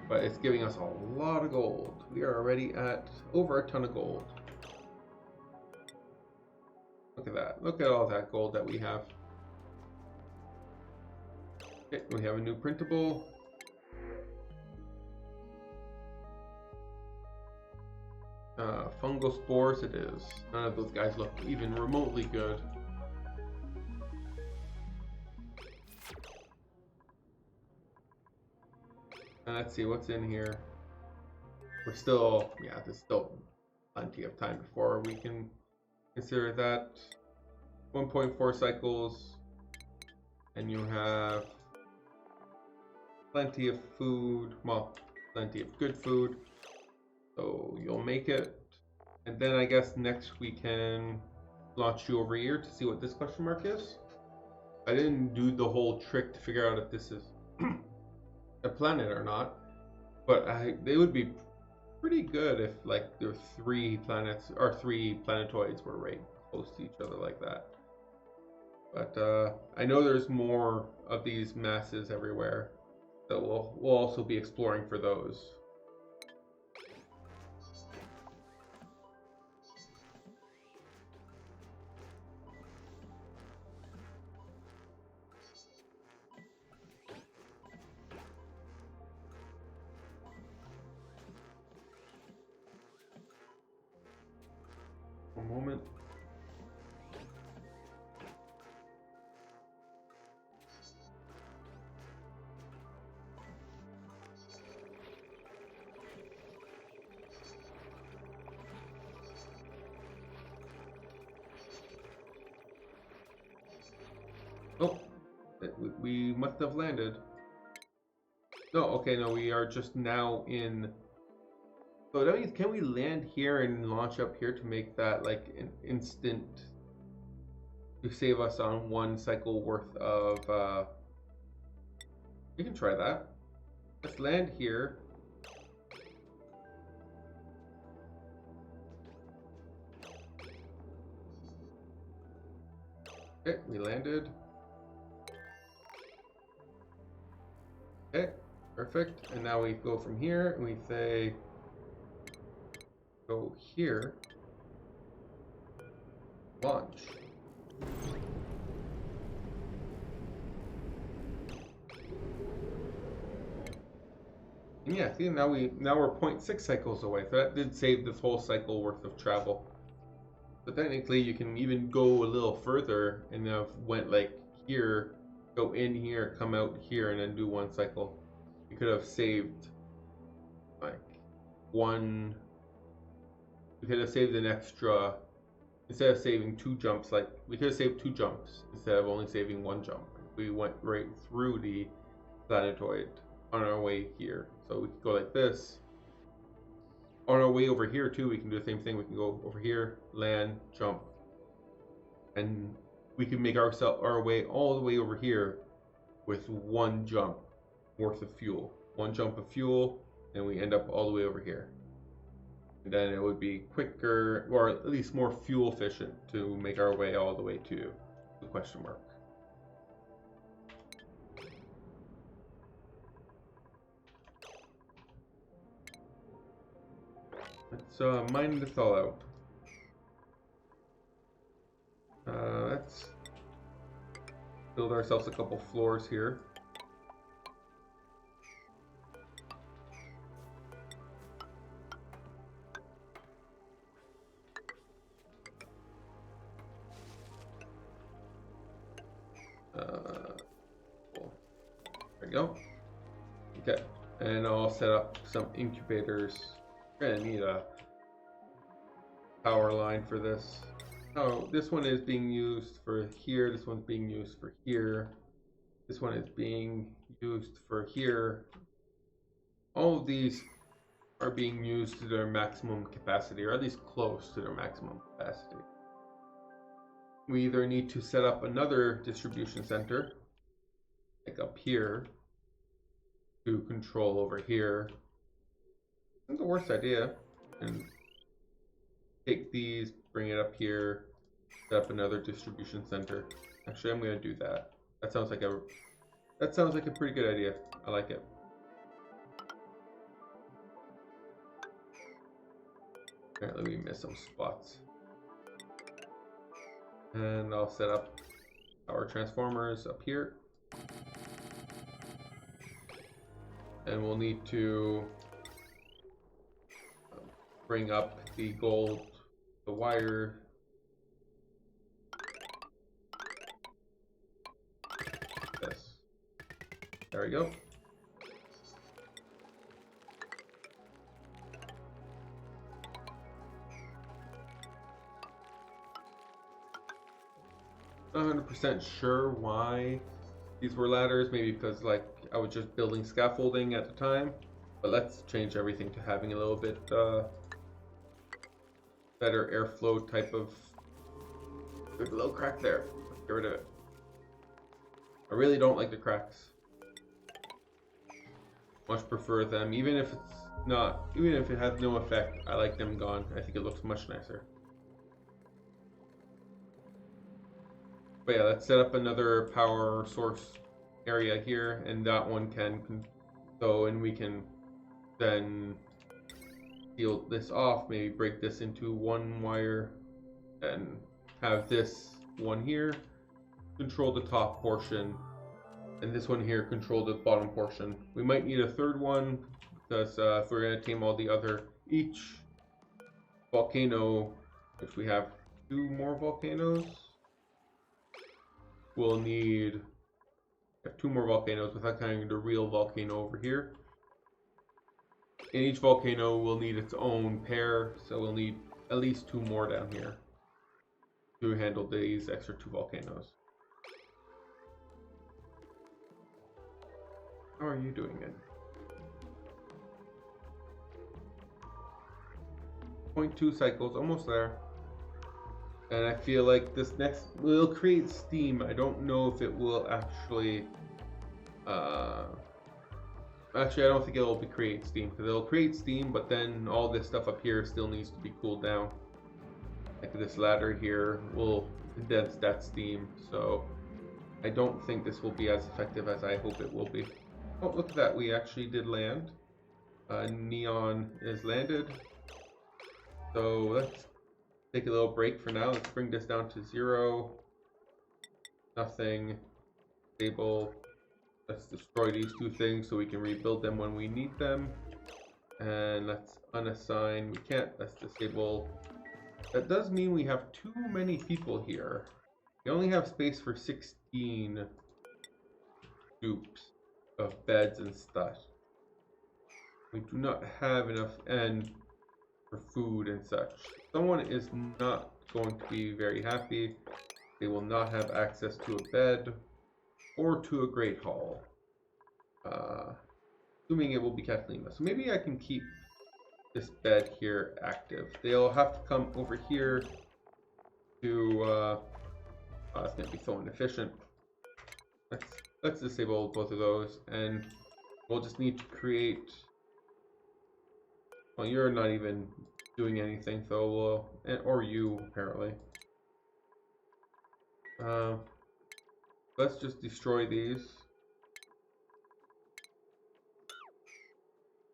[SPEAKER 1] But it's giving us a lot of gold. We are already at over a ton of gold. Look at that. Look at all that gold that we have. Okay, we have a new printable. Fungal spores it is. None of those guys look even remotely good. And let's see what's in here. We're still, yeah, there's still plenty of time before we can consider that. 1.4 cycles, and you have plenty of food, well, plenty of good food, so you'll make it. And then I guess next we can launch you over here to see what this question mark is. I didn't do the whole trick to figure out if this is a planet or not, but they would be pretty good if like there were 3 planets or 3 planetoids were right close to each other like that. But I know there's more of these masses everywhere, so we'll also be exploring for those. One moment. Oh, we must have landed. No, okay, no, we are just now in. So that means, can we land here and launch up here to make that like an instant to save us on 1 cycle worth of? We can try that. Let's land here. Okay, we landed. Okay, perfect. And now we go from here and we say, go here, launch. And yeah, see, now we're 0.6 cycles away, so that did save this whole cycle worth of travel. So technically, you can even go a little further and have went like here, go in here, come out here, and then do 1 cycle. You could have saved like 1. We could have saved an extra, instead of saving 2 jumps, like we could have saved 2 jumps instead of only saving 1 jump. We went right through the planetoid on our way here. So we could go like this. On our way over here too, we can do the same thing. We can go over here, land, jump, and we can make our way all the way over here with 1 jump worth of fuel. 1 jump of fuel, and we end up all the way over here. And then it would be quicker, or at least more fuel efficient, to make our way all the way to the question mark. Let's mine this all out. Let's build ourselves a couple floors here. Cool. There we go. Okay, and I'll set up some incubators. We're gonna need a power line for this. Oh, this one is being used for here. This one's being used for here. This one is being used for here. All of these are being used to their maximum capacity, or at least close to their maximum capacity. We either need to set up another distribution center, like up here, to control over here. Not the worst idea. And take these, bring it up here, set up another distribution center. Actually, I'm going to do that. That sounds like a pretty good idea. I like it. Apparently, we missed some spots. And I'll set up our transformers up here. And we'll need to bring up the gold, the wire. This. There we go. Not 100% sure why these were ladders. Maybe because like I was just building scaffolding at the time. But let's change everything to having a little bit better airflow type of. There's a little crack there. Let's get rid of it. I really don't like the cracks. Much prefer them, even if it's not, even if it has no effect. I like them gone. I think it looks much nicer. But yeah, let's set up another power source area here, and that one can go, and we can then seal this off. Maybe break this into one wire, and have this one here control the top portion, and this one here control the bottom portion. We might need a third one because if we're going to tame all the other, each volcano, which we have 2 more volcanoes, we'll need 2 more volcanoes without counting the real volcano over here. And each volcano will need its own pair, so we'll need at least 2 more down here to handle these extra 2 volcanoes. How are you doing it? 0.2 cycles, almost there. And I feel like this next will create steam. I don't know if it will actually actually I don't think it'll create steam, because it'll create steam, but then all this stuff up here still needs to be cooled down. Like this ladder here will condense that steam, so I don't think this will be as effective as I hope it will be. Oh, look at that, we actually did land. Neon is landed. So let's take a little break for now. Let's bring this down to 0. Nothing. Stable. Let's destroy these 2 things so we can rebuild them when we need them. And let's unassign. We can't. Let's disable. That does mean we have too many people here. We only have space for 16 dupes of beds and stuff. We do not have enough and for food and such. Someone is not going to be very happy. They will not have access to a bed or to a great hall. Assuming it will be Kathleen. So maybe I can keep this bed here active. They'll have to come over here to it's gonna be so inefficient. Let's disable both of those, and we'll just need to create. Well, you're not even doing anything, so we'll, or you apparently. Let's just destroy these,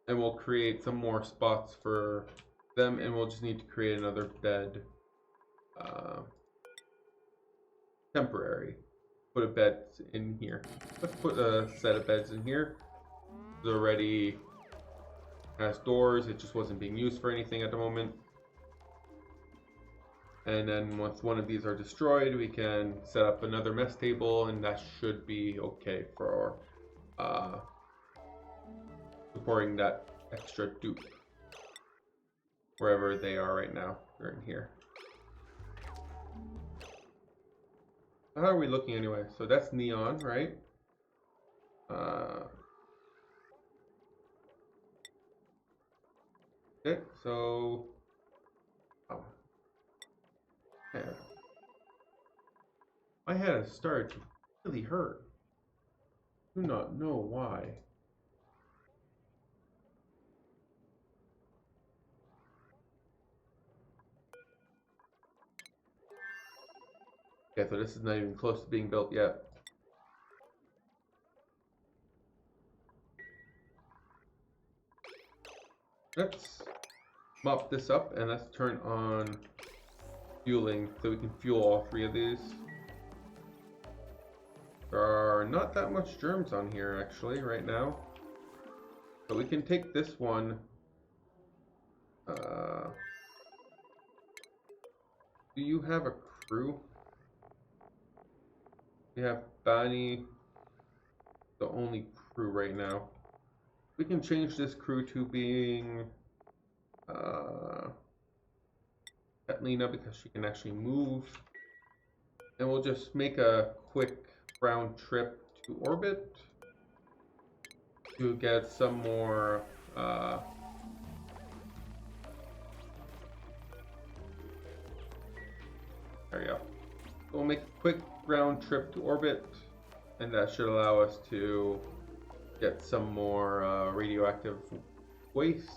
[SPEAKER 1] and we'll create some more spots for them, and we'll just need to create another bed. Temporary. Put a bed in here. Let's put a set of beds in here. It already has doors. It just wasn't being used for anything at the moment. And then once one of these are destroyed, we can set up another mess table, and that should be okay for supporting that extra dupe wherever they are right now. They're in here. How are we looking anyway? So that's neon, right? Okay, so yeah. My head has started to really hurt. Do not know why. Okay, so this is not even close to being built yet. Let's mop this up and let's turn on fueling so we can fuel all 3 of these. There are not that much germs on here actually right now. So we can take this one. Do you have a crew? We have Bonnie, the only crew right now. We can change this crew to being Katlina because she can actually move. And we'll just make a quick round trip to orbit to get some more there we go. We'll make a quick round trip to orbit, and that should allow us to get some more radioactive waste.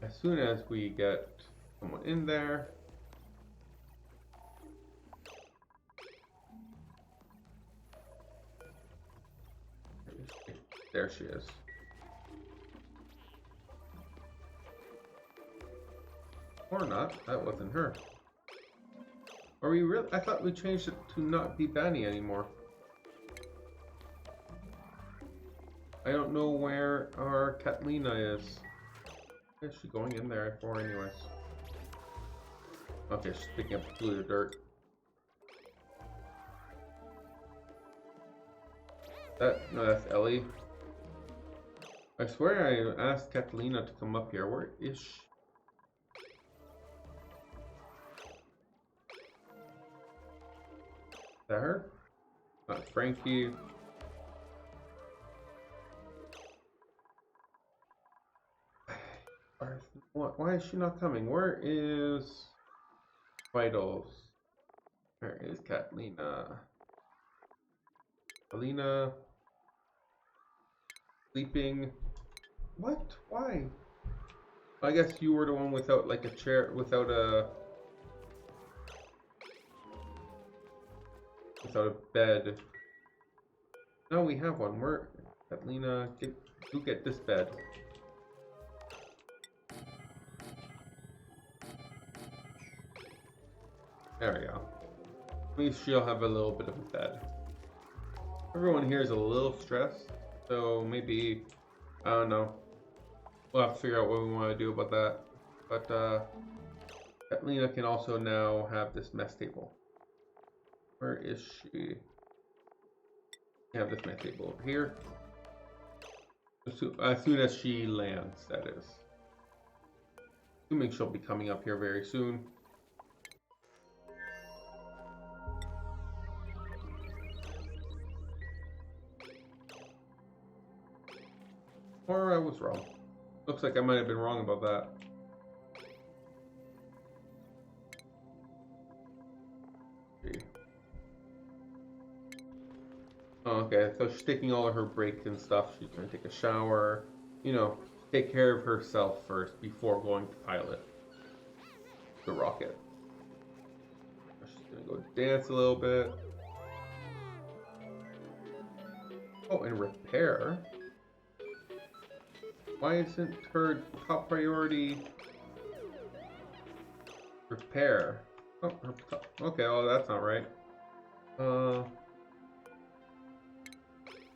[SPEAKER 1] As soon as we get someone in there, there she is. Or not, that wasn't her. Are we really? I thought we changed it to not be Banny anymore. I don't know where our Katlina is. Where is she going in there for anyways? Okay, she's picking up polluted dirt. No, that's Ellie. I swear I asked Katlina to come up here. Where is she? Is that her? Not Frankie. Why is she not coming? Where is Vitals? Where is Katlina? Alina. Sleeping. What? Why? I guess you were the one without like a chair, without a bed. No, we have one. Where, Katlina, get this bed. There we go. At least she'll have a little bit of a bed. Everyone here is a little stressed, so maybe, I don't know. We'll have to figure out what we want to do about that. But Katlina can also now have this mess table. Where is she? We have this mess table over here. As soon as she lands, that is. Assuming she'll be coming up here very soon. Or I was wrong. Looks like I might have been wrong about that. Oh, okay, so she's taking all of her breaks and stuff. She's gonna take a shower. You know, take care of herself first before going to pilot the rocket. She's gonna go dance a little bit. Oh, and repair. Why isn't her top priority repair? Oh, okay, well that's not right. Oh,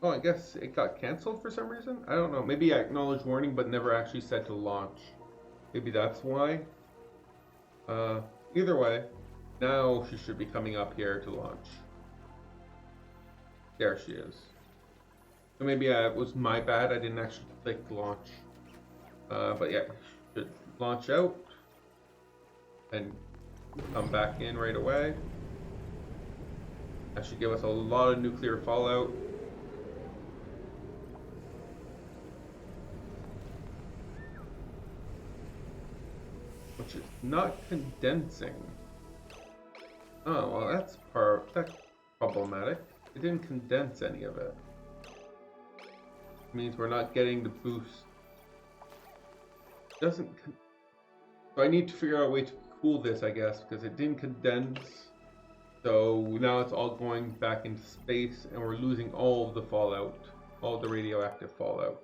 [SPEAKER 1] I guess it got cancelled for some reason? I don't know. Maybe I acknowledged warning but never actually said to launch. Maybe that's why. Either way, now she should be coming up here to launch. There she is. So maybe it was my bad, I didn't actually click launch. But yeah, should launch out and come back in right away. That should give us a lot of nuclear fallout. Which is not condensing. Oh, well that's problematic. It didn't condense any of it. Means we're not getting the boost. So I need to figure out a way to cool this, I guess, because it didn't condense. So now it's all going back into space and we're losing all of the fallout, all of the radioactive fallout.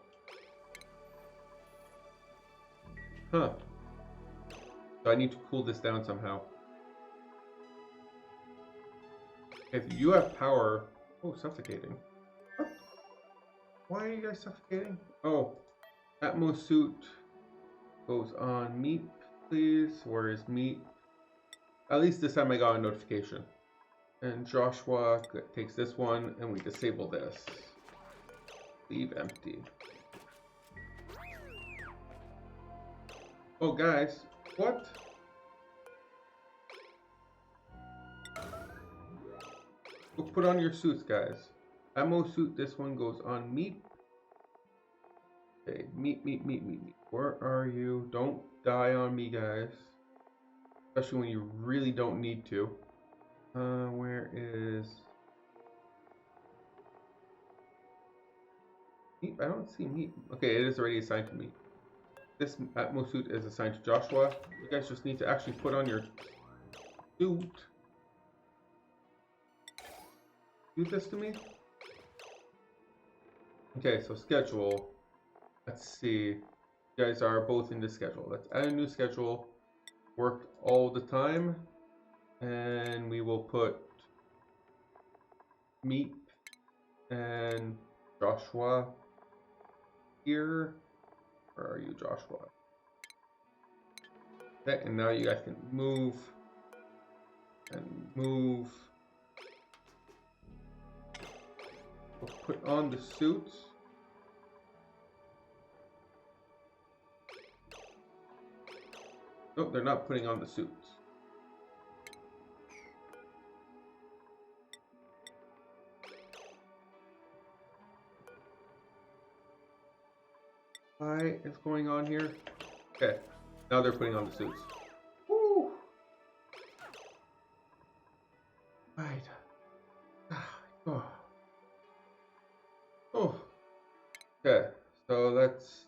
[SPEAKER 1] Huh. So I need to cool this down somehow. If you have power... Oh, suffocating. Why are you guys suffocating? Oh, Atmo suit goes on. Meat, please. Where is meat? At least this time I got a notification. And Joshua takes this one, and we disable this. Leave empty. Oh, guys, what? Go put on your suits, guys. Ammo suit, this one goes on meat. Okay, meat. Where are you? Don't die on me, guys. Especially when you really don't need to. Where is... meat? I don't see meat. Okay, it is already assigned to meat. This Atmo suit is assigned to Joshua. You guys just need to actually put on your suit. Do this to me? Okay, so schedule. Let's see. You guys are both in the schedule. Let's add a new schedule. Work all the time. And we will put Meep and Joshua here. Where are you, Joshua? Okay, and now you guys can move and move. We'll put on the suits. Nope, they're not putting on the suits. Why is going on here? Okay, now they're putting on the suits. Woo! Right. Oh. Oh. Okay, so let's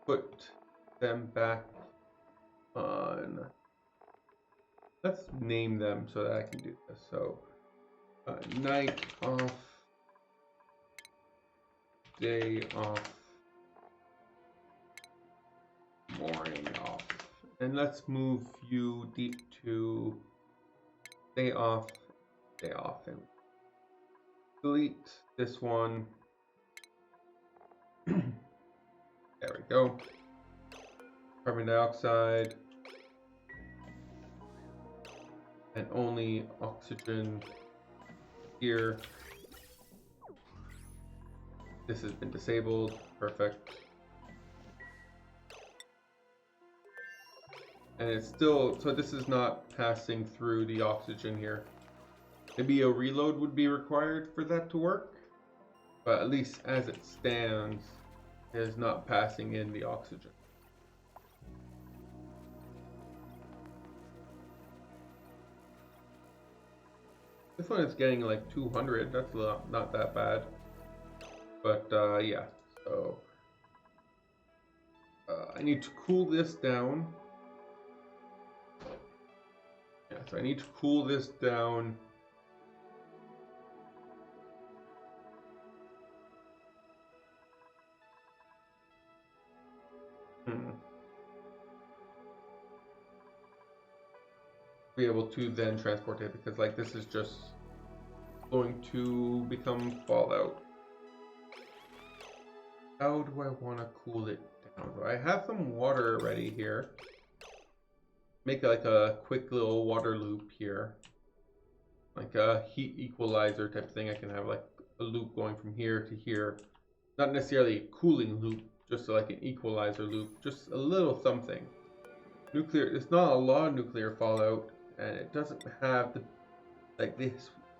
[SPEAKER 1] put them back on. Let's name them so that I can do this. So, night off, day off, morning off, and let's move you deep to day off, and delete this one. There we go. Carbon dioxide and only oxygen here. This has been disabled. Perfect. And it's still, so this is not passing through the oxygen here. Maybe a reload would be required for that to work, but at least as it stands, it is not passing in the oxygen. This one is getting like 200, that's not that bad. But yeah, so I need to cool this down. Yeah, so I need to cool this down. Be able to then transport it, because like this is just going to become fallout. How do I want to cool it down? I have some water ready here. Make like a quick little water loop here, like a heat equalizer type thing. I can have like a loop going from here to here, not necessarily a cooling loop, just like an equalizer loop, just a little something. Nuclear, it's not a lot of nuclear fallout, and it doesn't have the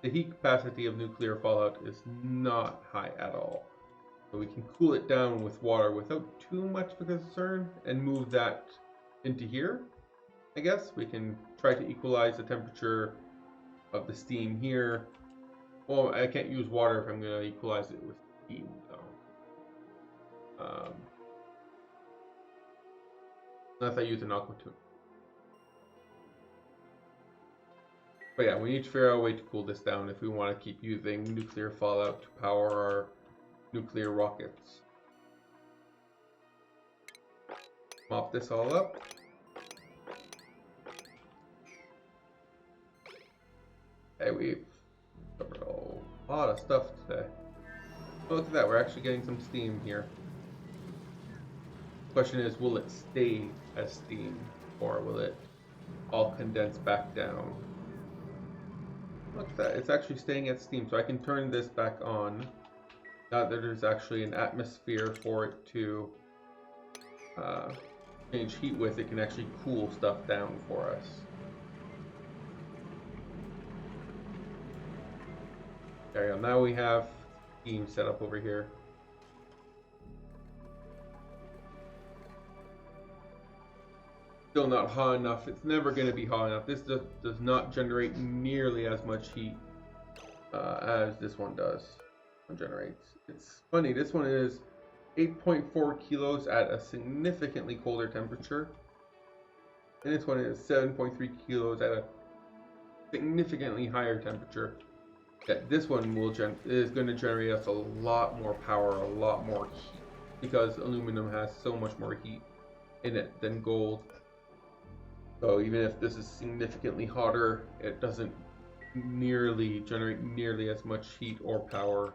[SPEAKER 1] the heat capacity of nuclear fallout is not high at all. So we can cool it down with water without too much of a concern and move that into here. I guess we can try to equalize the temperature of the steam here. Well, I can't use water if I'm going to equalize it with steam, though. Unless I use an aqua tune. But yeah, we need to figure out a way to cool this down if we want to keep using nuclear fallout to power our nuclear rockets. Mop this all up. Okay, we've covered a lot of stuff today. Oh, look at that, we're actually getting some steam here. Question is, will it stay as steam, or will it all condense back down. Look at that, it's actually staying at steam, so I can turn this back on. Now that there's actually an atmosphere for it to change heat with, it can actually cool stuff down for us. There we go, now we have steam set up over here. Still not hot enough. It's never going to be hot enough. This does not generate nearly as much heat as this one does. It generates. It's funny. This one is 8.4 kilos at a significantly colder temperature, and this one is 7.3 kilos at a significantly higher temperature. That this one is going to generate us a lot more power, a lot more heat, because aluminum has so much more heat in it than gold. So even if this is significantly hotter, it doesn't generate nearly as much heat or power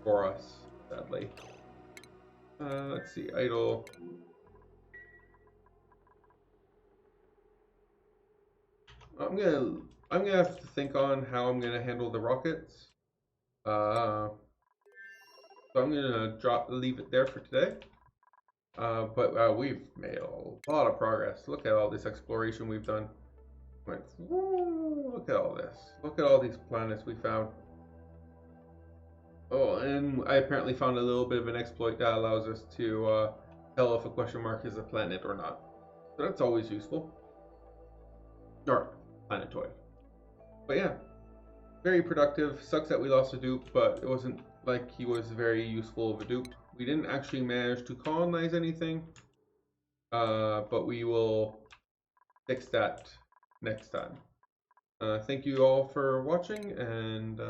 [SPEAKER 1] for us, sadly. Let's see, idle. I'm gonna have to think on how I'm gonna handle the rockets. So I'm gonna leave it there for today. But we've made a lot of progress. Look at all this exploration we've done. Look at all this. Look at all these planets we found. Oh, and I apparently found a little bit of an exploit that allows us to tell if a question mark is a planet or not. So that's always useful. Or planetoid. But yeah, very productive. Sucks that we lost a dupe, but it wasn't like he was very useful of a dupe. We didn't actually manage to colonize anything, but we will fix that next time. Thank you all for watching and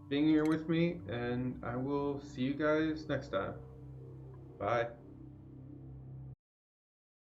[SPEAKER 1] being here with me, and I will see you guys next time. Bye.